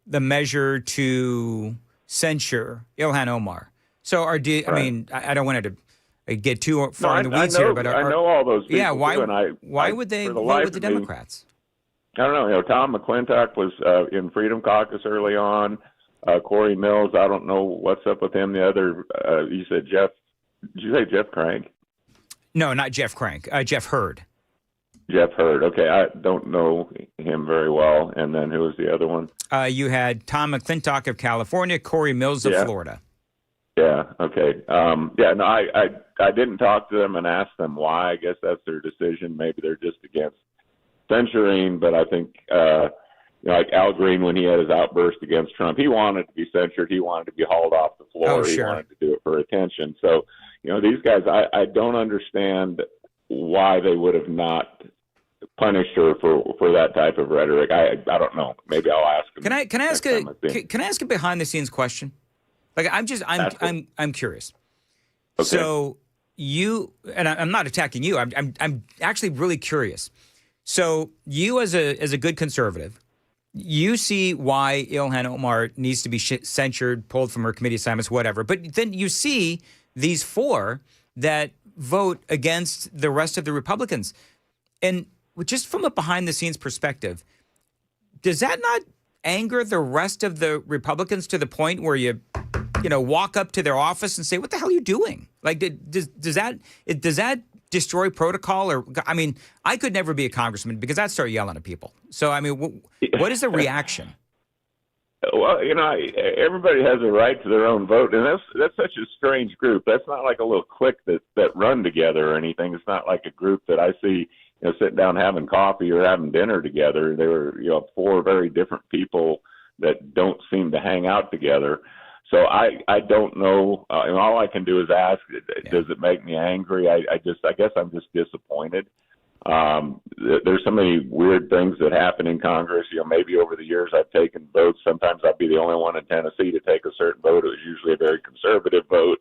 measure to censure Ilhan Omar. So I don't want to get too far in the weeds here, but I know all those people. Yeah, why too, why would they vote with the Democrats? I don't know. Tom McClintock was in Freedom Caucus early on. Corey Mills, I don't know what's up with him. The other, you said Jeff. Did you say Jeff Crank? No, not Jeff Crank. Jeff Hurd. Jeff Hurd. Okay, I don't know him very well. And then who was the other one? You had Tom McClintock of California, Corey Mills of Florida. Yeah. Okay. I didn't talk to them and ask them why. I guess that's their decision. Maybe they're just against censoring. But I think, like Al Green, when he had his outburst against Trump, he wanted to be censored. He wanted to be hauled off the floor. Oh, He sure. wanted to do it for attention. So, these guys, I don't understand why they would have not punished her for that type of rhetoric. I don't know. Maybe I'll ask them. Can I ask a behind the scenes question? Like I'm curious. Okay. So you, and I'm not attacking you. I'm actually really curious. So you as a good conservative, you see why Ilhan Omar needs to be censured, pulled from her committee assignments, whatever. But then you see these 4 that vote against the rest of the Republicans. And just from a behind-the-scenes perspective, does that not anger the rest of the Republicans to the point where you walk up to their office and say, what the hell are you doing? Like, does that destroy protocol? Or, I could never be a congressman because I'd start yelling at people. So, what is the reaction? Well, everybody has a right to their own vote, and that's such a strange group. That's not like a little clique that run together or anything. It's not like a group that I see, sitting down having coffee or having dinner together. They were, 4 very different people that don't seem to hang out together. So I don't know. All I can do is ask, does it make me angry? I guess I'm just disappointed. There's so many weird things that happen in Congress. Maybe over the years I've taken votes. Sometimes I'll be the only one in Tennessee to take a certain vote. It was usually a very conservative vote.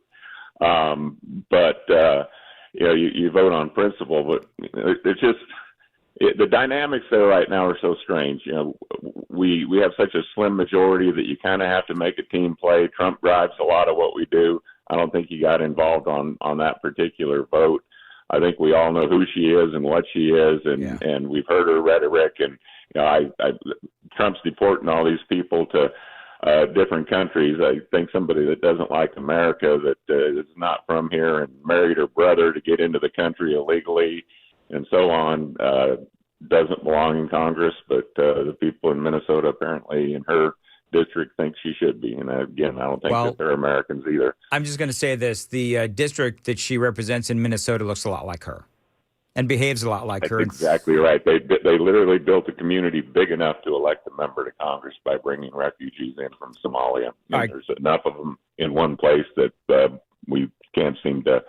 You vote on principle, but it's just the dynamics there right now are so strange. We have such a slim majority that you kind of have to make a team play. Trump drives a lot of what we do. I don't think he got involved on that particular vote. I think we all know who she is and what she is, and we've heard her rhetoric. And Trump's deporting all these people to different countries. I think somebody that doesn't like America, that is not from here and married her brother to get into the country illegally and so on, doesn't belong in Congress. But the people in Minnesota, apparently in her district, think she should be. And again, I don't think that they're Americans either. I'm just going to say this. The district that she represents in Minnesota looks a lot like her and behaves a lot like her. That's exactly right. They literally built a community big enough to elect a member to Congress by bringing refugees in from Somalia. And there's enough of them in one place that we can't seem to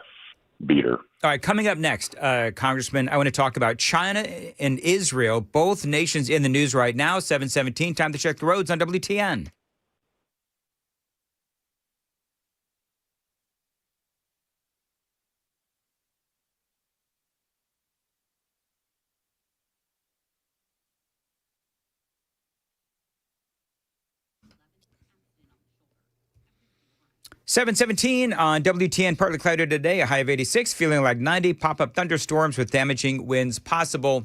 beat her. All right, coming up next, Congressman, I want to talk about China and Israel, both nations in the news right now. 7:17, time to check the roads on WTN. .717 on WTN, partly cloudy today, a high of 86, feeling like 90, pop-up thunderstorms with damaging winds possible.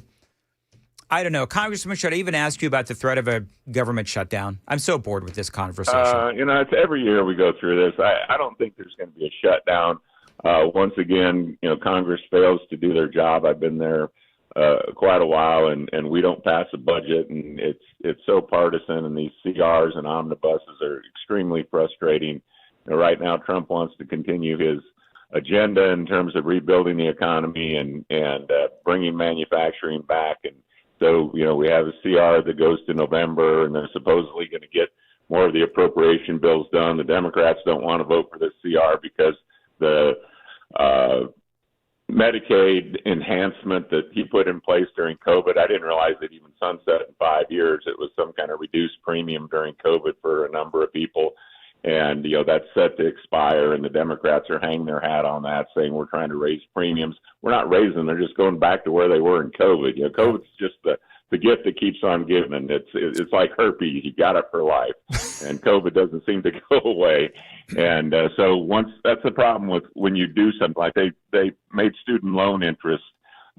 I don't know. Congressman, should I even ask you about the threat of a government shutdown? I'm so bored with this conversation. It's every year we go through this. I don't think there's going to be a shutdown. Once again, Congress fails to do their job. I've been there quite a while, and we don't pass a budget, and it's so partisan, and these CRs and omnibuses are extremely frustrating. Right now, Trump wants to continue his agenda in terms of rebuilding the economy and bringing manufacturing back. And so, we have a CR that goes to November, and they're supposedly going to get more of the appropriation bills done. The Democrats don't want to vote for this CR because the Medicaid enhancement that he put in place during COVID, I didn't realize it even sunset in 5 years. It was some kind of reduced premium during COVID for a number of people. And, that's set to expire, and the Democrats are hanging their hat on that, saying we're trying to raise premiums. We're not raising them. They're just going back to where they were in COVID. COVID's just the gift that keeps on giving. It's like herpes. You got it for life. And COVID doesn't seem to go away. And so that's the problem with when you do something like they made student loan interest,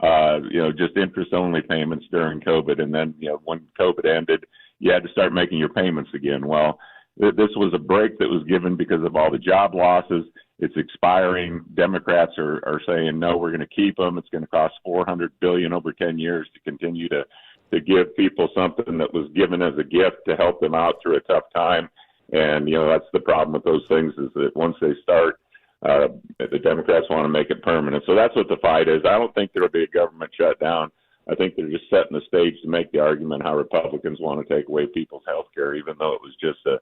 just interest-only payments during COVID. And then, when COVID ended, you had to start making your payments again. Well, this was a break that was given because of all the job losses. It's expiring. Democrats are saying, no, we're going to keep them. It's going to cost $400 billion over 10 years to continue to give people something that was given as a gift to help them out through a tough time. And, that's the problem with those things is that once they start, the Democrats want to make it permanent. So that's what the fight is. I don't think there will be a government shutdown. I think they're just setting the stage to make the argument how Republicans want to take away people's health care, even though it was just a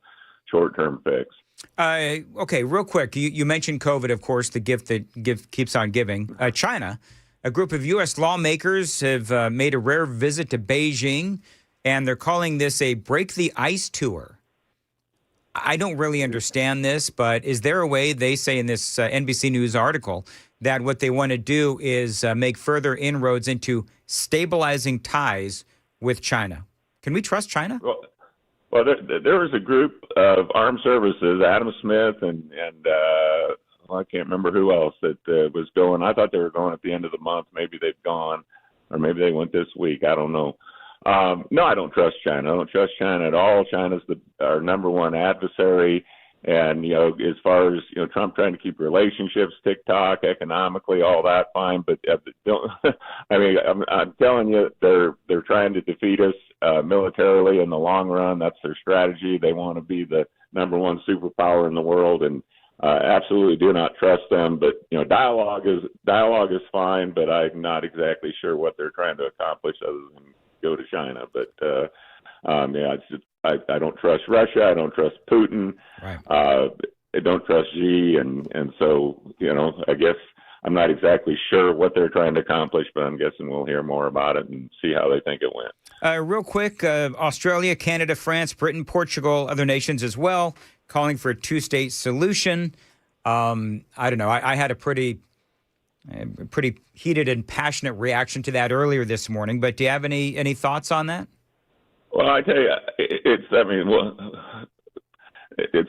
short-term fix. Okay, real quick. You mentioned COVID, of course, the gift that keeps on giving. China, a group of U.S. lawmakers have made a rare visit to Beijing, and they're calling this a break the ice tour. I don't really understand this, but is there a way, they say in this NBC News article, that what they want to do is make further inroads into stabilizing ties with China? Can we trust China? Well, there was a group of armed services, Adam Smith and I can't remember who else that was going. I thought they were going at the end of the month. Maybe they've gone, or maybe they went this week. I don't know. No, I don't trust China. I don't trust China at all. China's our number one adversary. And, as far as, Trump trying to keep relationships, TikTok, economically, all that, fine. But don't, I'm telling you, they're trying to defeat us militarily in the long run. That's their strategy. They want to be the number one superpower in the world, and absolutely do not trust them. But, dialogue is fine, but I'm not exactly sure what they're trying to accomplish other than go to China. But, it's just, I don't trust Russia. I don't trust Putin. Right. I don't trust Xi. And so, I guess I'm not exactly sure what they're trying to accomplish, but I'm guessing we'll hear more about it and see how they think it went. Real quick, Australia, Canada, France, Britain, Portugal, other nations as well, calling for a two-state solution. I don't know. I had a pretty heated and passionate reaction to that earlier this morning, but do you have any thoughts on that? Well, I tell you, it's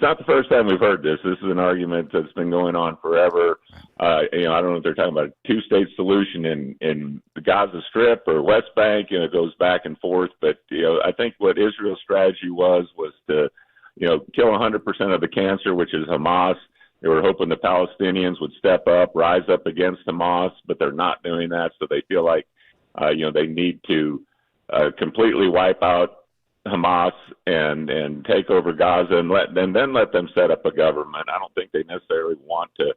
not the first time we've heard this. This is an argument that's been going on forever. I don't know if they're talking about a two-state solution in the Gaza Strip or West Bank, it goes back and forth. But, I think what Israel's strategy was to, kill 100% of the cancer, which is Hamas. They were hoping the Palestinians would step up, rise up against Hamas, but they're not doing that. So they feel like, they need to completely wipe out Hamas and take over Gaza and then let them set up a government. I don't think they necessarily want to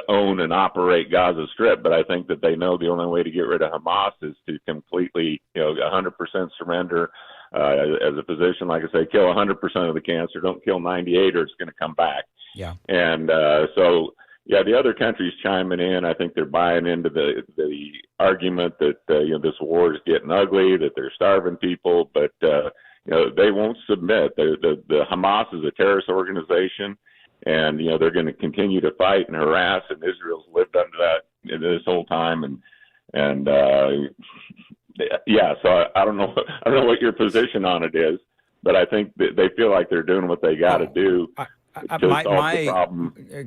own and operate Gaza Strip, but I think that they know the only way to get rid of Hamas is to completely, 100% surrender as a position. Like I say, kill 100% of the cancer, don't kill 98 or it's going to come back. Yeah. And the other countries chiming in. I think they're buying into the argument that this war is getting ugly, that they're starving people, but they won't submit. The Hamas is a terrorist organization, and they're going to continue to fight and harass. And Israel's lived under that this whole time, So I don't know what your position on it is, but I think that they feel like they're doing what they got to do.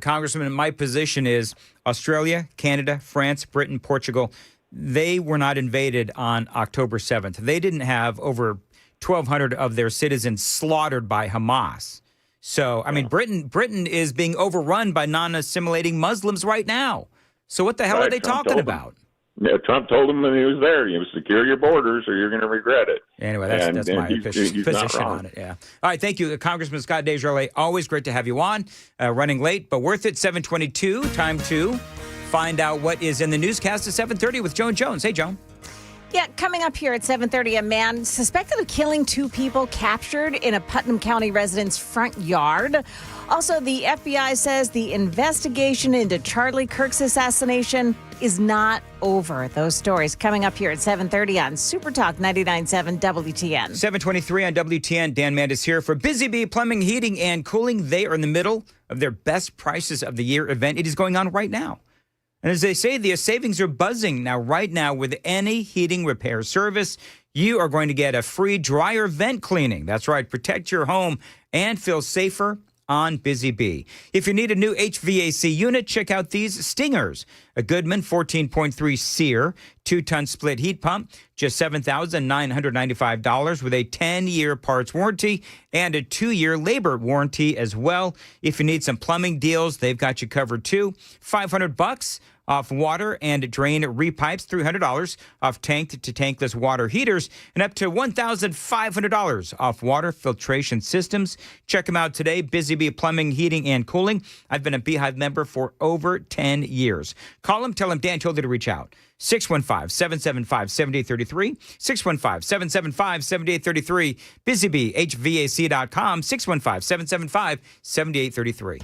Congressman, my position is Australia, Canada, France, Britain, Portugal, they were not invaded on October 7th. They didn't have over 1,200 of their citizens slaughtered by Hamas. So, Britain is being overrun by non-assimilating Muslims right now. So what the hell are they talking about? Yeah, Trump told him when he was there, secure your borders or you're going to regret it. Anyway, that's my position on it. Yeah. All right, thank you, Congressman Scott Desjardins. Always great to have you on. Running late, but worth it. 7:22. Time to find out what is in the newscast at 7:30 with Joan Jones. Hey, Joan. Yeah, coming up here at 7:30, a man suspected of killing 2 people captured in a Putnam County resident's front yard. Also, the FBI says the investigation into Charlie Kirk's assassination is not over. Those stories coming up here at 7:30 on Super Talk 99.7 WTN. 7:23 on WTN. Dan Mandis here for Busy Bee Plumbing, Heating, and Cooling. They are in the middle of their best prices of the year event. It is going on right now. And as they say, the savings are buzzing. Now, right now, with any heating repair service, you are going to get a free dryer vent cleaning. That's right. Protect your home and feel safer on Busy Bee. If you need a new HVAC unit, check out these Stingers. A Goodman 14.3 SEER 2-ton split heat pump, just $7,995 with a 10-year parts warranty and a 2-year labor warranty as well. If you need some plumbing deals, they've got you covered too. $500 off water and drain repipes, $300 off tanked to tankless water heaters, and up to $1,500 off water filtration systems. Check them out today, Busy Bee Plumbing, Heating, and Cooling. I've been a Beehive member for over 10 years. Call them, tell them Dan told you to reach out. 615-775-7833, 615-775-7833, busybeehvac.com, 615-775-7833.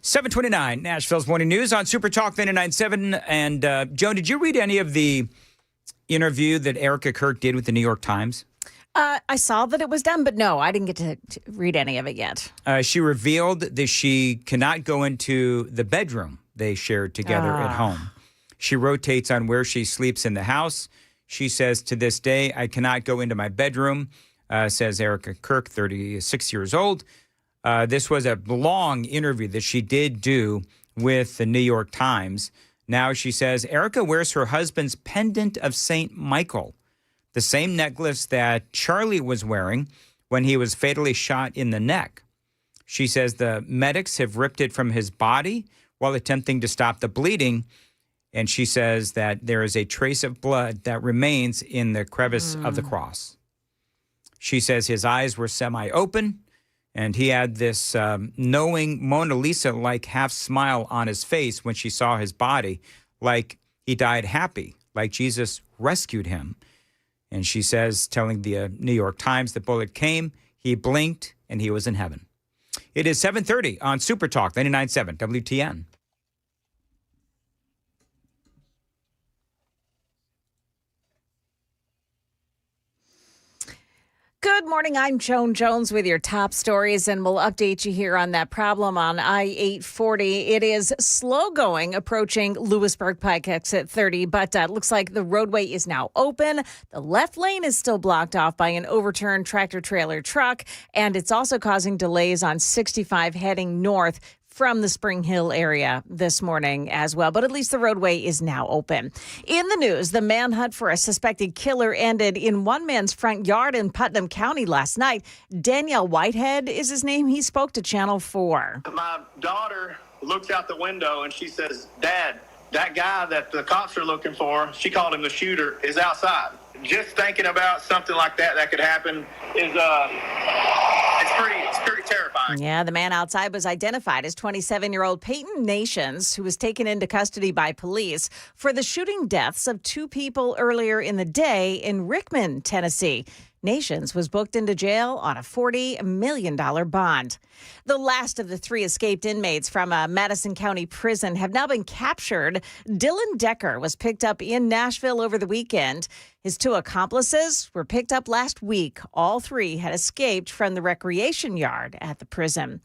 729, Nashville's Morning News on Super Talk 99.7. And Joan, did you read any of the interview that Erica Kirk did with the New York Times? I saw that it was done, but no, I didn't get to read any of it yet. She revealed that she cannot go into the bedroom they shared together at home. She rotates on where she sleeps in the house. She says, to this day, I cannot go into my bedroom, says Erica Kirk, 36 years old. This was a long interview that she did do with the New York Times. Now she says Erica wears her husband's pendant of St. Michael, the same necklace that Charlie was wearing when he was fatally shot in the neck. She says the medics have ripped it from his body while attempting to stop the bleeding. And she says that there is a trace of blood that remains in the crevice of the cross. She says his eyes were semi-open, and he had this knowing Mona Lisa-like half smile on his face when she saw his body, like he died happy, like Jesus rescued him. And she says, telling the New York Times, the bullet came, he blinked, and he was in heaven. It is 7:30 on Super Talk 99.7 WTN. Good morning. I'm Joan Jones with your top stories, and we'll update you here on that problem on I-840. It is slow going approaching Lewisburg Pike exit 30, but looks like the roadway is now open. The left lane is still blocked off by an overturned tractor-trailer truck, and it's also causing delays on 65 heading north from the Spring Hill area this morning as well, but at least the roadway is now open. In the news, the manhunt for a suspected killer ended in one man's front yard in Putnam County last night. Danielle Whitehead is his name. He spoke to Channel 4. My daughter looks out the window and she says, Dad, that guy that the cops are looking for, she called him the shooter, is outside. Just thinking about something like that could happen is it's pretty terrifying. Yeah, the man outside was identified as 27-year-old Peyton Nations, who was taken into custody by police for the shooting deaths of two people earlier in the day in Rickman, Tennessee. Nations was booked into jail on a $40 million bond. The last of the three escaped inmates from a Madison County prison have now been captured. Dylan Decker was picked up in Nashville over the weekend. His two accomplices were picked up last week. All three had escaped from the recreation yard at the prison.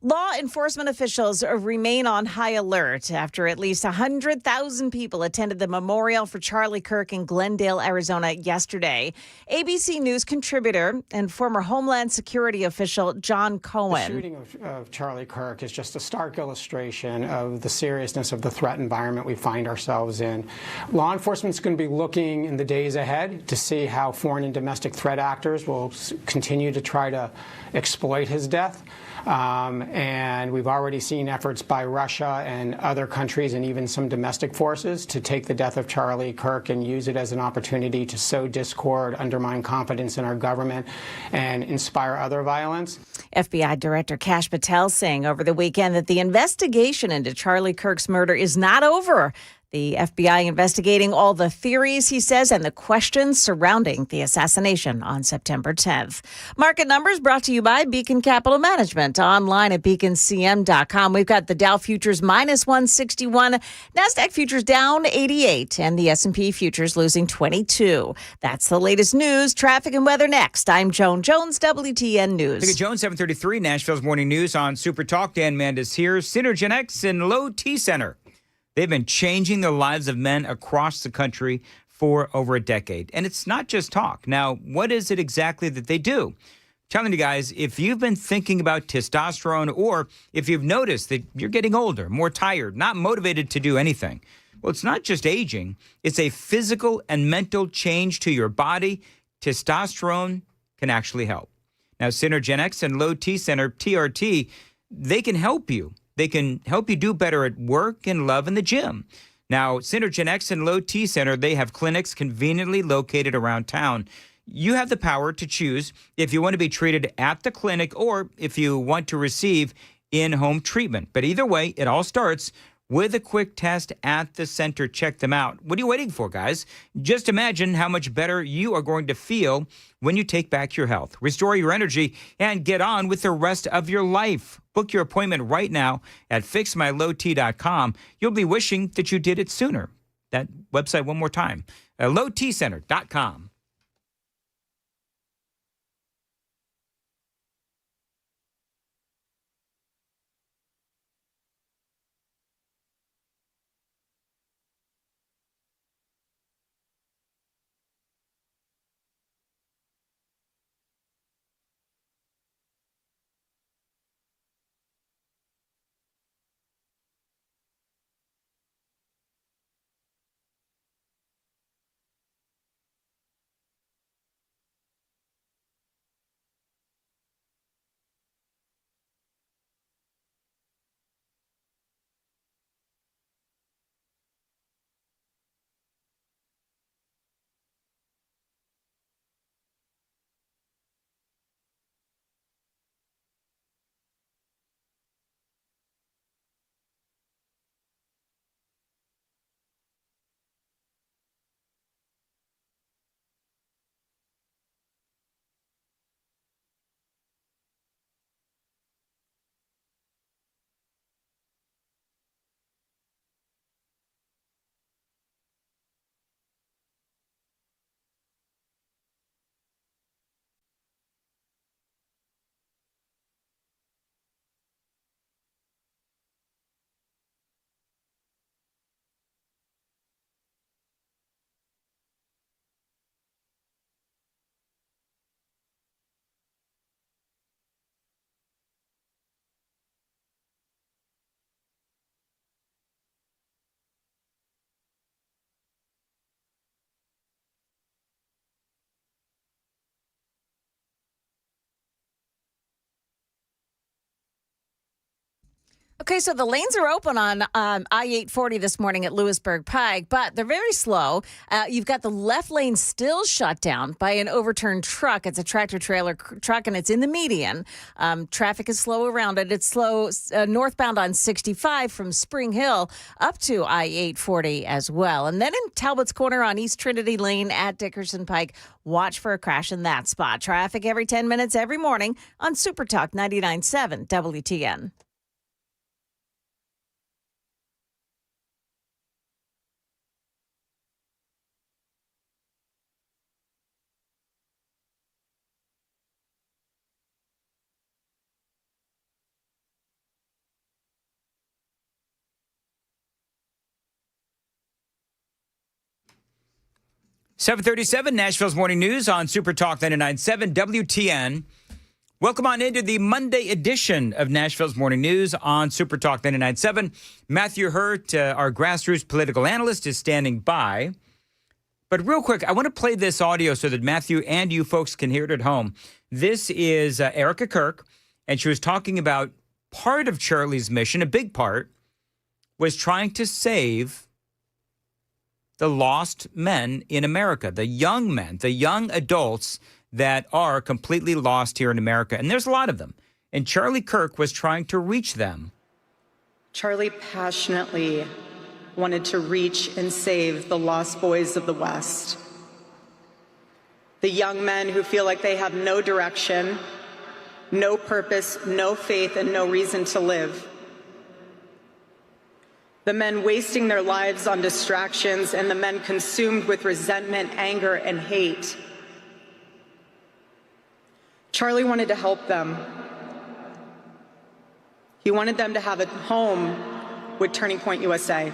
Law enforcement officials remain on high alert after at least 100,000 people attended the memorial for Charlie Kirk in Glendale, Arizona yesterday. ABC News contributor and former Homeland Security official John Cohen. The shooting of Charlie Kirk is just a stark illustration of the seriousness of the threat environment we find ourselves in. Law enforcement is going to be looking in the days ahead to see how foreign and domestic threat actors will continue to try to exploit his death. And we've already seen efforts by Russia and other countries and even some domestic forces to take the death of Charlie Kirk and use it as an opportunity to sow discord, undermine confidence in our government, and inspire other violence. FBI Director Kash Patel saying over the weekend that the investigation into Charlie Kirk's murder is not over. The FBI investigating all the theories, he says, and the questions surrounding the assassination on September 10th. Market numbers brought to you by Beacon Capital Management. Online at beaconcm.com. We've got the Dow futures minus 161, NASDAQ futures down 88, and the S&P futures losing 22. That's the latest news, traffic, and weather next. I'm Joan Jones, WTN News. Look at Jones, 7:33, Nashville's Morning News on Super Talk. Dan Mandis here, Synergenex and Low T Center. They've been changing the lives of men across the country for over a decade. And it's not just talk. Now, what is it exactly that they do? I'm telling you guys, if you've been thinking about testosterone or if you've noticed that you're getting older, more tired, not motivated to do anything, well, it's not just aging. It's a physical and mental change to your body. Testosterone can actually help. Now, Synergenex and Low T Center, TRT, they can help you. They can help you do better at work and love in the gym. Now, Synergenex and Low T Center, they have clinics conveniently located around town. You have the power to choose if you want to be treated at the clinic or if you want to receive in-home treatment. But either way, it all starts with a quick test at the center. Check them out. What are you waiting for, guys? Just imagine how much better you are going to feel when you take back your health, restore your energy, and get on with the rest of your life. Book your appointment right now at fixmylowt.com. You'll be wishing that you did it sooner. That website one more time, lowtcenter.com. Okay, so the lanes are open on I-840 this morning at Lewisburg Pike, but they're very slow. You've got the left lane still shut down by an overturned truck. It's a tractor-trailer truck, and it's in the median. Traffic is slow around it. It's slow northbound on 65 from Spring Hill up to I-840 as well. And then in Talbot's Corner on East Trinity Lane at Dickerson Pike, watch for a crash in that spot. Traffic every 10 minutes every morning on Super Talk 99.7 WTN. .737 Nashville's Morning News on Super Talk 99.7 WTN. Welcome on into the Monday edition of Nashville's Morning News on Super Talk 99.7. Matthew Hurt, our grassroots political analyst, is standing by. But real quick, I want to play this audio so that Matthew and you folks can hear it at home. This is Erica Kirk, and she was talking about part of Charlie's mission, a big part, was trying to save the lost men in America, the young men, the young adults that are completely lost here in America. And there's a lot of them. And Charlie Kirk was trying to reach them. Charlie passionately wanted to reach and save the lost boys of the West. The young men who feel like they have no direction, no purpose, no faith, and no reason to live. The men wasting their lives on distractions, and the men consumed with resentment, anger, and hate. Charlie wanted to help them. He wanted them to have a home with Turning Point USA.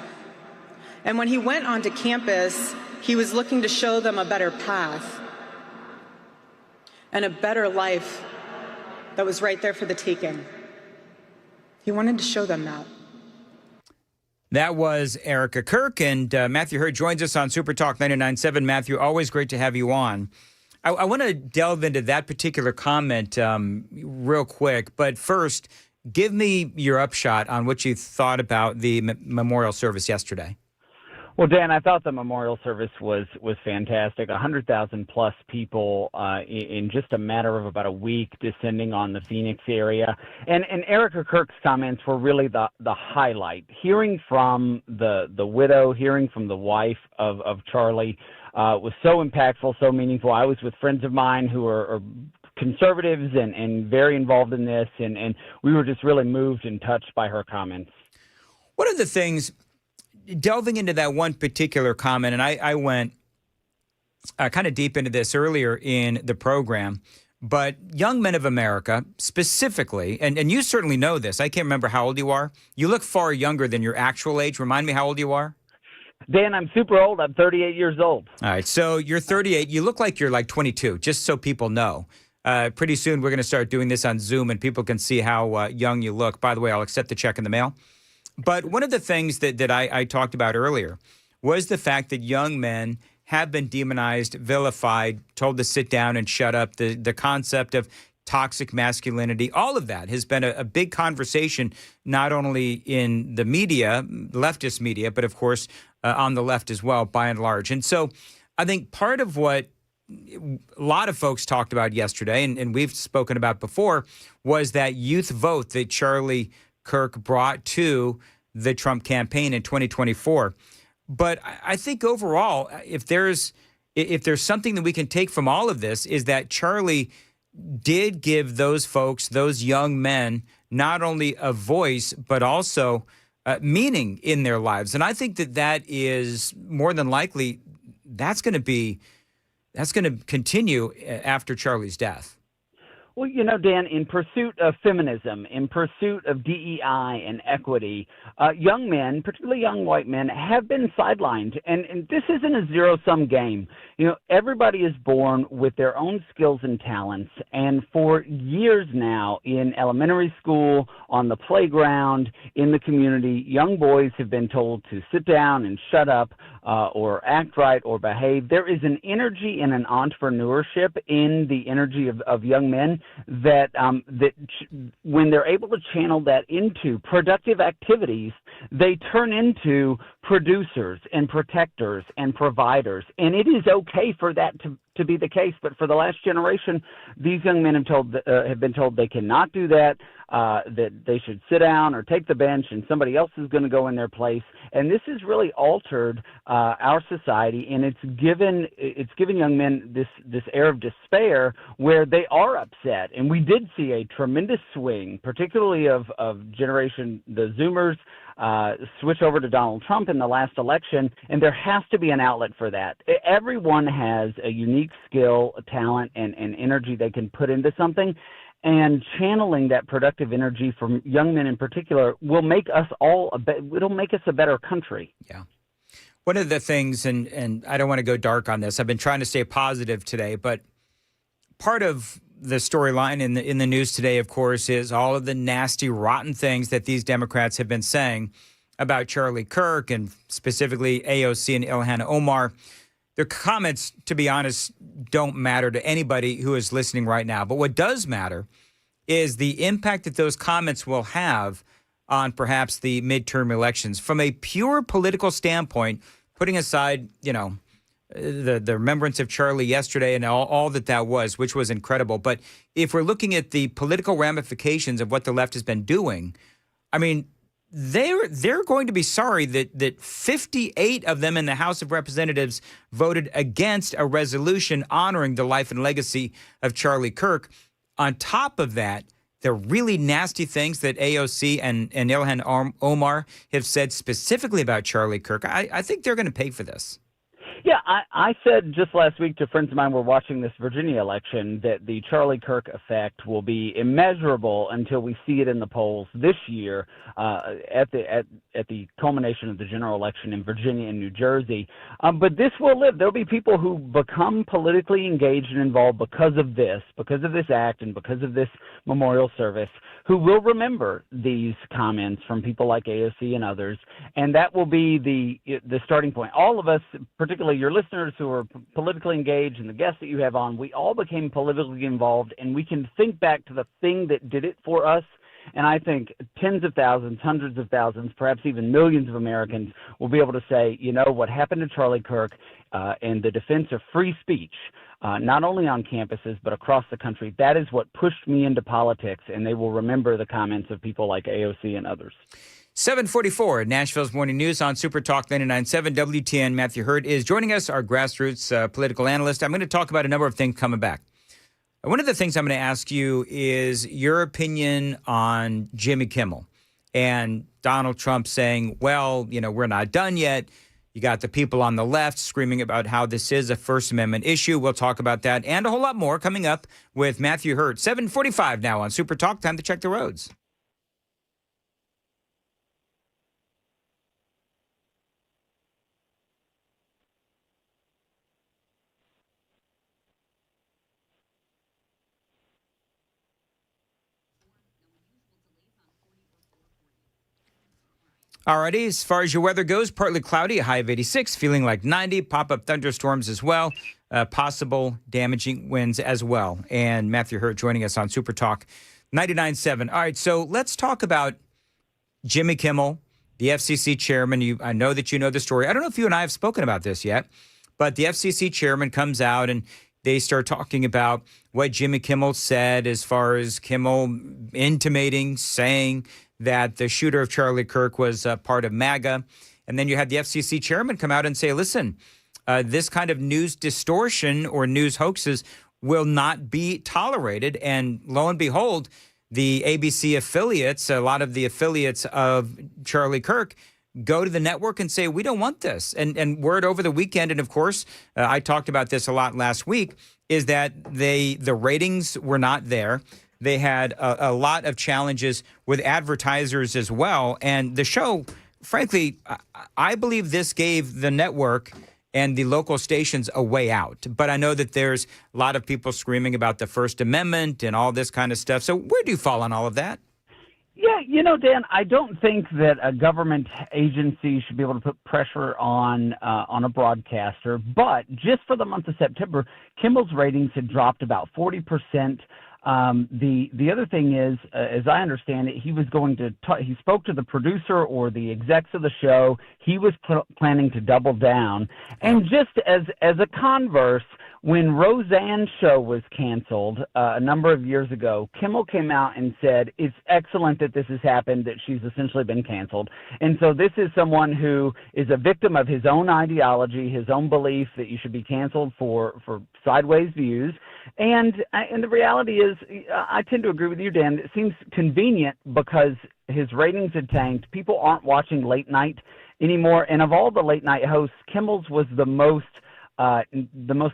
And when he went onto campus, he was looking to show them a better path and a better life that was right there for the taking. He wanted to show them that. That was Erica Kirk, and Matthew Hurt joins us on Super Talk 99.7. Matthew, always great to have you on. I want to delve into that particular comment real quick, but first, give me your upshot on what you thought about the memorial service yesterday. Well, Dan, I thought the memorial service was fantastic. 100,000 plus people in just a matter of about a week descending on the Phoenix area. And Erica Kirk's comments were really the highlight. Hearing from the widow, hearing from the wife of Charlie was so impactful, so meaningful. I was with friends of mine who are conservatives and very involved in this, and we were just really moved and touched by her comments. One of the things, delving into that one particular comment, and I went kind of deep into this earlier in the program, but young men of America specifically, and you certainly know this, I can't remember how old you are. You look far younger than your actual age. Remind me how old you are. Dan, I'm super old. I'm 38 years old. All right, so you're 38. You look like you're like 22, just so people know. Pretty soon we're going to start doing this on Zoom, and people can see how young you look. By the way, I'll accept the check in the mail. But one of the things that I talked about earlier was the fact that young men have been demonized, vilified, told to sit down and shut up. The concept of toxic masculinity, all of that has been a big conversation, not only in the media, leftist media, but of course on the left as well, by and large. And so I think part of what a lot of folks talked about yesterday, and we've spoken about before, was that youth vote that Charlie Kirk brought to the Trump campaign in 2024. But I think overall, if there's something that we can take from all of this, is that Charlie did give those folks, those young men, not only a voice, but also meaning in their lives. And I think that is more than likely, that's going to continue after Charlie's death. Well, you know, Dan, in pursuit of feminism, in pursuit of DEI and equity, young men, particularly young white men, have been sidelined. And this isn't a zero-sum game. You know, everybody is born with their own skills and talents. And for years now, in elementary school, on the playground, in the community, young boys have been told to sit down and shut up or act right or behave. There is an energy and an entrepreneurship in the energy of young men that when they're able to channel that into productive activities, they turn into producers and protectors and providers. And it is okay for that to be the case. But for the last generation, these young men have been told they cannot do that, that they should sit down or take the bench and somebody else is going to go in their place. And this has really altered our society, and it's given young men this air of despair where they are upset. And we did see a tremendous swing, particularly of generation, the Zoomers, switch over to Donald Trump in the last election, and there has to be an outlet for that. Everyone has a unique skill, talent, and energy they can put into something, and channeling that productive energy from young men in particular will make us it'll make us a better country. Yeah. One of the things, and I don't want to go dark on this, I've been trying to stay positive today, but part of the storyline in the news today, of course, is all of the nasty, rotten things that these Democrats have been saying about Charlie Kirk and specifically AOC and Ilhan Omar. Their comments, to be honest, don't matter to anybody who is listening right now. But what does matter is the impact that those comments will have on perhaps the midterm elections. From a pure political standpoint, putting aside, the remembrance of Charlie yesterday and all that was, which was incredible. But if we're looking at the political ramifications of what the left has been doing, I mean, they're going to be sorry that 58 of them in the House of Representatives voted against a resolution honoring the life and legacy of Charlie Kirk. On top of that, the really nasty things that AOC and Ilhan Omar have said specifically about Charlie Kirk, I think they're going to pay for this. Yeah, I said just last week to friends of mine who were watching this Virginia election that the Charlie Kirk effect will be immeasurable until we see it in the polls this year at the culmination of the general election in Virginia and New Jersey. But this will live. There'll be people who become politically engaged and involved because of this act and because of this memorial service, who will remember these comments from people like AOC and others, and that will be the starting point. All of us, particularly your listeners who are politically engaged and the guests that you have on, we all became politically involved, and we can think back to the thing that did it for us. And I think tens of thousands, hundreds of thousands, perhaps even millions of Americans will be able to say, what happened to Charlie Kirk and the defense of free speech, not only on campuses but across the country, that is what pushed me into politics, and they will remember the comments of people like AOC and others. 744, Nashville's Morning News on Super Talk 99.7 WTN. Matthew Hurt is joining us, our grassroots political analyst. I'm going to talk about a number of things coming back. One of the things I'm going to ask you is your opinion on Jimmy Kimmel and Donald Trump saying, well, we're not done yet. You got the people on the left screaming about how this is a First Amendment issue. We'll talk about that and a whole lot more coming up with Matthew Hurt. 7:45 now on Super Talk. Time to check the roads. Alrighty, as far as your weather goes, partly cloudy, a high of 86, feeling like 90, pop-up thunderstorms as well, possible damaging winds as well. And Matthew Hurt joining us on Super Talk 99.7. All right, so let's talk about Jimmy Kimmel, the FCC chairman. I know that you know the story. I don't know if you and I have spoken about this yet, but the FCC chairman comes out and they start talking about what Jimmy Kimmel said as far as Kimmel intimating, saying that the shooter of Charlie Kirk was part of MAGA. And then you had the FCC chairman come out and say, listen, this kind of news distortion or news hoaxes will not be tolerated. And lo and behold, the ABC affiliates, a lot of the affiliates of Charlie Kirk, go to the network and say, we don't want this. And word over the weekend, and of course, I talked about this a lot last week, is that the ratings were not there. They had a lot of challenges with advertisers as well. And the show, frankly, I believe this gave the network and the local stations a way out. But I know that there's a lot of people screaming about the First Amendment and all this kind of stuff. So where do you fall on all of that? Yeah, Dan, I don't think that a government agency should be able to put pressure on a broadcaster. But just for the month of September, Kimmel's ratings had dropped about 40%. The other thing is, as I understand it, he was going to he spoke to the producer or the execs of the show. He was planning to double down. And just as a converse, when Roseanne's show was canceled a number of years ago, Kimmel came out and said, it's excellent that this has happened, that she's essentially been canceled. And so this is someone who is a victim of his own ideology, his own belief that you should be canceled for sideways views. And the reality is, I tend to agree with you, Dan. It seems convenient because his ratings had tanked. People aren't watching late night anymore. And of all the late night hosts, Kimmel's was the most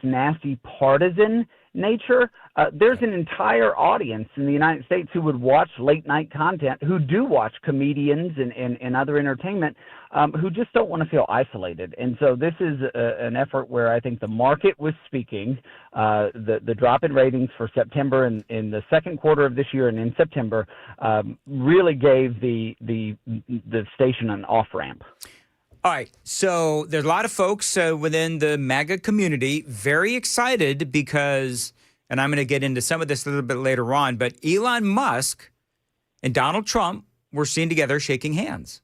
nasty partisan nature. There's an entire audience in the United States who would watch late night content, who do watch comedians and other entertainment, who just don't want to feel isolated. And so this is an effort where I think the market was speaking. The drop in ratings for September and in the second quarter of this year and in September really gave the station an off-ramp. All right, so there's a lot of folks within the MAGA community very excited because, and I'm going to get into some of this a little bit later on, but Elon Musk and Donald Trump were seen together shaking hands.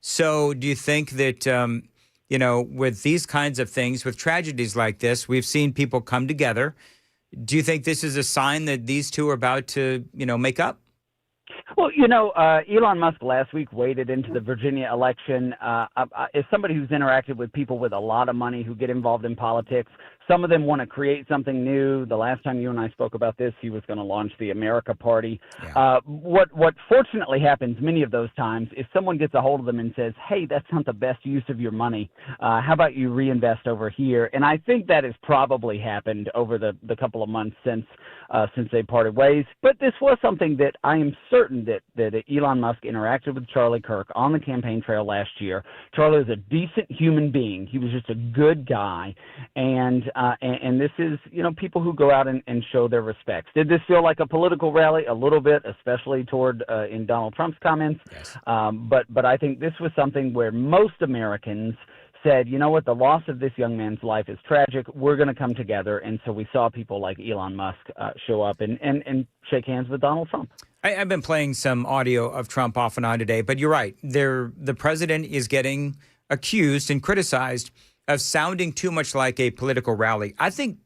So do you think that, with these kinds of things, with tragedies like this, we've seen people come together. Do you think this is a sign that these two are about to, make up? Well, Elon Musk last week waded into the Virginia election. As somebody who's interacted with people with a lot of money who get involved in politics, some of them want to create something new. The last time you and I spoke about this, he was going to launch the America Party. Yeah. What fortunately happens many of those times is someone gets a hold of them and says, hey, that's not the best use of your money. How about you reinvest over here? And I think that has probably happened over the couple of months since they parted ways. But this was something that I am certain that Elon Musk interacted with Charlie Kirk on the campaign trail last year. Charlie was a decent human being. He was just a good guy. And this is, people who go out and show their respects. Did this feel like a political rally? A little bit, especially toward in Donald Trump's comments. Yes. But I think this was something where most Americans said, you know what, the loss of this young man's life is tragic. We're going to come together. And so we saw people like Elon Musk show up and shake hands with Donald Trump. I've been playing some audio of Trump off and on today, but you're right. The president is getting accused and criticized of sounding too much like a political rally. I think,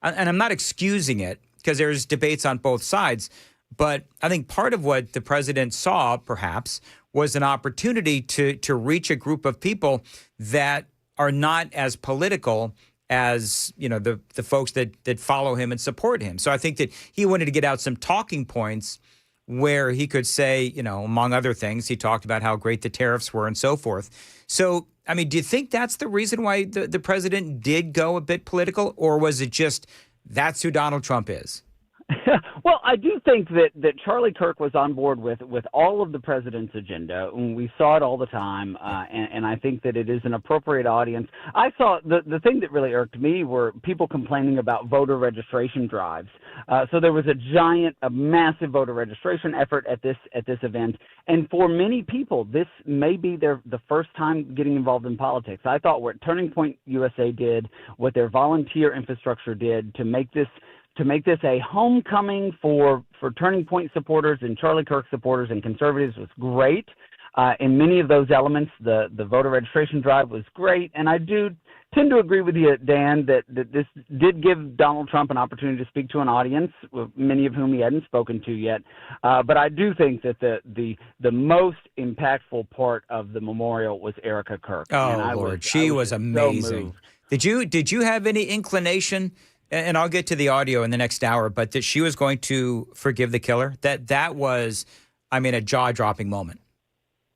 and I'm not excusing it because there's debates on both sides, but I think part of what the president saw, perhaps, was an opportunity to reach a group of people that are not as political as, the folks that follow him and support him. So I think that he wanted to get out some talking points where he could say, among other things, he talked about how great the tariffs were and so forth. So, I mean, do you think that's the reason why the president did go a bit political, or was it just that's who Donald Trump is? Well, I do think that Charlie Kirk was on board with all of the president's agenda. We saw it all the time, and I think that it is an appropriate audience. I saw the thing that really irked me were people complaining about voter registration drives. So there was a massive voter registration effort at this event, and for many people, this may be the first time getting involved in politics. I thought what Turning Point USA did, what their volunteer infrastructure did to make this a homecoming for Turning Point supporters and Charlie Kirk supporters and conservatives was great. In many of those elements, the voter registration drive was great. And I do tend to agree with you, Dan, that this did give Donald Trump an opportunity to speak to an audience, many of whom he hadn't spoken to yet. But I do think that the most impactful part of the memorial was Erica Kirk. Oh, Lord, she was amazing. So did you have any inclination? And I'll get to the audio in the next hour, but that she was going to forgive the killer, that was, a jaw-dropping moment.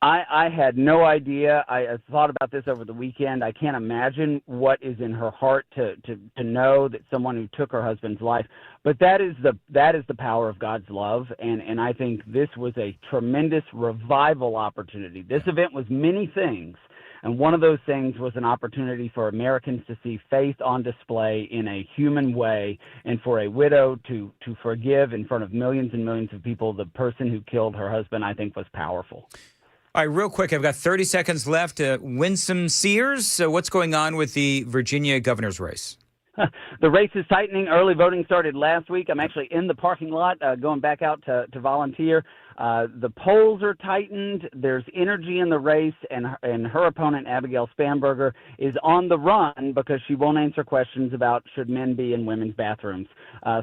I had no idea. I thought about this over the weekend. I can't imagine what is in her heart to know that someone who took her husband's life. But that is the power of God's love, and I think this was a tremendous revival opportunity. This event was many things. And one of those things was an opportunity for Americans to see faith on display in a human way, and for a widow to forgive in front of millions and millions of people the person who killed her husband, I think was powerful. All right, real quick, I've got 30 seconds left. Winsome Sears, so what's going on with the Virginia governor's race? The race is tightening. Early voting started last week. I'm actually in the parking lot going back out to volunteer. The polls are tightened. There's energy in the race, and her opponent, Abigail Spanberger, is on the run because she won't answer questions about should men be in women's bathrooms.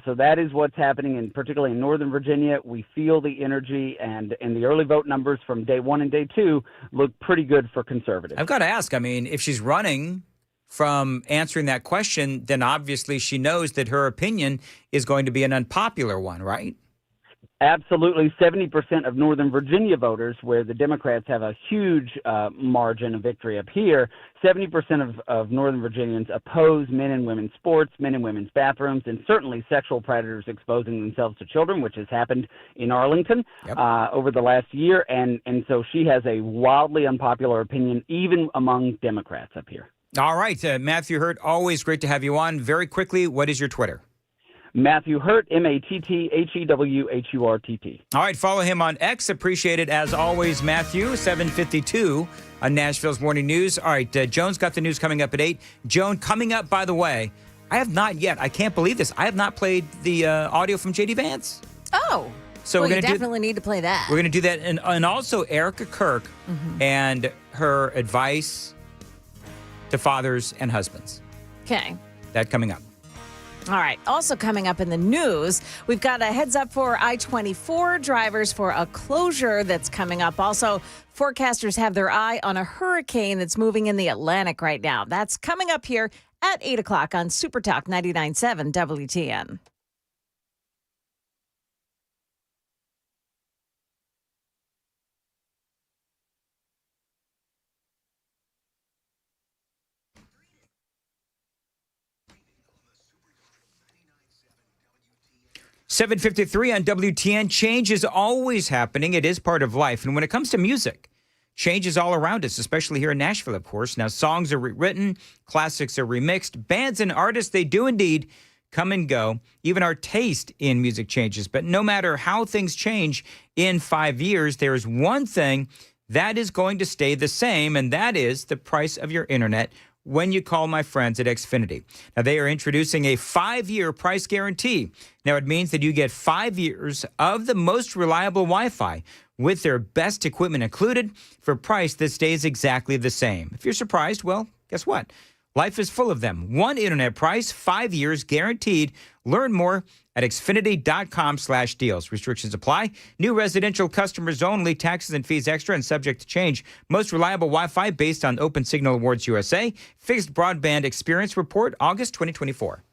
So that is what's happening, and particularly in Northern Virginia. We feel the energy, and the early vote numbers from day one and day two look pretty good for conservatives. I've got to ask, if she's running from answering that question, then obviously she knows that her opinion is going to be an unpopular one, right? Absolutely. 70% of Northern Virginia voters, where the Democrats have a huge margin of victory up here, 70% of Northern Virginians oppose men and women's sports, men and women's bathrooms, and certainly sexual predators exposing themselves to children, which has happened in Arlington over the last year. And so she has a wildly unpopular opinion, even among Democrats up here. All right. Matthew Hurt, always great to have you on. Very quickly, what is your Twitter? Matthew Hurt, MattheHewHurtt. All right, follow him on X. Appreciate it as always, Matthew. 7:52 on Nashville's Morning News. All right, Joan's got the news coming up at 8. Joan, coming up, by the way, I have not yet, I can't believe this, I have not played the audio from J.D. Vance. Oh, so well, we're going to definitely need to play that. We're going to do that. And also Erica Kirk and her advice to fathers and husbands. Okay. That coming up. All right. Also coming up in the news, we've got a heads up for I-24 drivers for a closure that's coming up. Also, forecasters have their eye on a hurricane that's moving in the Atlantic right now. That's coming up here at 8 o'clock on Super Talk 99.7 WTN. $7:53 on WTN. Change is always happening. It is part of life. And when it comes to music, change is all around us, especially here in Nashville, of course. Now, songs are rewritten, classics are remixed. Bands and artists, they do indeed come and go. Even our taste in music changes. But no matter how things change in 5 years, there is one thing that is going to stay the same, and that is the price of your internet when you call my friends at Xfinity. Now, they are introducing a 5-year price guarantee. Now, it means that you get 5 years of the most reliable Wi-Fi with their best equipment included for a price that stays exactly the same. If you're surprised, well, guess what? Life is full of them. One internet price, 5 years guaranteed. Learn more at Xfinity.com/deals. Restrictions apply. New residential customers only. Taxes and fees extra and subject to change. Most reliable Wi-Fi based on Open Signal Awards USA. Fixed broadband experience report, August 2024.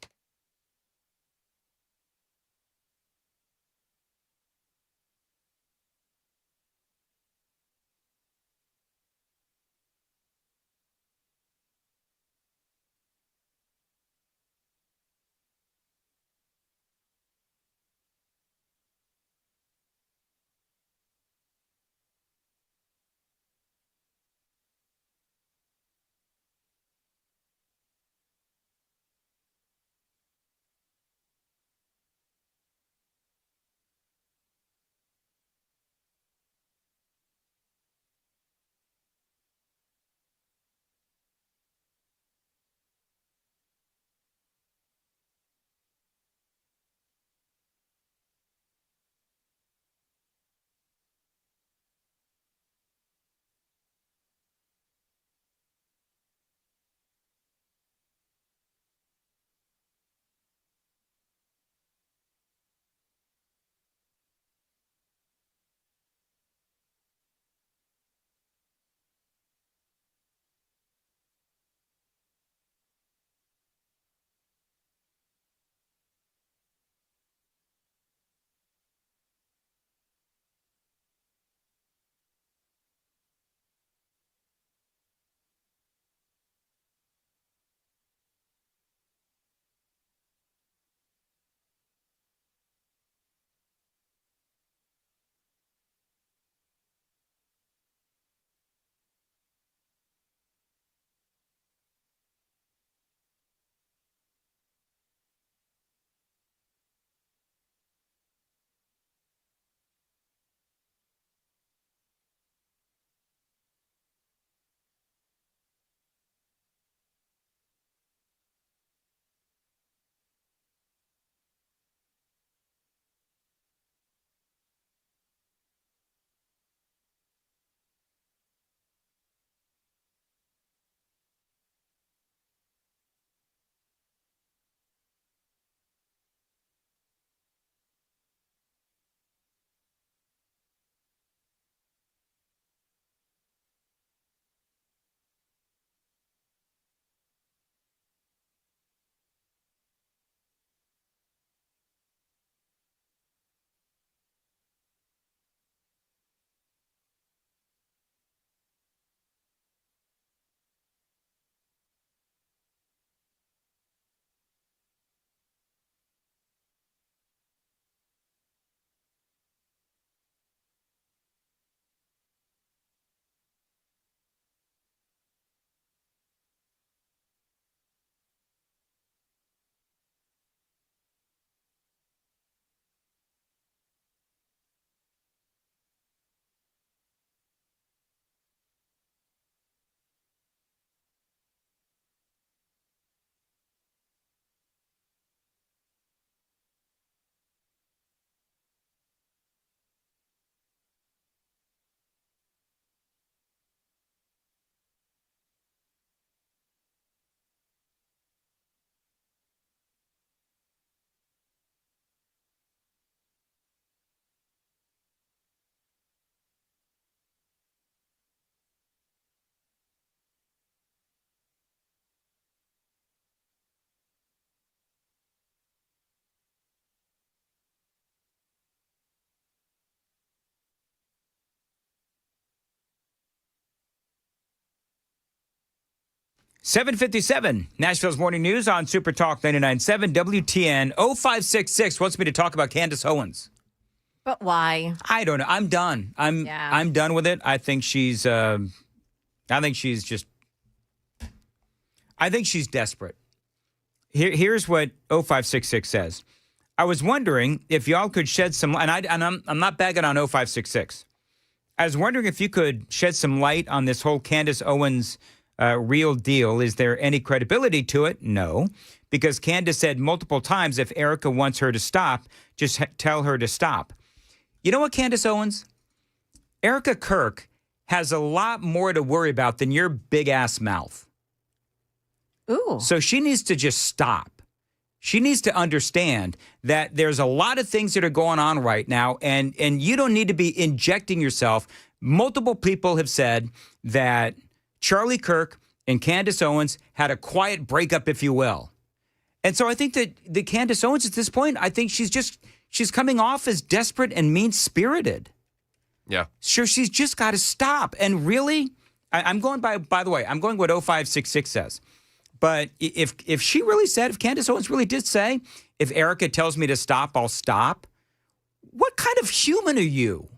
$7:57, Nashville's Morning News on Super Talk 99.7 WTN. 0566 wants me to talk about Candace Owens. But why? I don't know. I'm done. I'm done with it. I think she's desperate. Here's what 0566 says. I was wondering if y'all could shed some light, and I'm not bagging on 0566. I was wondering if you could shed some light on this whole Candace Owens real deal. Is there any credibility to it? No, because Candace said multiple times if Erica wants her to stop, just tell her to stop. You know what, Candace Owens? Erica Kirk has a lot more to worry about than your big-ass mouth. Ooh. So she needs to just stop. She needs to understand that there's a lot of things that are going on right now, and you don't need to be injecting yourself. Multiple people have said that Charlie Kirk and Candace Owens had a quiet breakup, if you will. And so I think that the Candace Owens at this point, I think she's coming off as desperate and mean-spirited. Yeah. Sure, she's just got to stop. And really, I'm going by the way, I'm going what 0566 says. But if she really said, if Candace Owens really did say, if Erica tells me to stop, I'll stop, what kind of human are you?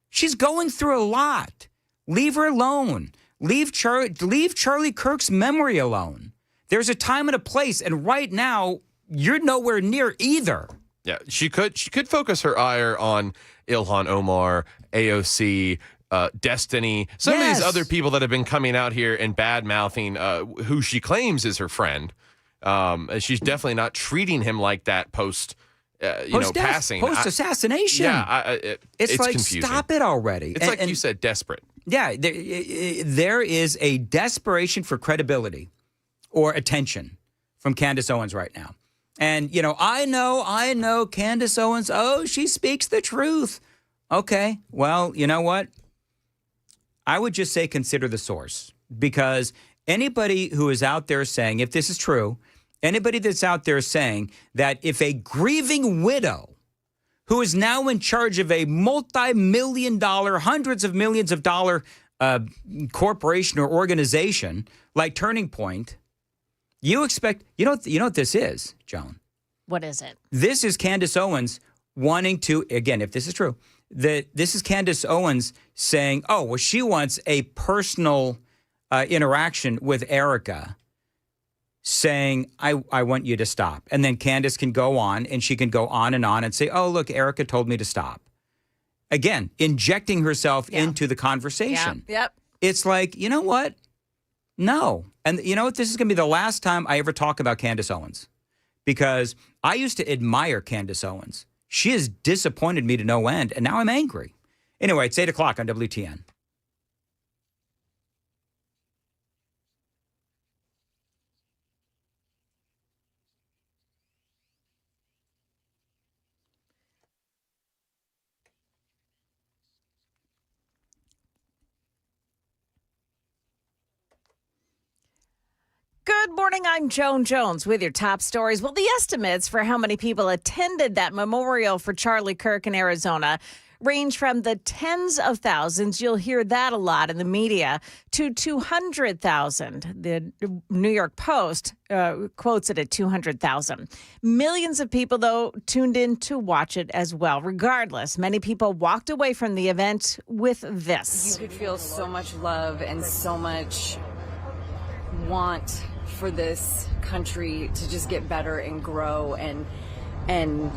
She's going through a lot. Leave her alone. Leave Charlie Kirk's memory alone. There's a time and a place, and right now, you're nowhere near either. Yeah, she could focus her ire on Ilhan Omar, AOC, Destiny, some of these other people that have been coming out here and bad-mouthing who she claims is her friend. She's definitely not treating him like that passing. Post-assassination. It's like, confusing. Stop it already. It's like you said, desperate. Yeah, there is a desperation for credibility or attention from Candace Owens right now. And, I know Candace Owens, she speaks the truth. Okay, well, you know what? I would just say consider the source, because anybody who is out there saying, if this is true, anybody that's out there saying that if a grieving widow who is now in charge of a multi-million-dollar, hundreds of millions of dollar corporation or organization like Turning Point, you expect, you know what this is, Joan? What is it? This is Candace Owens wanting to, again, if this is true, this is Candace Owens saying, she wants a personal interaction with Erica, saying, I want you to stop. And then Candace can go on, and she can go on and say, look, Erica told me to stop. Again, injecting herself into the conversation. Yep. It's like, you know what? No. And you know what? This is going to be the last time I ever talk about Candace Owens, because I used to admire Candace Owens. She has disappointed me to no end, and now I'm angry. Anyway, it's 8 o'clock on WTN. Good morning, I'm Joan Jones with your top stories. Well, the estimates for how many people attended that memorial for Charlie Kirk in Arizona range from the tens of thousands, you'll hear that a lot in the media, to 200,000. The New York Post quotes it at 200,000. Millions of people, though, tuned in to watch it as well. Regardless, many people walked away from the event with this. You could feel so much love and so much want for this country to just get better and grow, and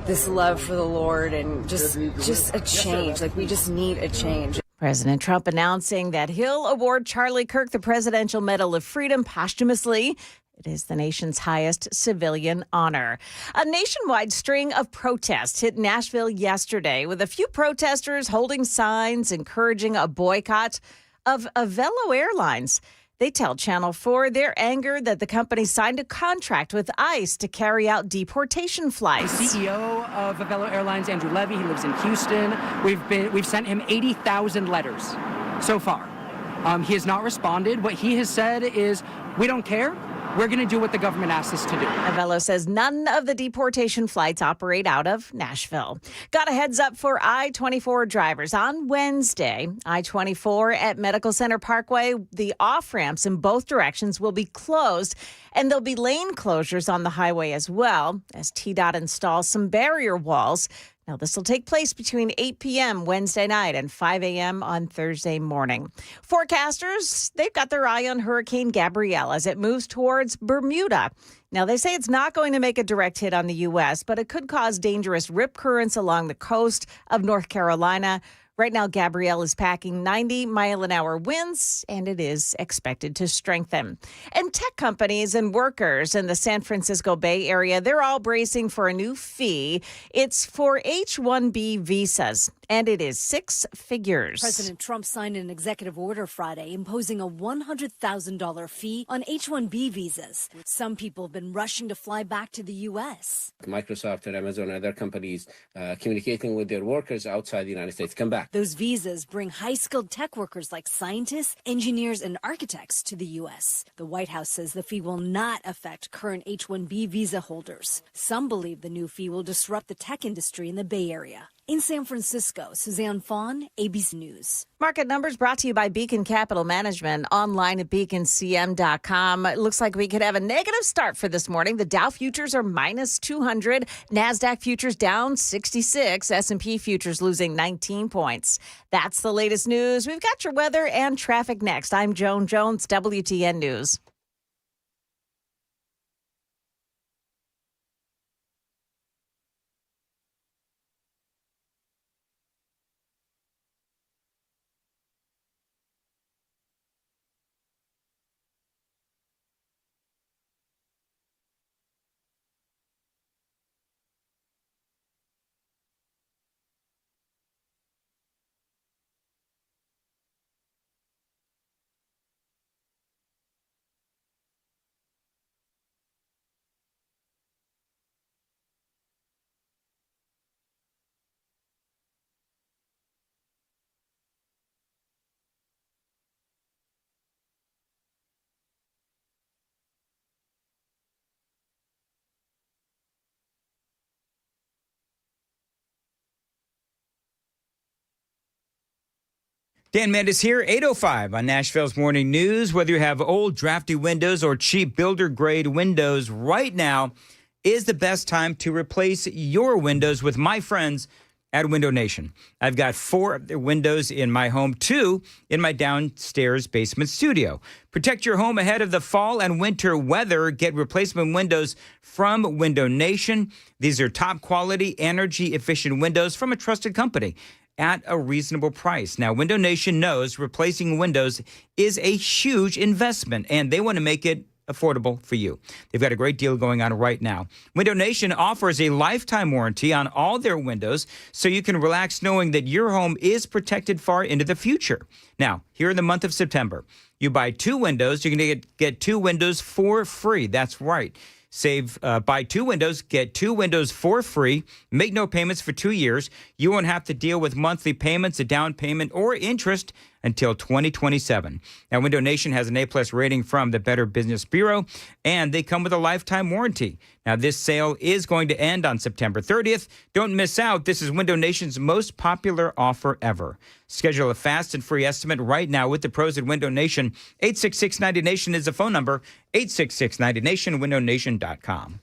this love for the Lord, and just a change. Like, we just need a change. President Trump announcing that he'll award Charlie Kirk the Presidential Medal of Freedom posthumously. It is the nation's highest civilian honor. A nationwide string of protests hit Nashville yesterday, with a few protesters holding signs encouraging a boycott of Avelo Airlines. They tell Channel 4 their anger that the company signed a contract with ICE to carry out deportation flights. The CEO of Avelo Airlines, Andrew Levy, he lives in Houston. We've sent him 80,000 letters so far. He has not responded. What he has said is, we don't care. We're going to do what the government asks us to do. Avelo says none of the deportation flights operate out of Nashville. Got a heads up for I-24 drivers. On Wednesday, I-24 at Medical Center Parkway, the off-ramps in both directions will be closed, and there'll be lane closures on the highway as well, as TDOT installs some barrier walls. Now, this will take place between 8 p.m. Wednesday night and 5 a.m. on Thursday morning. Forecasters, they've got their eye on Hurricane Gabrielle as it moves towards Bermuda. Now, they say it's not going to make a direct hit on the U.S., but it could cause dangerous rip currents along the coast of North Carolina, Right now, Gabrielle is packing 90-mile-an-hour winds, and it is expected to strengthen. And tech companies and workers in the San Francisco Bay Area, they're all bracing for a new fee. It's for H-1B visas, and it is six figures. President Trump signed an executive order Friday imposing a $100,000 fee on H-1B visas. Some people have been rushing to fly back to the U.S. Microsoft and Amazon and other companies communicating with their workers outside the United States come back. Those visas bring high-skilled tech workers like scientists, engineers, and architects to the U.S. The White House says the fee will not affect current H-1B visa holders. Some believe the new fee will disrupt the tech industry in the Bay Area. In San Francisco, Suzanne Fawn, ABC News. Market numbers brought to you by Beacon Capital Management, online at beaconcm.com. It looks like we could have a negative start for this morning. The Dow futures are minus 200, NASDAQ futures down 66, S&P futures losing 19 points. That's the latest news. We've got your weather and traffic next. I'm Joan Jones, WTN News. Dan Mandis here, 8:05 on Nashville's Morning News. Whether you have old drafty windows or cheap builder-grade windows, right now is the best time to replace your windows with my friends at Window Nation. I've got 4 of their windows in my home, 2 in my downstairs basement studio. Protect your home ahead of the fall and winter weather. Get replacement windows from Window Nation. These are top quality, energy-efficient windows from a trusted company at a reasonable price. Now, Window Nation knows replacing windows is a huge investment, and they want to make it affordable for you. They've got a great deal going on right now. Window Nation offers a lifetime warranty on all their windows, so you can relax knowing that your home is protected far into the future. Now, here in the month of September, you buy 2 windows, you're going to get 2 windows for free. That's right. Buy 2 windows, get 2 windows for free, make no payments for 2 years. You won't have to deal with monthly payments, a down payment, or interest until 2027. Now, Window Nation has an A-plus rating from the Better Business Bureau, and they come with a lifetime warranty. Now, this sale is going to end on September 30th. Don't miss out. This is Window Nation's most popular offer ever. Schedule a fast and free estimate right now with the pros at Window Nation. 866-90-NATION is the phone number. 866-90-NATION, windownation.com.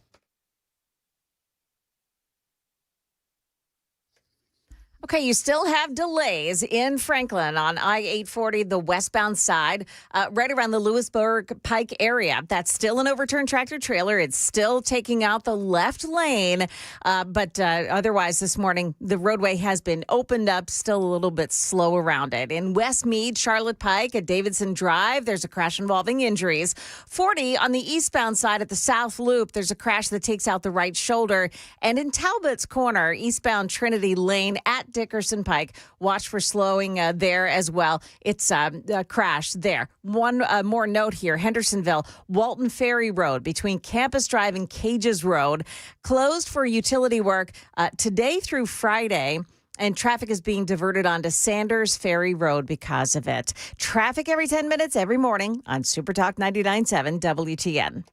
Okay, you still have delays in Franklin on I-840, the westbound side, right around the Lewisburg Pike area. That's still an overturned tractor trailer. It's still taking out the left lane. But otherwise, this morning, the roadway has been opened up, still a little bit slow around it. In Westmead, Charlotte Pike at Davidson Drive, there's a crash involving injuries. 40 on the eastbound side at the South Loop, there's a crash that takes out the right shoulder. And in Talbot's Corner, eastbound Trinity Lane at Dickerson Pike. Watch for slowing there as well. It's a crash there. One more note here. Hendersonville, Walton Ferry Road between Campus Drive and Cages Road, closed for utility work today through Friday. And traffic is being diverted onto Sanders Ferry Road because of it. Traffic every 10 minutes every morning on Super Talk 99.7 WTN.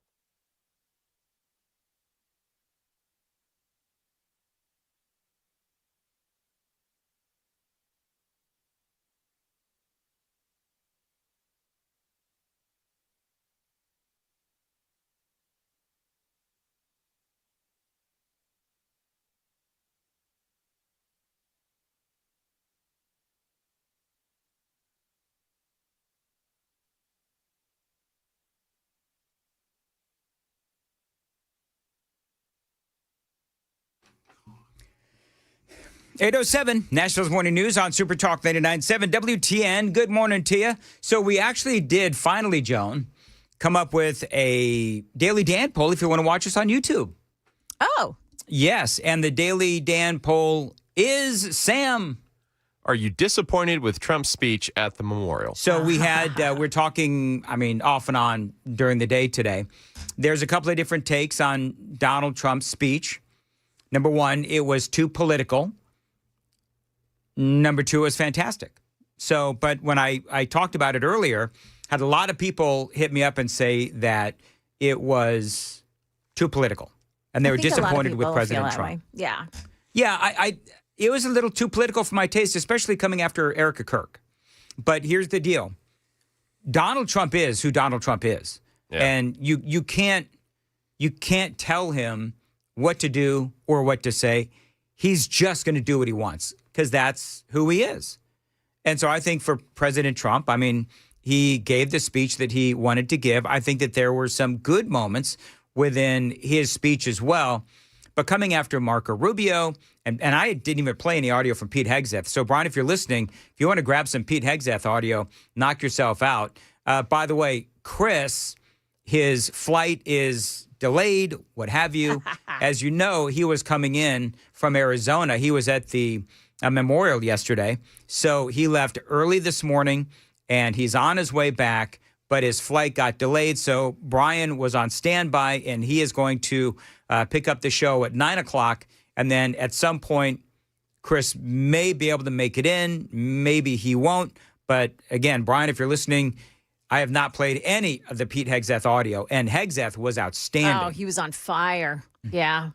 8:07, Nashville's Morning News on Super Talk 99.7 WTN. Good morning to you. So we actually did finally, Joan, come up with a Daily Dan poll if you want to watch us on YouTube. Oh. Yes, and the Daily Dan poll is Sam. Are you disappointed with Trump's speech at the memorial? So we had, we're talking, off and on during the day today. There's a couple of different takes on Donald Trump's speech. Number one, it was too political. Number two, it was fantastic. So, but when I talked about it earlier, had a lot of people hit me up and say that it was too political. And they were disappointed with President Trump. Yeah. Yeah, it was a little too political for my taste, especially coming after Erica Kirk. But here's the deal. Donald Trump is who Donald Trump is. Yeah. And you can't tell him what to do or what to say. He's just going to do what he wants because that's who he is. And so I think for President Trump, he gave the speech that he wanted to give. I think that there were some good moments within his speech as well. But coming after Marco Rubio, and I didn't even play any audio from Pete Hegseth. So, Brian, if you're listening, if you want to grab some Pete Hegseth audio, knock yourself out. By the way, Chris, his flight is delayed, what have you. As you know, he was coming in from Arizona. He was at the memorial yesterday. So he left early this morning, and he's on his way back, but his flight got delayed. So Brian was on standby, and he is going to pick up the show at 9 o'clock. And then at some point, Chris may be able to make it in. Maybe he won't. But again, Brian, if you're listening, I have not played any of the Pete Hegseth audio. And Hegseth was outstanding. Oh, he was on fire. Yeah.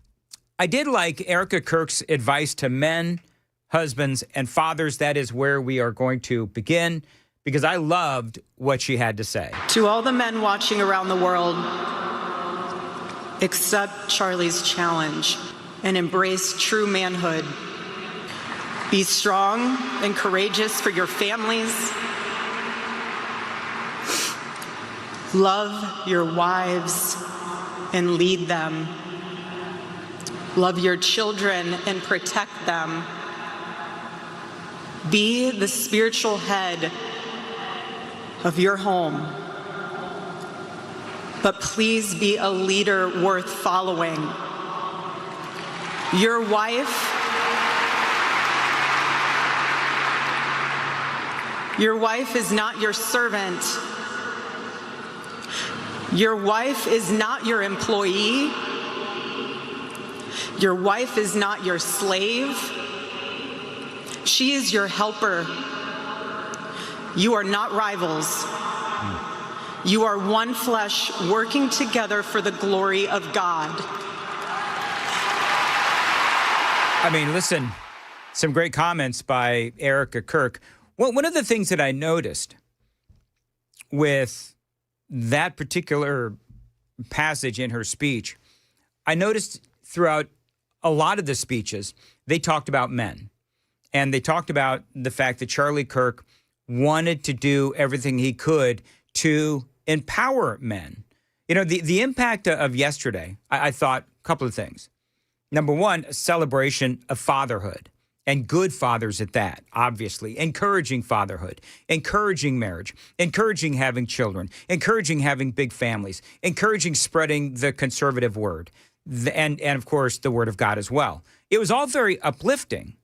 I did like Erica Kirk's advice to men, husbands, and fathers. That is where we are going to begin, because I loved what she had to say. To all the men watching around the world, accept Charlie's challenge and embrace true manhood. Be strong and courageous for your families. Love your wives and lead them. Love your children and protect them. Be the spiritual head of your home. But please be a leader worth following. Your wife is not your servant. Your wife is not your employee. Your wife is not your slave. She is your helper. You are not rivals. You are one flesh working together for the glory of God. Listen, some great comments by Erica Kirk. Well, one of the things that I noticed with that particular passage in her speech, I noticed throughout a lot of the speeches, they talked about men. And they talked about the fact that Charlie Kirk wanted to do everything he could to empower men. You know, the impact of yesterday, I thought a couple of things. Number one, a celebration of fatherhood, and good fathers at that, obviously. Encouraging fatherhood, encouraging marriage, encouraging having children, encouraging having big families, encouraging spreading the conservative word, and of course, the word of God as well. It was all very uplifting.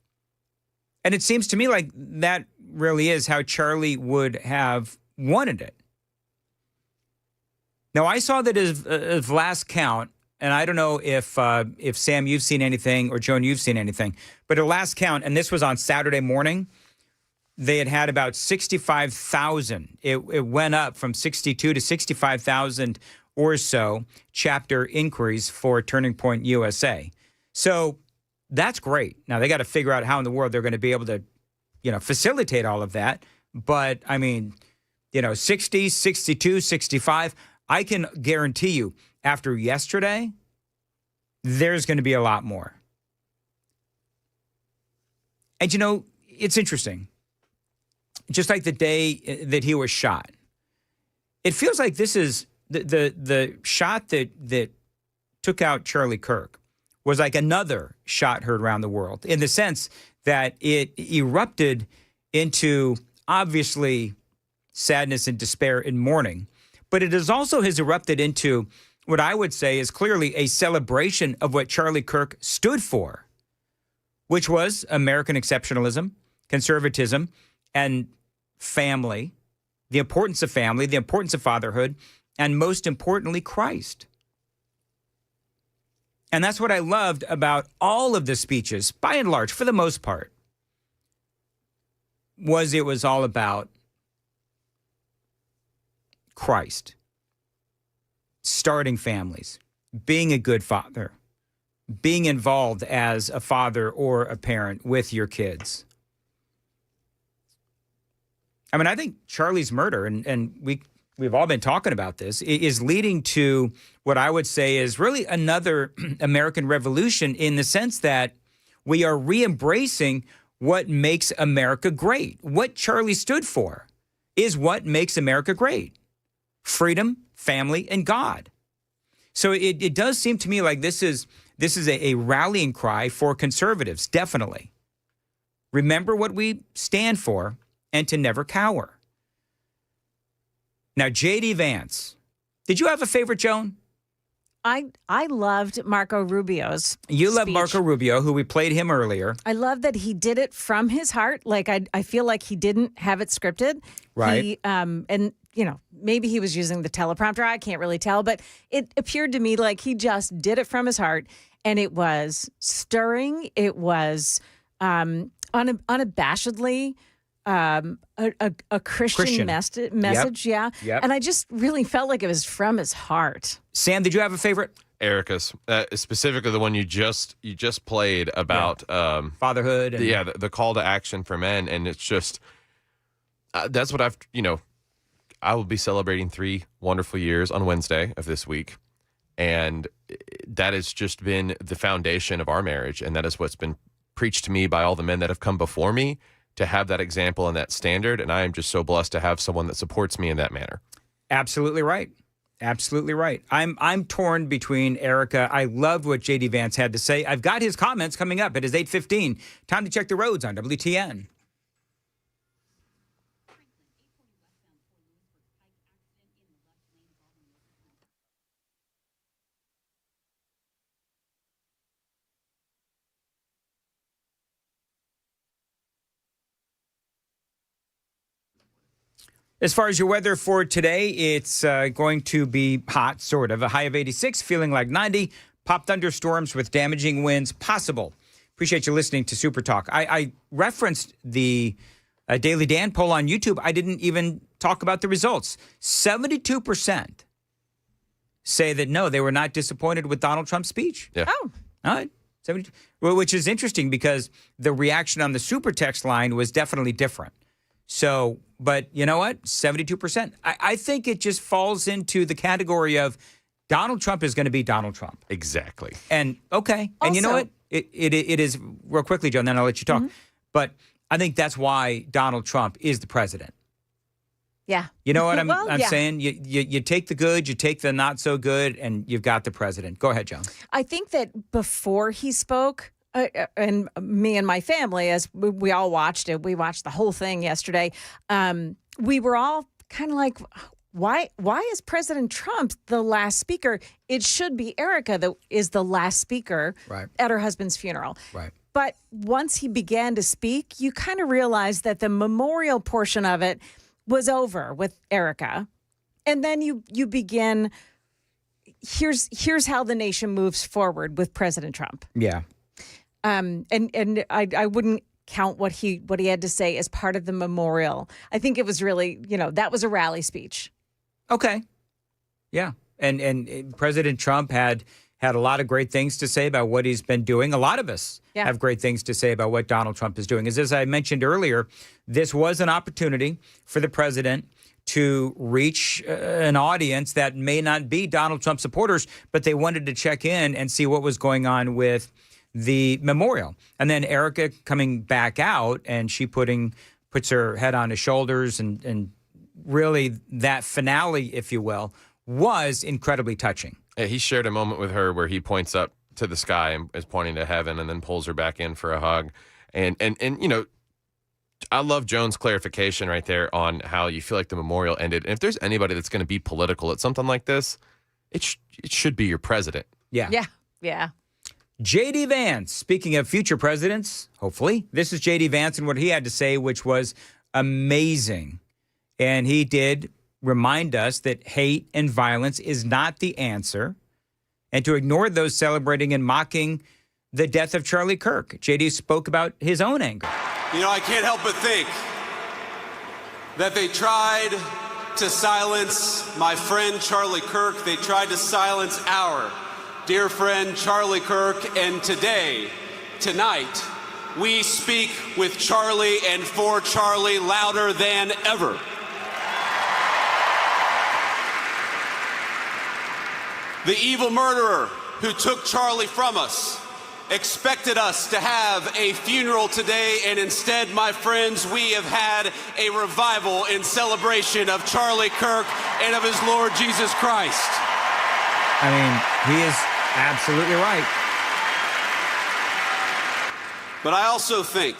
And it seems to me like that really is how Charlie would have wanted it. Now, I saw that as last count, and I don't know if Sam, you've seen anything, or Joan, you've seen anything, but at last count, and this was on Saturday morning, they had about 65,000. It went up from 62 to 65,000 or so chapter inquiries for Turning Point USA. So that's great. Now, they got to figure out how in the world they're going to be able to, facilitate all of that. But, 60, 62, 65, I can guarantee you, after yesterday, there's going to be a lot more. And, it's interesting. Just like the day that he was shot, it feels like this is the shot that took out Charlie Kirk was like another shot heard around the world in the sense that it erupted into obviously sadness and despair and mourning, but it has erupted into what I would say is clearly a celebration of what Charlie Kirk stood for, which was American exceptionalism, conservatism, and family, the importance of family, the importance of fatherhood, and most importantly, Christ. And that's what I loved about all of the speeches, by and large, for the most part, it was all about Christ, starting families, being a good father, being involved as a father or a parent with your kids. I mean, I think Charlie's murder, and we've all been talking about this, is leading to what I would say is really another American revolution in the sense that we are re-embracing what makes America great. What Charlie stood for is what makes America great. Freedom, family, and God. So it does seem to me like this is a rallying cry for conservatives, definitely. Remember what we stand for and to never cower. Now, J.D. Vance, did you have a favorite, Joan? I loved Marco Rubio's You love speech. Marco Rubio, who we played him earlier. I love that he did it from his heart. Like, I feel like he didn't have it scripted. Right. And, you know, maybe he was using the teleprompter. I can't really tell. But it appeared to me like he just did it from his heart. And it was stirring. It was unabashedly a Christian. Message. Yep. Yeah. And I just really felt like it was from his heart. Sam, did you have a favorite? Erica's, specifically the one you just played about fatherhood. And the call to action for men, and it's just that's what I will be celebrating 3 wonderful years on Wednesday of this week, and that has just been the foundation of our marriage, and that is what's been preached to me by all the men that have come before me, to have that example and that standard, and I am just so blessed to have someone that supports me in that manner. Absolutely right. Absolutely right. I'm torn between Erica. I loved what J.D. Vance had to say. I've got his comments coming up. It is 8:15. Time to check the roads on WTN. As far as your weather for today, it's going to be hot, sort of. A high of 86, feeling like 90. Pop thunderstorms with damaging winds possible. Appreciate you listening to Super Talk. I referenced the Daily Dan poll on YouTube. I didn't even talk about the results. 72% say that, no, they were not disappointed with Donald Trump's speech. Yeah. Oh. All right. 72. Well, which is interesting because the reaction on the super text line was definitely different. So, but you know what? 72%. I think it just falls into the category of Donald Trump is going to be Donald Trump. Exactly. And okay. And you know what? It is, real quickly, Joan, then I'll let you talk. Mm-hmm. But I think that's why Donald Trump is the president. Yeah. You know what I'm yeah. saying? You take the good, you take the not so good, and you've got the president. Go ahead, Joan. I think that before he spoke, and me and my family, as we all watched it, we watched the whole thing yesterday. We were all kind of like, why is President Trump the last speaker? It should be Erica that is the last speaker at her husband's funeral. Right. But once he began to speak, you kind of realized that the memorial portion of it was over with Erica. And then you begin, here's how the nation moves forward with President Trump. Yeah. And I wouldn't count what he had to say as part of the memorial. I think it was really, that was a rally speech. Okay. Yeah. And President Trump had a lot of great things to say about what he's been doing. A lot of us have great things to say about what Donald Trump is doing. As I mentioned earlier, this was an opportunity for the president to reach an audience that may not be Donald Trump supporters, but they wanted to check in and see what was going on with the memorial. And then Erica coming back out, and she puts her head on his shoulders, and really that finale, if you will, was incredibly touching. Yeah, he shared a moment with her where he points up to the sky and is pointing to heaven, and then pulls her back in for a hug. And you know, I love Joan's clarification right there on how you feel like the memorial ended. And if there's anybody that's going to be political at something like this, it should be your president. Yeah. Yeah. J.D. Vance, speaking of future presidents, hopefully, this is J.D. Vance and what he had to say, which was amazing. And he did remind us that hate and violence is not the answer, and to ignore those celebrating and mocking the death of Charlie Kirk. J.D. spoke about his own anger. You know, I can't help but think that they tried to silence my friend Charlie Kirk. They tried to silence our dear friend Charlie Kirk. And tonight, we speak with Charlie and for Charlie louder than ever. The evil murderer who took Charlie from us expected us to have a funeral today, and instead, my friends, we have had a revival in celebration of Charlie Kirk and of his Lord Jesus Christ. I mean, he is absolutely right. But I also think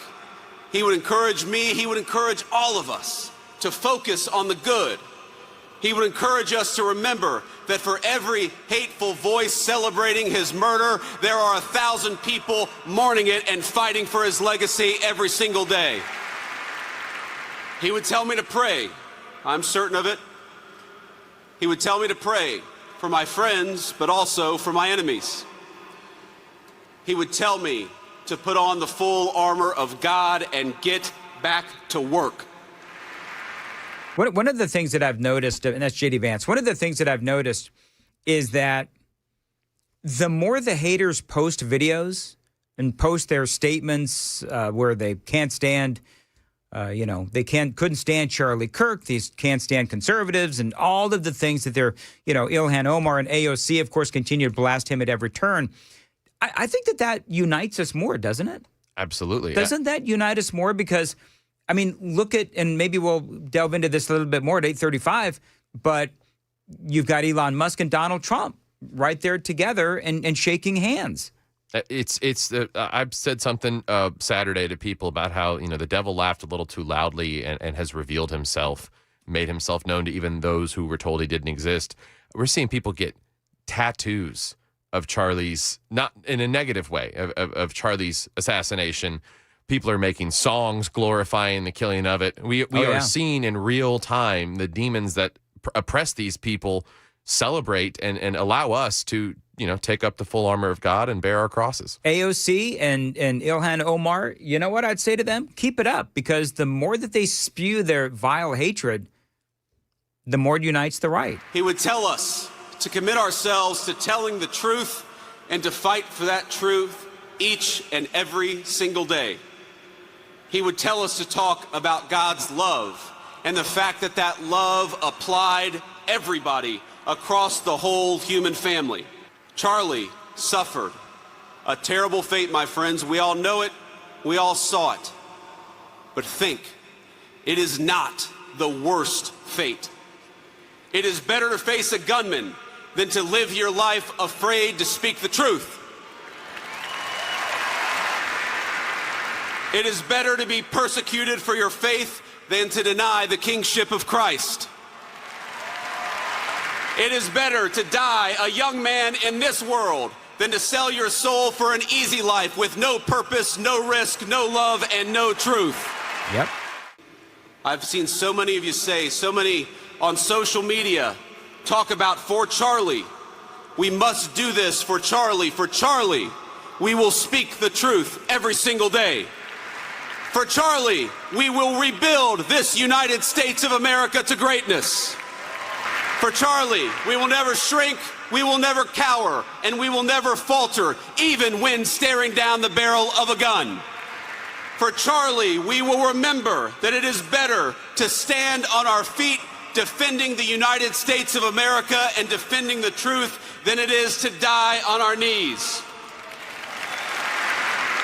he would encourage me, he would encourage all of us to focus on the good. He would encourage us to remember that for every hateful voice celebrating his murder, there are 1,000 people mourning it and fighting for his legacy every single day. He would tell me to pray. I'm certain of it. He would tell me to pray for my friends, but also for my enemies. He would tell me to put on the full armor of God and get back to work. One of the things that I've noticed, and that's J.D. Vance, one of the things that I've noticed is that the more the haters post videos and post their statements where they can't stand, they couldn't stand Charlie Kirk, these can't stand conservatives, and all of the things that they're, Ilhan Omar and AOC, of course, continue to blast him at every turn. I think that unites us more, doesn't it? Absolutely. Doesn't that unite us more? Because I mean, look at, and maybe we'll delve into this a little bit more at 8:35, but you've got Elon Musk and Donald Trump right there together and shaking hands. I've said something Saturday to people about how, the devil laughed a little too loudly and has revealed himself, made himself known to even those who were told he didn't exist. We're seeing people get tattoos of Charlie's, not in a negative way, of Charlie's assassination. People are making songs glorifying the killing of it. We are seeing in real time the demons that oppress these people celebrate and allow us to, take up the full armor of God and bear our crosses. AOC and Ilhan Omar, you know what I'd say to them? Keep it up, because the more that they spew their vile hatred, the more it unites the right. He would tell us to commit ourselves to telling the truth and to fight for that truth each and every single day. He would tell us to talk about God's love and the fact that that love applied everybody across the whole human family. Charlie suffered a terrible fate, my friends. We all know it. We all saw it. But think, it is not the worst fate. It is better to face a gunman than to live your life afraid to speak the truth. It is better to be persecuted for your faith than to deny the kingship of Christ. It is better to die a young man in this world than to sell your soul for an easy life with no purpose, no risk, no love, and no truth. Yep. I've seen so many of you say, so many on social media, talk about for Charlie. We must do this for Charlie. For Charlie, we will speak the truth every single day. For Charlie, we will rebuild this United States of America to greatness. For Charlie, we will never shrink, we will never cower, and we will never falter, even when staring down the barrel of a gun. For Charlie, we will remember that it is better to stand on our feet defending the United States of America and defending the truth than it is to die on our knees.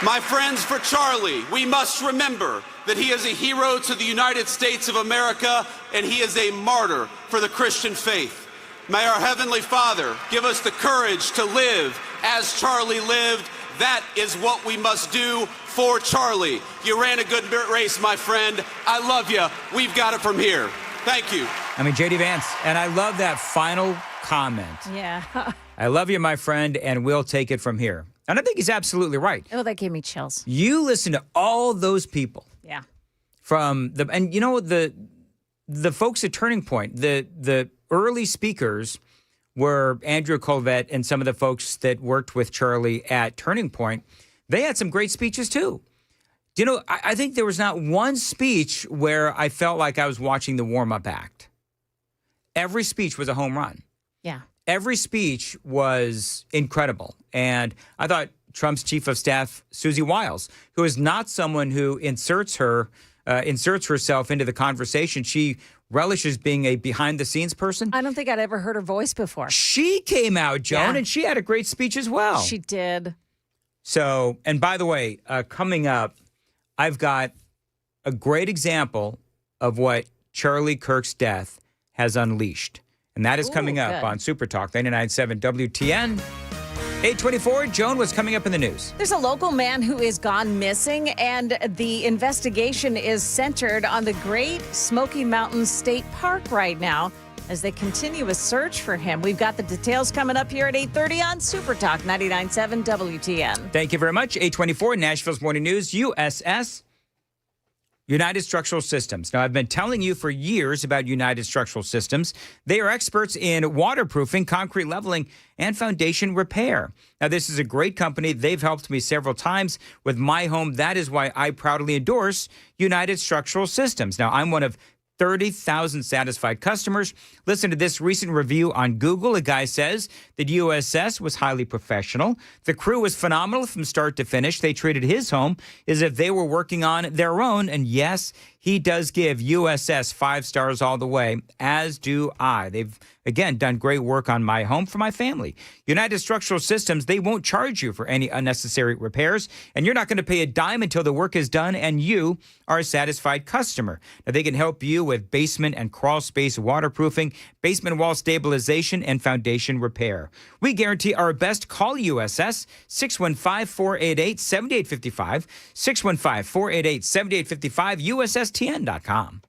My friends, for Charlie, we must remember that he is a hero to the United States of America and he is a martyr for the Christian faith. May our Heavenly Father give us the courage to live as Charlie lived. That is what we must do for Charlie. You ran a good race, my friend. I love you. We've got it from here. Thank you. I mean, J.D. Vance, and I love that final comment. Yeah. I love you, my friend, and we'll take it from here. And I think he's absolutely right. Oh, that gave me chills. You listen to all those people. Yeah. And you know, the folks at Turning Point, the early speakers were Andrew Colvett and some of the folks that worked with Charlie at Turning Point. They had some great speeches too. You know, I think there was not one speech where I felt like I was watching the warm-up act. Every speech was a home run. Yeah. Every speech was incredible. And I thought Trump's chief of staff, Susie Wiles, who is not someone who inserts herself into the conversation. She relishes being a behind-the-scenes person. I don't think I'd ever heard her voice before. She came out, Joan, and she had a great speech as well. She did. So, and by the way, coming up, I've got a great example of what Charlie Kirk's death has unleashed. And that is coming up on Super Talk 99.7 WTN. 824, Joan, what's coming up in the news? There's a local man who is gone missing, and the investigation is centered on the Great Smoky Mountains State Park right now as they continue a search for him. We've got the details coming up here at 8:30 on Super Talk 99.7 WTN. Thank you very much. 824, Nashville's Morning News, USS United Structural Systems. Now, I've been telling you for years about United Structural Systems. They are experts in waterproofing, concrete leveling, and foundation repair. Now, this is a great company. They've helped me several times with my home. That is why I proudly endorse United Structural Systems. Now, I'm one of 30,000 satisfied customers. Listen to this recent review on Google. A guy says that USS was highly professional. The crew was phenomenal from start to finish. They treated his home as if they were working on their own. And yes, he does give USS 5 stars all the way, as do I. They've, again, done great work on my home for my family. United Structural Systems, they won't charge you for any unnecessary repairs, and you're not going to pay a dime until the work is done and you are a satisfied customer. Now, they can help you with basement and crawl space waterproofing, basement wall stabilization, and foundation repair. We guarantee our best. Call USS 615-488-7855, 615-488-7855, USSTN.com.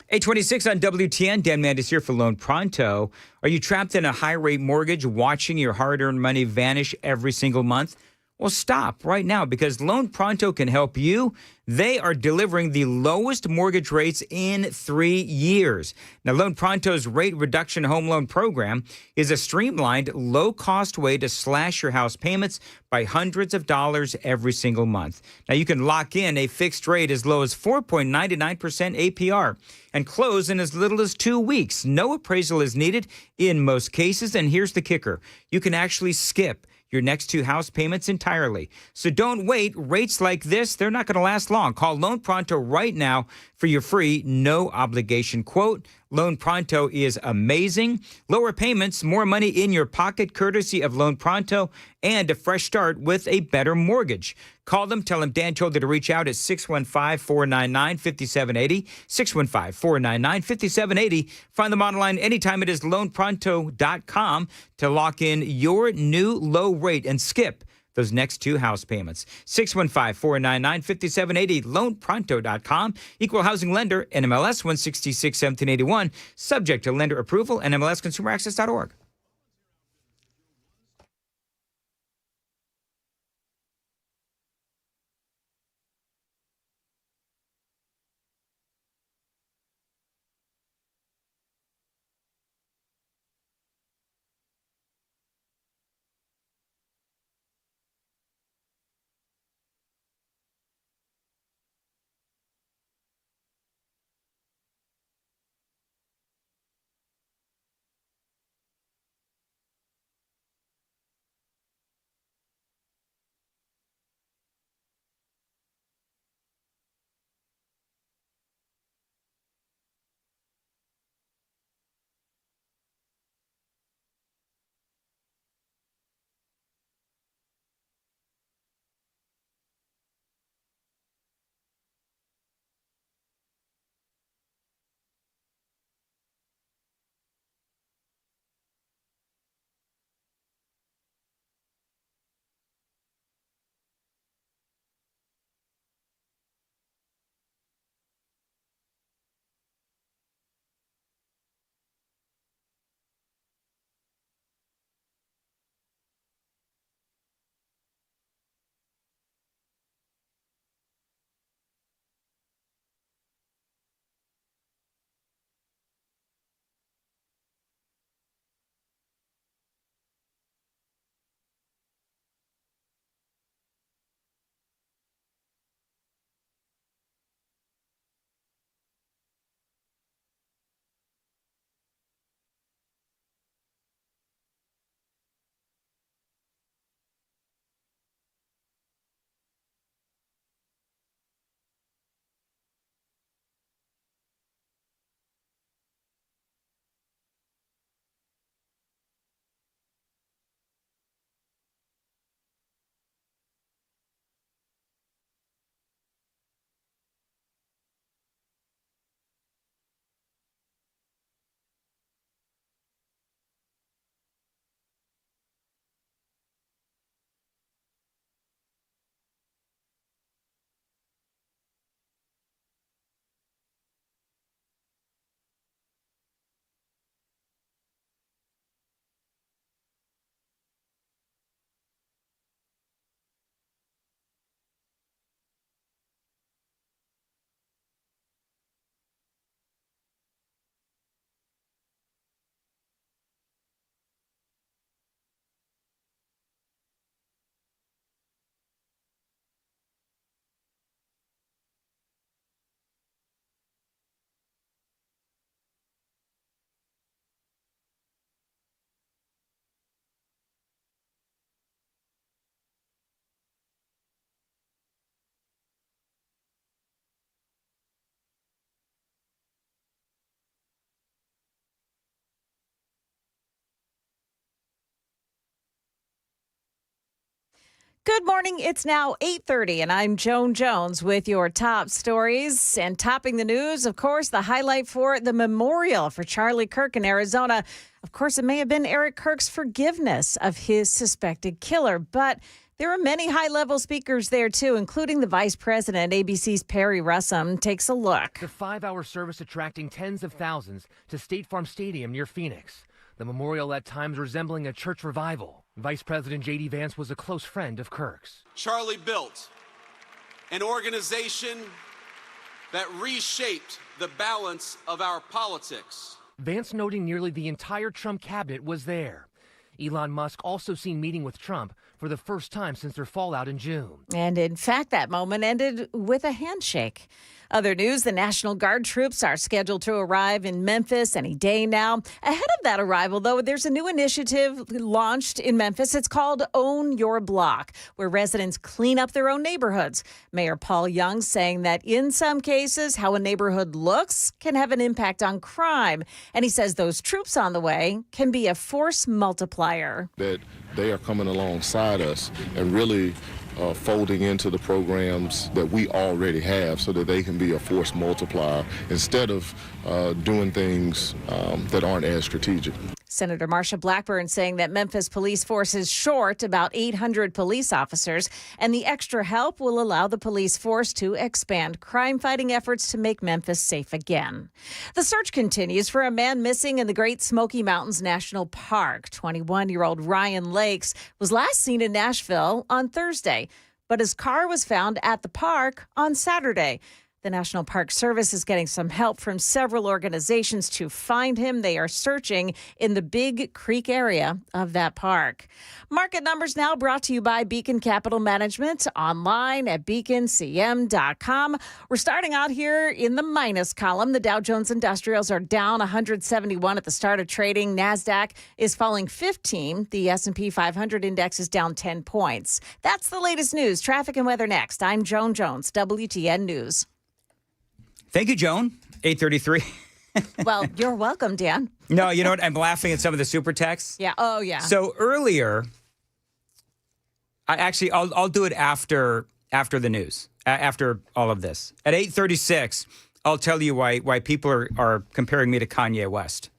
Eight 26 on WTN. Dan Mandis here for Loan Pronto. Are you trapped in a high-rate mortgage, watching your hard-earned money vanish every single month? Well, stop right now, because Loan Pronto can help you. They are delivering the lowest mortgage rates in 3 years. Now, Loan Pronto's rate reduction home loan program is a streamlined, low-cost way to slash your house payments by hundreds of dollars every single month. Now, you can lock in a fixed rate as low as 4.99% APR and close in as little as 2 weeks. No appraisal is needed in most cases, and here's the kicker. You can actually skip your next 2 house payments entirely. So don't wait. Rates like this, they're not going to last long. Call Loan Pronto right now for your free, no obligation quote. Loan Pronto is amazing. Lower payments, more money in your pocket, courtesy of Loan Pronto, and a fresh start with a better mortgage. Call them. Tell them Dan told you to reach out at 615-499-5780, 615-499-5780. Find them online anytime. It is loanpronto.com to lock in your new low rate and skip those next 2 house payments. 615-499-5780, loanpronto.com. Equal housing lender, NMLS 166-1781. Subject to lender approval, NMLSconsumeraccess.org. Good morning. It's now 8:30, and I'm Joan Jones with your top stories. And topping the news, of course, the highlight for the memorial for Charlie Kirk in Arizona. Of course, it may have been Eric Kirk's forgiveness of his suspected killer, but there are many high-level speakers there, too, including the vice president. ABC's Perry Russum takes a look. The 5-hour service attracting tens of thousands to State Farm Stadium near Phoenix. The memorial at times resembling a church revival. Vice President J.D. Vance was a close friend of Kirk's. Charlie built an organization that reshaped the balance of our politics. Vance noting nearly the entire Trump cabinet was there. Elon Musk also seen meeting with Trump for the first time since their fallout in June. And in fact, that moment ended with a handshake. Other news, the National Guard troops are scheduled to arrive in Memphis any day now. Ahead of that arrival, though, there's a new initiative launched in Memphis. It's called Own Your Block, where residents clean up their own neighborhoods. Mayor Paul Young saying that in some cases, how a neighborhood looks can have an impact on crime. And he says those troops on the way can be a force multiplier. That they are coming alongside us and really folding into the programs that we already have so that they can be a force multiplier instead of doing things that aren't as strategic. Senator Marsha Blackburn saying that Memphis police force is short about 800 police officers, and the extra help will allow the police force to expand crime-fighting efforts to make Memphis safe again. The search continues for a man missing in the Great Smoky Mountains National Park. 21-year-old Ryan Lakes was last seen in Nashville on Thursday, but his car was found at the park on Saturday. The National Park Service is getting some help from several organizations to find him. They are searching in the Big Creek area of that park. Market numbers now brought to you by Beacon Capital Management, online at beaconcm.com. We're starting out here in the minus column. The Dow Jones Industrials are down 171 at the start of trading. NASDAQ is falling 15. The S&P 500 index is down 10 points. That's the latest news. Traffic and weather next. I'm Joan Jones, WTN News. Thank you, Joan. 8:33. Well, you're welcome, Dan. No, you know what? I'm laughing at some of the super texts. Yeah. Oh, yeah. So earlier, I'll do it after the news, after all of this. At 8:36, I'll tell you why people are comparing me to Kanye West.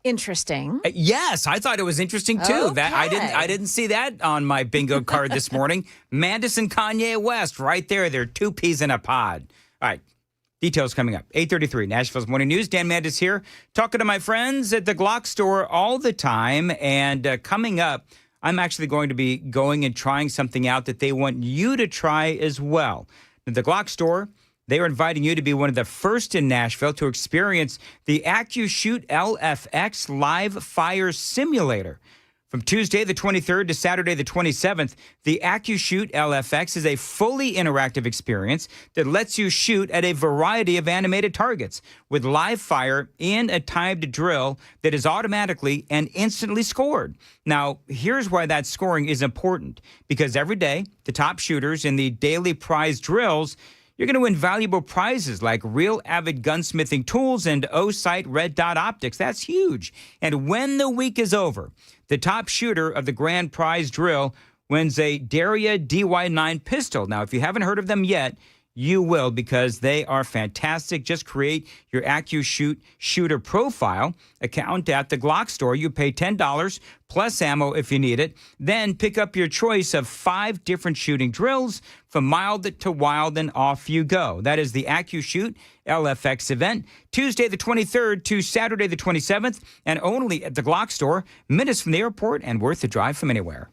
Interesting. Yes, I thought it was interesting too. Okay. That I didn't see that on my bingo card this morning. Mandis and Kanye West, right there. They're two peas in a pod. All right. Details coming up. 8:33, Nashville's Morning News. Dan Mandis here, talking to my friends at the Glock store all the time. And coming up, I'm actually going to be going and trying something out that they want you to try as well. At the Glock store, they are inviting you to be one of the first in Nashville to experience the AccuShoot LFX Live Fire Simulator. From Tuesday the 23rd to Saturday the 27th, the AccuShoot LFX is a fully interactive experience that lets you shoot at a variety of animated targets with live fire in a timed drill that is automatically and instantly scored. Now, here's why that scoring is important, because every day, the top shooters in the daily prize drills, you're going to win valuable prizes like real Avid gunsmithing tools and O-Sight red dot optics. That's huge. And when the week is over, the top shooter of the grand prize drill wins a Daria DY9 pistol. Now, if you haven't heard of them yet, you will, because they are fantastic. Just create your AccuShoot shooter profile account at the Glock store. You pay $10 plus ammo if you need it. Then pick up your choice of 5 different shooting drills from mild to wild, and off you go. That is the AccuShoot LFX event, Tuesday the 23rd to Saturday the 27th, and only at the Glock store, minutes from the airport and worth the drive from anywhere.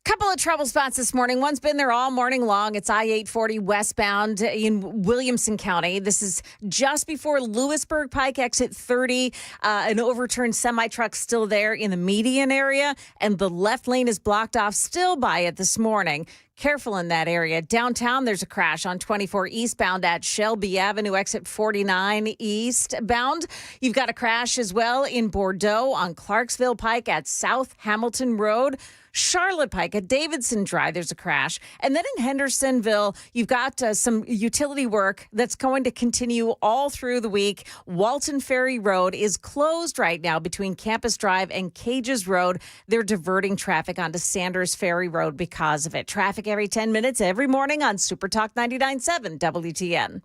Couple of trouble spots this morning. One's been there all morning long. It's I-840 westbound in Williamson County. This is just before Lewisburg Pike exit 30. An overturned semi-truck still there in the median area, and the left lane is blocked off still by it this morning. Careful in that area. Downtown, there's a crash on 24 eastbound at Shelby Avenue, exit 49 eastbound. You've got a crash as well in Bordeaux on Clarksville Pike at South Hamilton Road. Charlotte Pike at Davidson Drive, there's a crash. And then in Hendersonville, you've got some utility work that's going to continue all through the week. Walton Ferry Road is closed right now between Campus Drive and Cages Road. They're diverting traffic onto Sanders Ferry Road because of it. Traffic every 10 minutes every morning on Super Talk 99.7 WTN.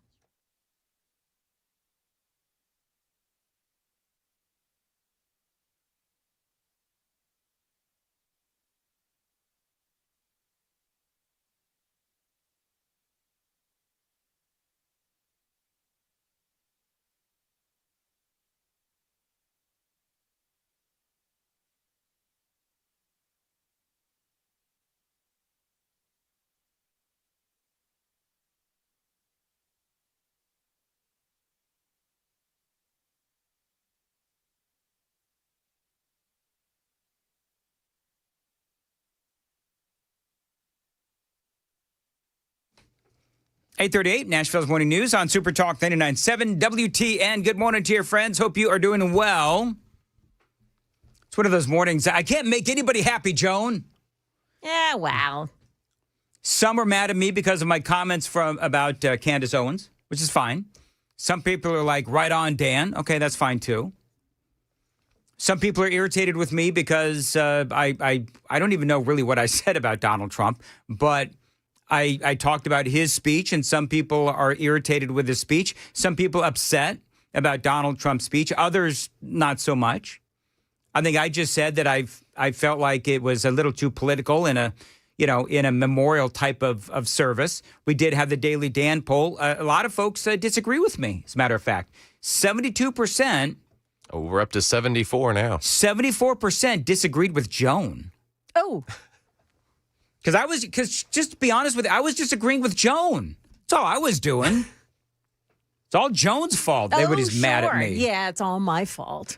.838, Nashville's Morning News on Super Talk 99.7 WTN. Good morning to your friends. Hope you are doing well. It's one of those mornings. I can't make anybody happy, Joan. Yeah, wow. Some are mad at me because of my comments about Candace Owens, which is fine. Some people are like, right on, Dan. Okay, that's fine, too. Some people are irritated with me because I don't even know really what I said about Donald Trump, but I talked about his speech, and some people are irritated with his speech. Some people upset about Donald Trump's speech. Others, not so much. I think I just said that I felt like it was a little too political in a memorial type of service. We did have the Daily Dan poll. A lot of folks disagree with me, as a matter of fact. 72%. Oh, we're up to 74 now. 74% disagreed with Joan. Oh. Because just to be honest with you, I was disagreeing with Joan. That's all I was doing. It's all Joan's fault. Everybody's mad at me. Yeah, it's all my fault.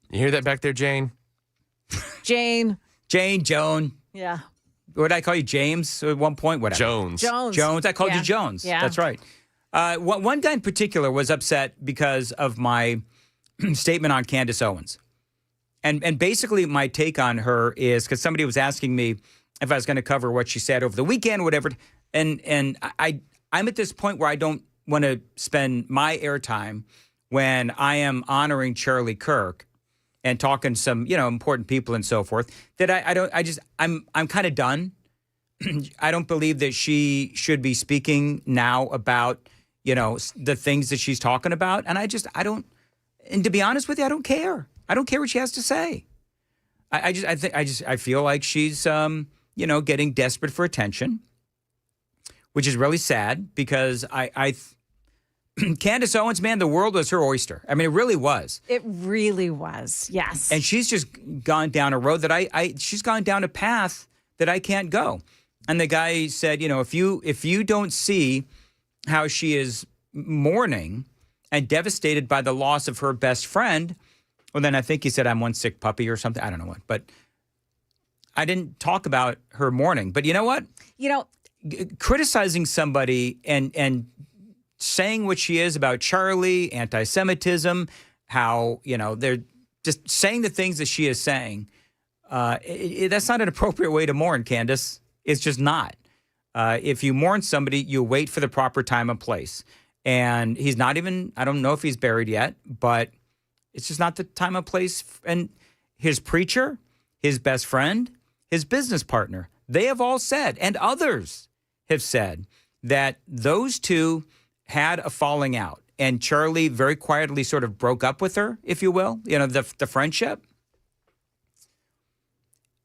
You hear that back there, Jane? Jane. Joan. Yeah. What did I call you, James, at one point? Whatever. Jones. I called you Jones. Yeah. That's right. One guy in particular was upset because of my statement on Candace Owens. And basically my take on her is, because somebody was asking me if I was going to cover what she said over the weekend, whatever. And I'm at this point where I don't want to spend my airtime when I am honoring Charlie Kirk and talking to some, important people and so forth, that I'm kind of done. I don't believe that she should be speaking now about, the things that she's talking about. And and to be honest with you, I don't care. I don't care what she has to say. I feel like she's, getting desperate for attention, which is really sad because Candace Owens, man, the world was her oyster. I mean, it really was. It really was, yes. And she's just gone down a road that she's gone down a path that I can't go. And the guy said, if you don't see how she is mourning and devastated by the loss of her best friend, well, then I think he said, I'm one sick puppy or something. I don't know what, but I didn't talk about her mourning. But you know what? Criticizing somebody and saying what she is about Charlie, anti-Semitism, how, they're just saying the things that she is saying. That's not an appropriate way to mourn, Candace. It's just not. If you mourn somebody, you wait for the proper time and place. And he's not even, I don't know if he's buried yet, but it's just not the time and place. And his preacher, his best friend, his business partner, they have all said, and others have said, that those two had a falling out. And Charlie very quietly sort of broke up with her, if you will, the friendship.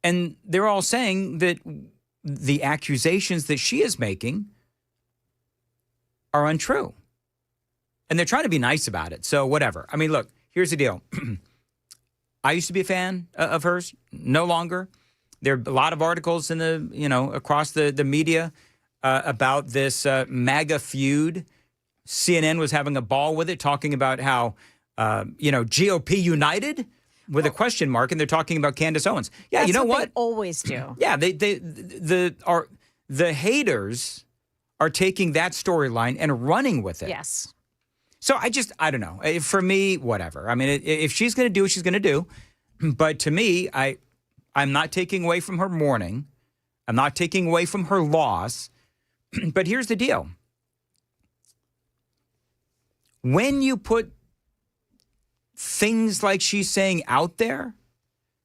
And they're all saying that the accusations that she is making are untrue. And they're trying to be nice about it. So whatever. I mean, look, here's the deal. I used to be a fan of hers. No longer. There are a lot of articles in the, across the media about this MAGA feud. CNN was having a ball with it, talking about how, GOP united with a question mark, and they're talking about Candace Owens. Yeah, That's you know what? They always do. Yeah, the haters are taking that storyline and running with it. Yes. So I don't know. For me, whatever. I mean, if she's going to do what she's going to do, but to me, I'm not taking away from her mourning. I'm not taking away from her loss. But here's the deal. When you put things like she's saying out there,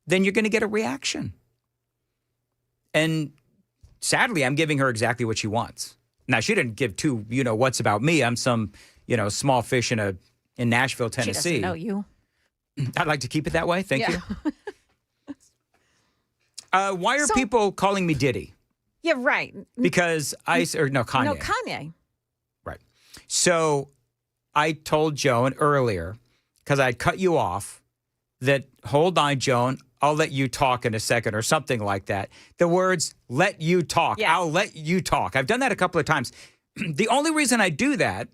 then you're going to get a reaction. And sadly, I'm giving her exactly what she wants. Now, she didn't give two, what's about me. I'm some, small fish in Nashville, Tennessee. She doesn't know you. I'd like to keep it that way. Thank you. Why are people calling me Diddy? Yeah, right. Because Kanye. No, Kanye. Right. So I told Joan earlier, because I cut you off, that hold on, Joan, I'll let you talk in a second or something like that. The words, let you talk. Yeah. I'll let you talk. I've done that a couple of times. The only reason I do that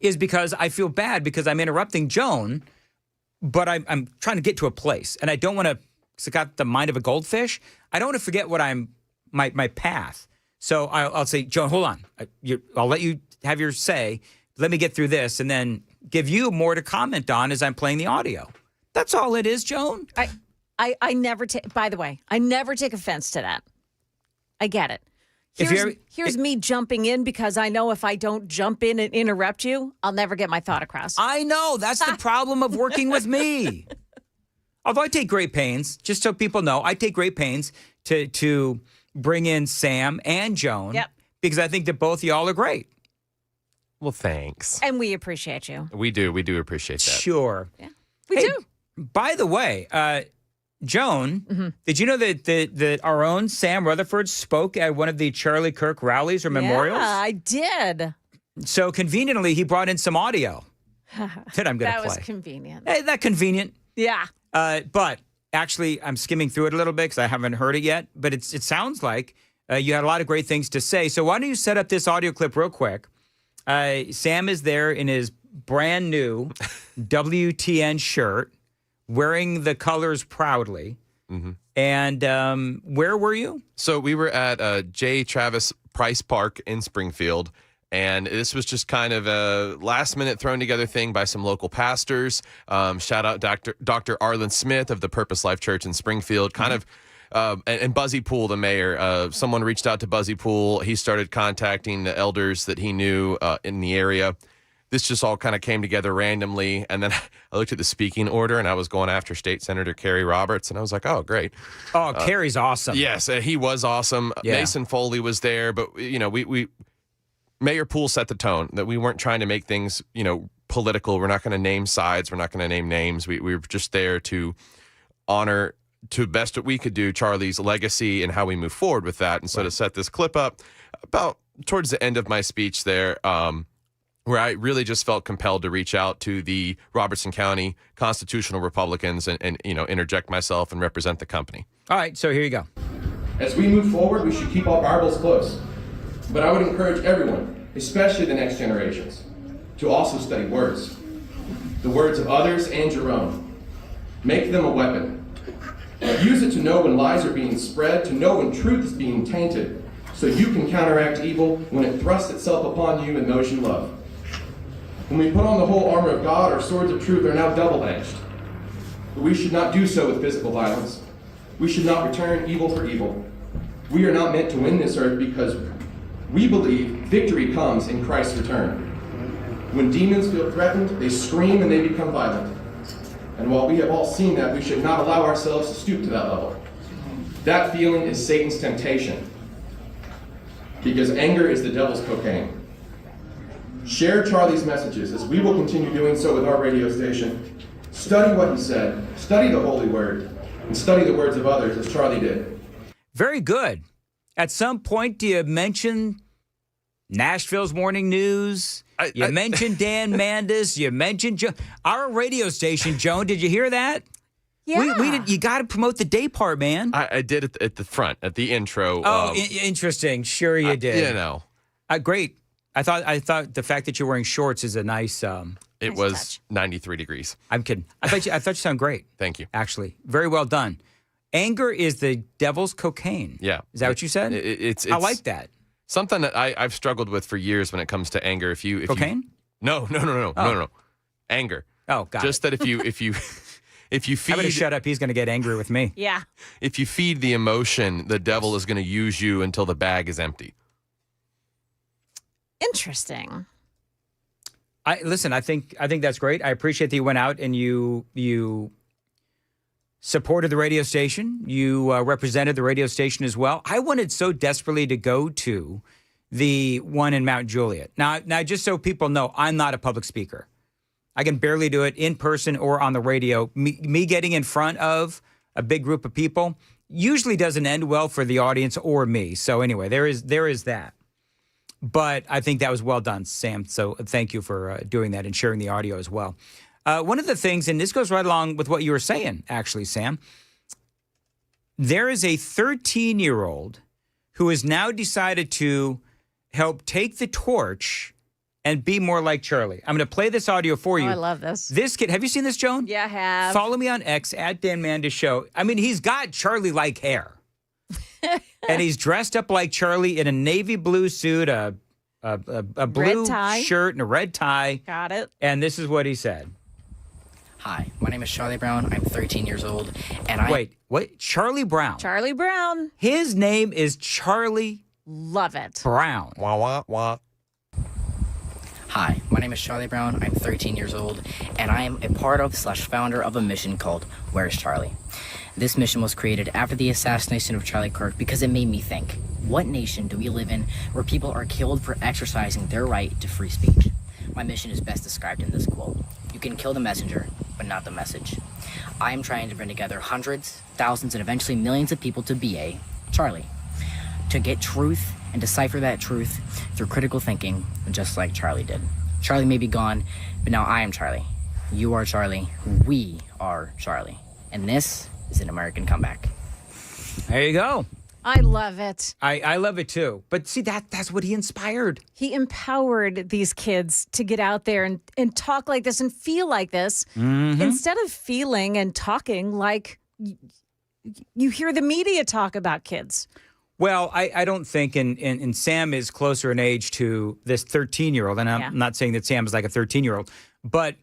is because I feel bad because I'm interrupting Joan, but I'm trying to get to a place. And I don't want to, because I got the mind of a goldfish. I don't want to forget what my path. So I'll say, Joan, hold on. I'll let you have your say. Let me get through this and then give you more to comment on as I'm playing the audio. That's all it is, Joan. I never take, by the way, I never take offense to that. I get it. Here's me jumping in because I know if I don't jump in and interrupt you, I'll never get my thought across. I know. That's the problem of working with me. Although I take great pains, just so people know, I take great pains to bring in Sam and Joan. Yep. Because I think that both y'all are great. Well, thanks. And we appreciate you. We do appreciate that. Sure. Yeah, we do. By the way, Joan, did you know that our own Sam Rutherford spoke at one of the Charlie Kirk rallies or memorials? Yeah, I did. So conveniently, he brought in some audio that I'm going to play. That was convenient. Hey, that convenient. Yeah. But actually, I'm skimming through it a little bit because I haven't heard it yet. But it sounds like you had a lot of great things to say. So why don't you set up this audio clip real quick? Sam is there in his brand new WTN shirt, wearing the colors proudly. Mm-hmm. And where were you? So we were at J. Travis Price Park in Springfield. And this was just kind of a last-minute thrown-together thing by some local pastors. Shout out Dr. Arlen Smith of the Purpose Life Church in Springfield. Kind of, and Buzzy Poole, the mayor. Someone reached out to Buzzy Poole. He started contacting the elders that he knew in the area. This just all kind of came together randomly. And then I looked at the speaking order, and I was going after State Senator Kerry Roberts. And I was like, oh, great. Oh, Kerry's awesome. Yes, he was awesome. Yeah. Mason Foley was there. But, we Mayor Poole set the tone that we weren't trying to make things, political. We're not going to name sides. We're not going to name names. We were just there to honor, to best what we could do, Charlie's legacy and how we move forward with that. And so to set this clip up about towards the end of my speech there, where I really just felt compelled to reach out to the Robertson County constitutional Republicans and interject myself and represent the company. All right, so here you go. As we move forward, we should keep our Bibles close. But I would encourage everyone, especially the next generations, to also study words. The words of others and your own. Make them a weapon. Use it to know when lies are being spread, to know when truth is being tainted, so you can counteract evil when it thrusts itself upon you and those you love. When we put on the whole armor of God, our swords of truth are now double-edged. But we should not do so with physical violence. We should not return evil for evil. We are not meant to win this earth because we believe victory comes in Christ's return. When demons feel threatened, they scream and they become violent. And while we have all seen that, we should not allow ourselves to stoop to that level. That feeling is Satan's temptation, because anger is the devil's cocaine. Share Charlie's messages, as we will continue doing so with our radio station. Study what he said, study the Holy Word, and study the words of others, as Charlie did. Very good. At some point, do you mention Nashville's morning news? You mentioned Dan Mandis. You mentioned our radio station, Joan. Did you hear that? Yeah. We did. You got to promote the day part, man. I did it at the front, at the intro. Oh, interesting. Sure you did. You know. Great. I thought the fact that you're wearing shorts is a nice. It was 93 degrees. I'm kidding. I thought you sound great. Thank you. Actually, very well done. Anger is the devil's cocaine. Yeah. Is that what you said? It's I like that. Something that I've struggled with for years when it comes to anger. If cocaine? No. Anger. Oh, got Just it. that if you feed. I'm going to shut up. He's going to get angry with me. Yeah. If you feed the emotion, the devil is going to use you until the bag is empty. Interesting. Listen. I think that's great. I appreciate that you went out and you supported the radio station. You represented the radio station as well. I wanted so desperately to go to the one in Mount Juliet. Now, just so people know, I'm not a public speaker. I can barely do it in person or on the radio. Me getting in front of a big group of people usually doesn't end well for the audience or me. So anyway, there is that. But I think that was well done, Sam. So thank you for doing that and sharing the audio as well. One of the things, and this goes right along with what you were saying, actually, Sam, there is a 13-year-old who has now decided to help take the torch and be more like Charlie. I'm going to play this audio for you. Oh, I love this. This kid, have you seen this, Joan? Yeah, I have. Follow me on X at DanMandisShow. I mean, he's got Charlie-like hair. And he's dressed up like Charlie in a navy blue suit, a blue shirt, and a red tie. Got it. And this is what he said. Hi, my name is Charlie Brown. I'm 13 years old, and I... Wait, what? Charlie Brown? Charlie Brown. His name is Charlie... Love it. Brown. Wah, wah, wah. Hi, my name is Charlie Brown. I'm 13 years old, and I am a part of / founder of a mission called Where's Charlie? This mission was created after the assassination of Charlie Kirk because it made me think, what nation do we live in where people are killed for exercising their right to free speech? My mission is best described in this quote. You can kill the messenger, but not the message. I am trying to bring together hundreds, thousands, and eventually millions of people to be a Charlie. To get truth and decipher that truth through critical thinking, just like Charlie did. Charlie may be gone, but now I am Charlie. You are Charlie. We are Charlie. And this is an American comeback. There you go. I love it. I love it too. But see, that's what he inspired. He empowered these kids to get out there and talk like this and feel like this instead of feeling and talking like you hear the media talk about kids. Well, I don't think, and Sam is closer in age to this 13-year-old, and I'm not saying that Sam is like a 13-year-old, but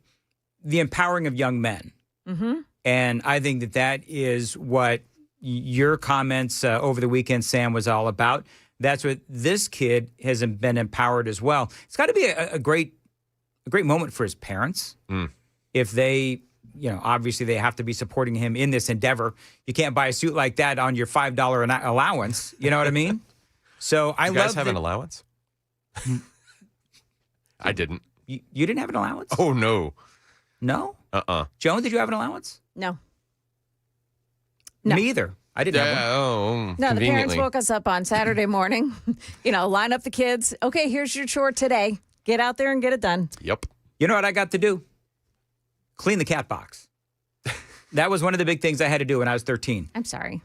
the empowering of young men. Mm-hmm. And I think that is what your comments over the weekend, Sam, was all about. That's what this kid has been empowered as well. It's got to be a great moment for his parents. If they, obviously they have to be supporting him in this endeavor. You can't buy a suit like that on your $5 allowance. You know what I mean? So I love. You guys have an allowance? I didn't. You didn't have an allowance? Oh, no. No? Uh-uh. Joan, did you have an allowance? No. No. Me either. I didn't have one. Oh, No, the parents woke us up on Saturday morning, line up the kids. Okay, here's your chore today. Get out there and get it done. Yep. You know what I got to do? Clean the cat box. That was one of the big things I had to do when I was 13. I'm sorry.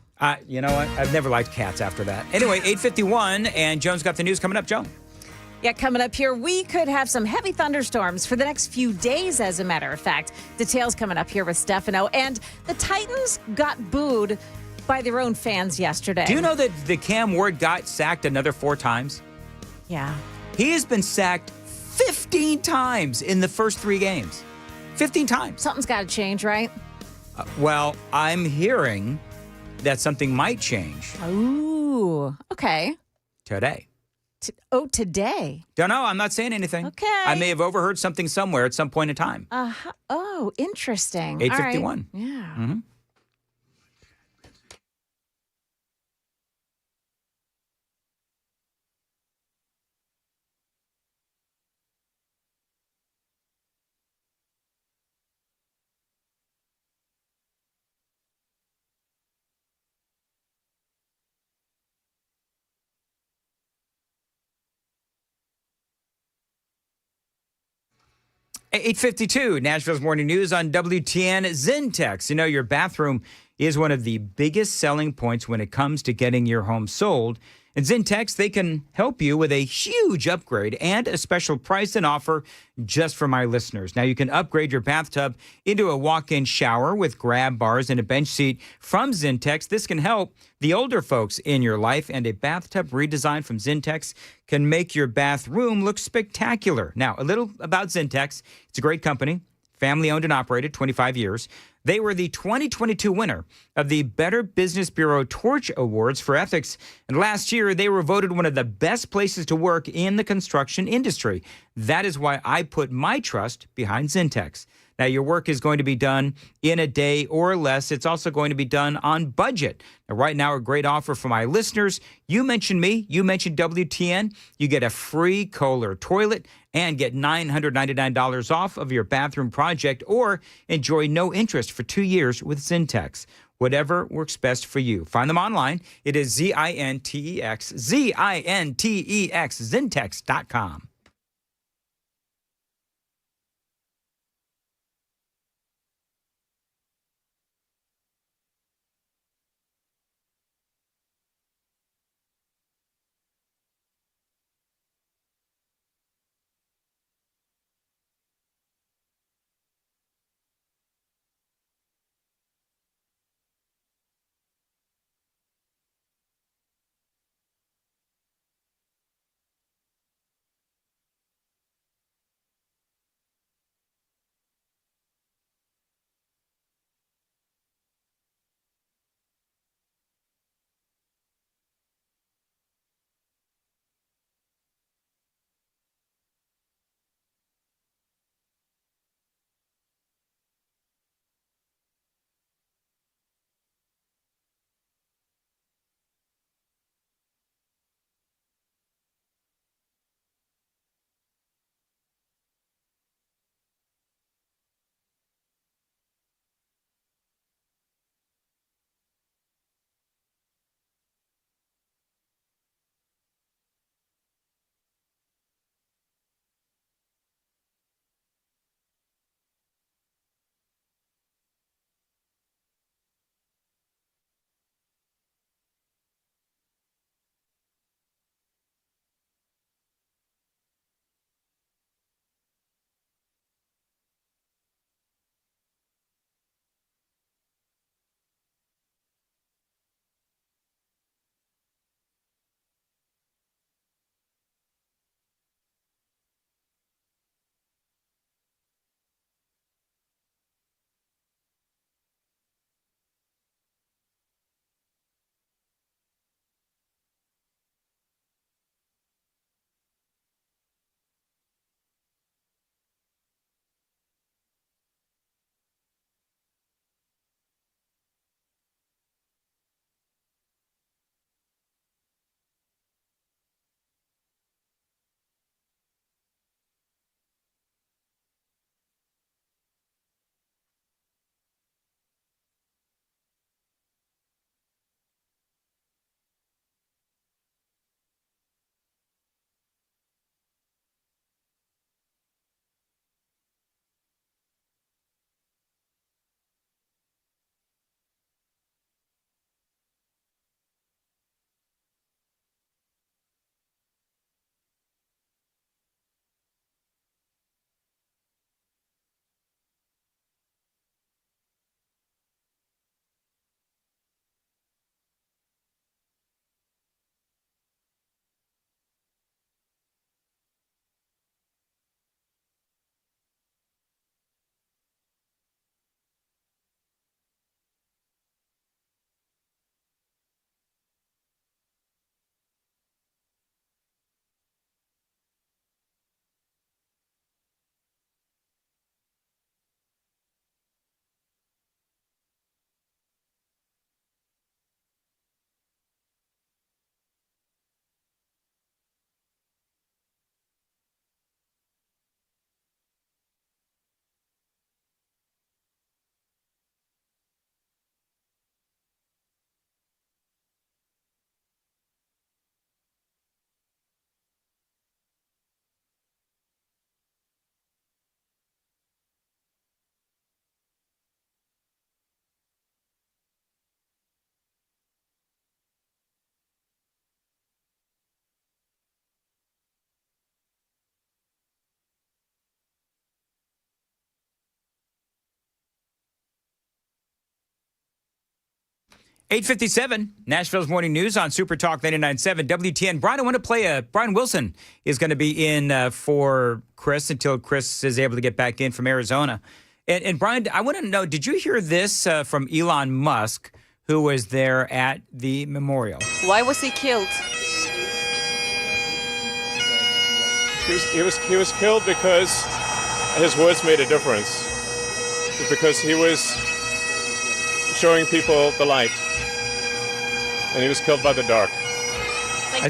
You know what? I've never liked cats after that. Anyway, 8:51, and Joan's got the news coming up. Joan. Yeah, coming up here, we could have some heavy thunderstorms for the next few days, as a matter of fact. Details coming up here with Stefano. And the Titans got booed by their own fans yesterday. Do you know that the Cam Ward got sacked another 4 times? Yeah. He has been sacked 15 times in the first 3 games. 15 times. Something's got to change, right? Well, I'm hearing that something might change. Ooh, okay. Today. Today? Don't know. I'm not saying anything. Okay. I may have overheard something somewhere at some point in time. Oh, interesting. 8:51. All right. Yeah. Mm-hmm. 8:52, Nashville's Morning News on WTN Zentex. You know, your bathroom is one of the biggest selling points when it comes to getting your home sold. And Zentex, they can help you with a huge upgrade and a special price and offer just for my listeners. Now, you can upgrade your bathtub into a walk-in shower with grab bars and a bench seat from Zentex. This can help the older folks in your life, and a bathtub redesign from Zentex can make your bathroom look spectacular. Now, a little about Zentex. It's a great company, family-owned and operated, 25 years. They were the 2022 winner of the Better Business Bureau Torch Awards for Ethics. And last year, they were voted one of the best places to work in the construction industry. That is why I put my trust behind Zentex. Now, your work is going to be done in a day or less. It's also going to be done on budget. Now, right now, a great offer for my listeners. You mentioned me. You mentioned WTN. You get a free Kohler toilet and get $999 off of your bathroom project, or enjoy no interest for 2 years with Zentex. Whatever works best for you. Find them online. It is Zintex, Zentex.com. 8:57, Nashville's Morning News on Super Talk 99.7 WTN. Brian, I want to play Brian Wilson is going to be in for Chris until Chris is able to get back in from Arizona. And Brian, I want to know, did you hear this from Elon Musk, who was there at the memorial? Why was he killed? He was killed because his words made a difference. Because he was showing people the light. And he was killed by the dark.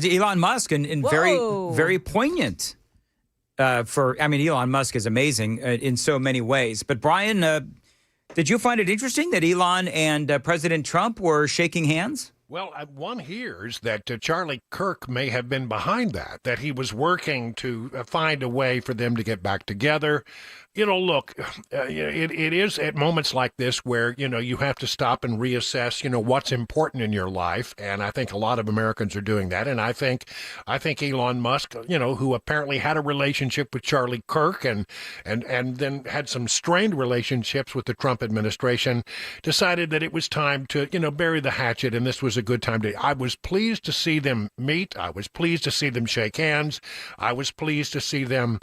Elon Musk, and very poignant. Elon Musk is amazing in so many ways. But Brian, did you find it interesting that Elon and President Trump were shaking hands? Well, one hears that Charlie Kirk may have been behind that he was working to find a way for them to get back together. Look, it is at moments like this where, you have to stop and reassess, what's important in your life. And I think a lot of Americans are doing that. And I think Elon Musk, who apparently had a relationship with Charlie Kirk and then had some strained relationships with the Trump administration, decided that it was time to, bury the hatchet. And this was a good time to. I was pleased to see them meet. I was pleased to see them shake hands. I was pleased to see them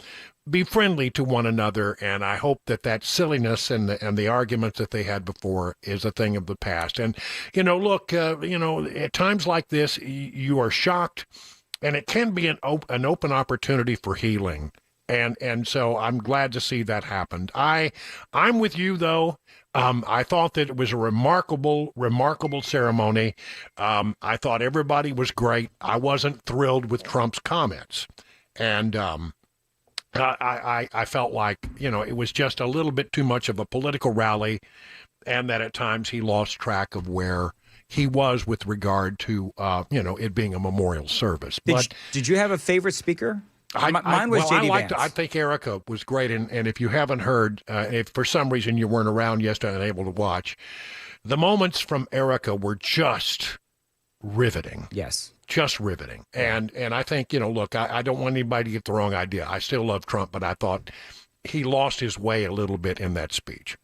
be friendly to one another, and I hope that silliness and the arguments that they had before is a thing of the past. And look, at times like this, you are shocked, and it can be an open opportunity for healing. And so I'm glad to see that happened. I'm with you though. I thought that it was a remarkable ceremony. I thought everybody was great. I wasn't thrilled with Trump's comments, and I felt like, it was just a little bit too much of a political rally, and that at times he lost track of where he was with regard to, it being a memorial service. Did you have a favorite speaker? Mine was J.D. Vance. I think Erica was great, and if you haven't heard, if for some reason you weren't around yesterday and able to watch, the moments from Erica were just riveting. Yes. Just riveting. And I think, look, I don't want anybody to get the wrong idea. I still love Trump, but I thought he lost his way a little bit in that speech.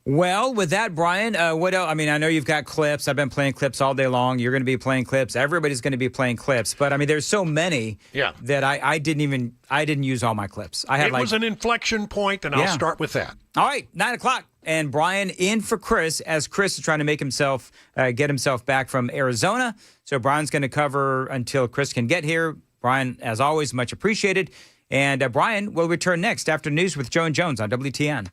Well, with that, Brian, what else? I know you've got clips. I've been playing clips all day long. You're going to be playing clips. Everybody's going to be playing clips. But there's so many that I didn't use all my clips. It was an inflection point, and I'll start with that. All right, 9 o'clock. And Brian in for Chris, as Chris is trying to make himself, get himself back from Arizona. So Brian's going to cover until Chris can get here. Brian, as always, much appreciated. And Brian will return next after news with Joe and Jones on WTN.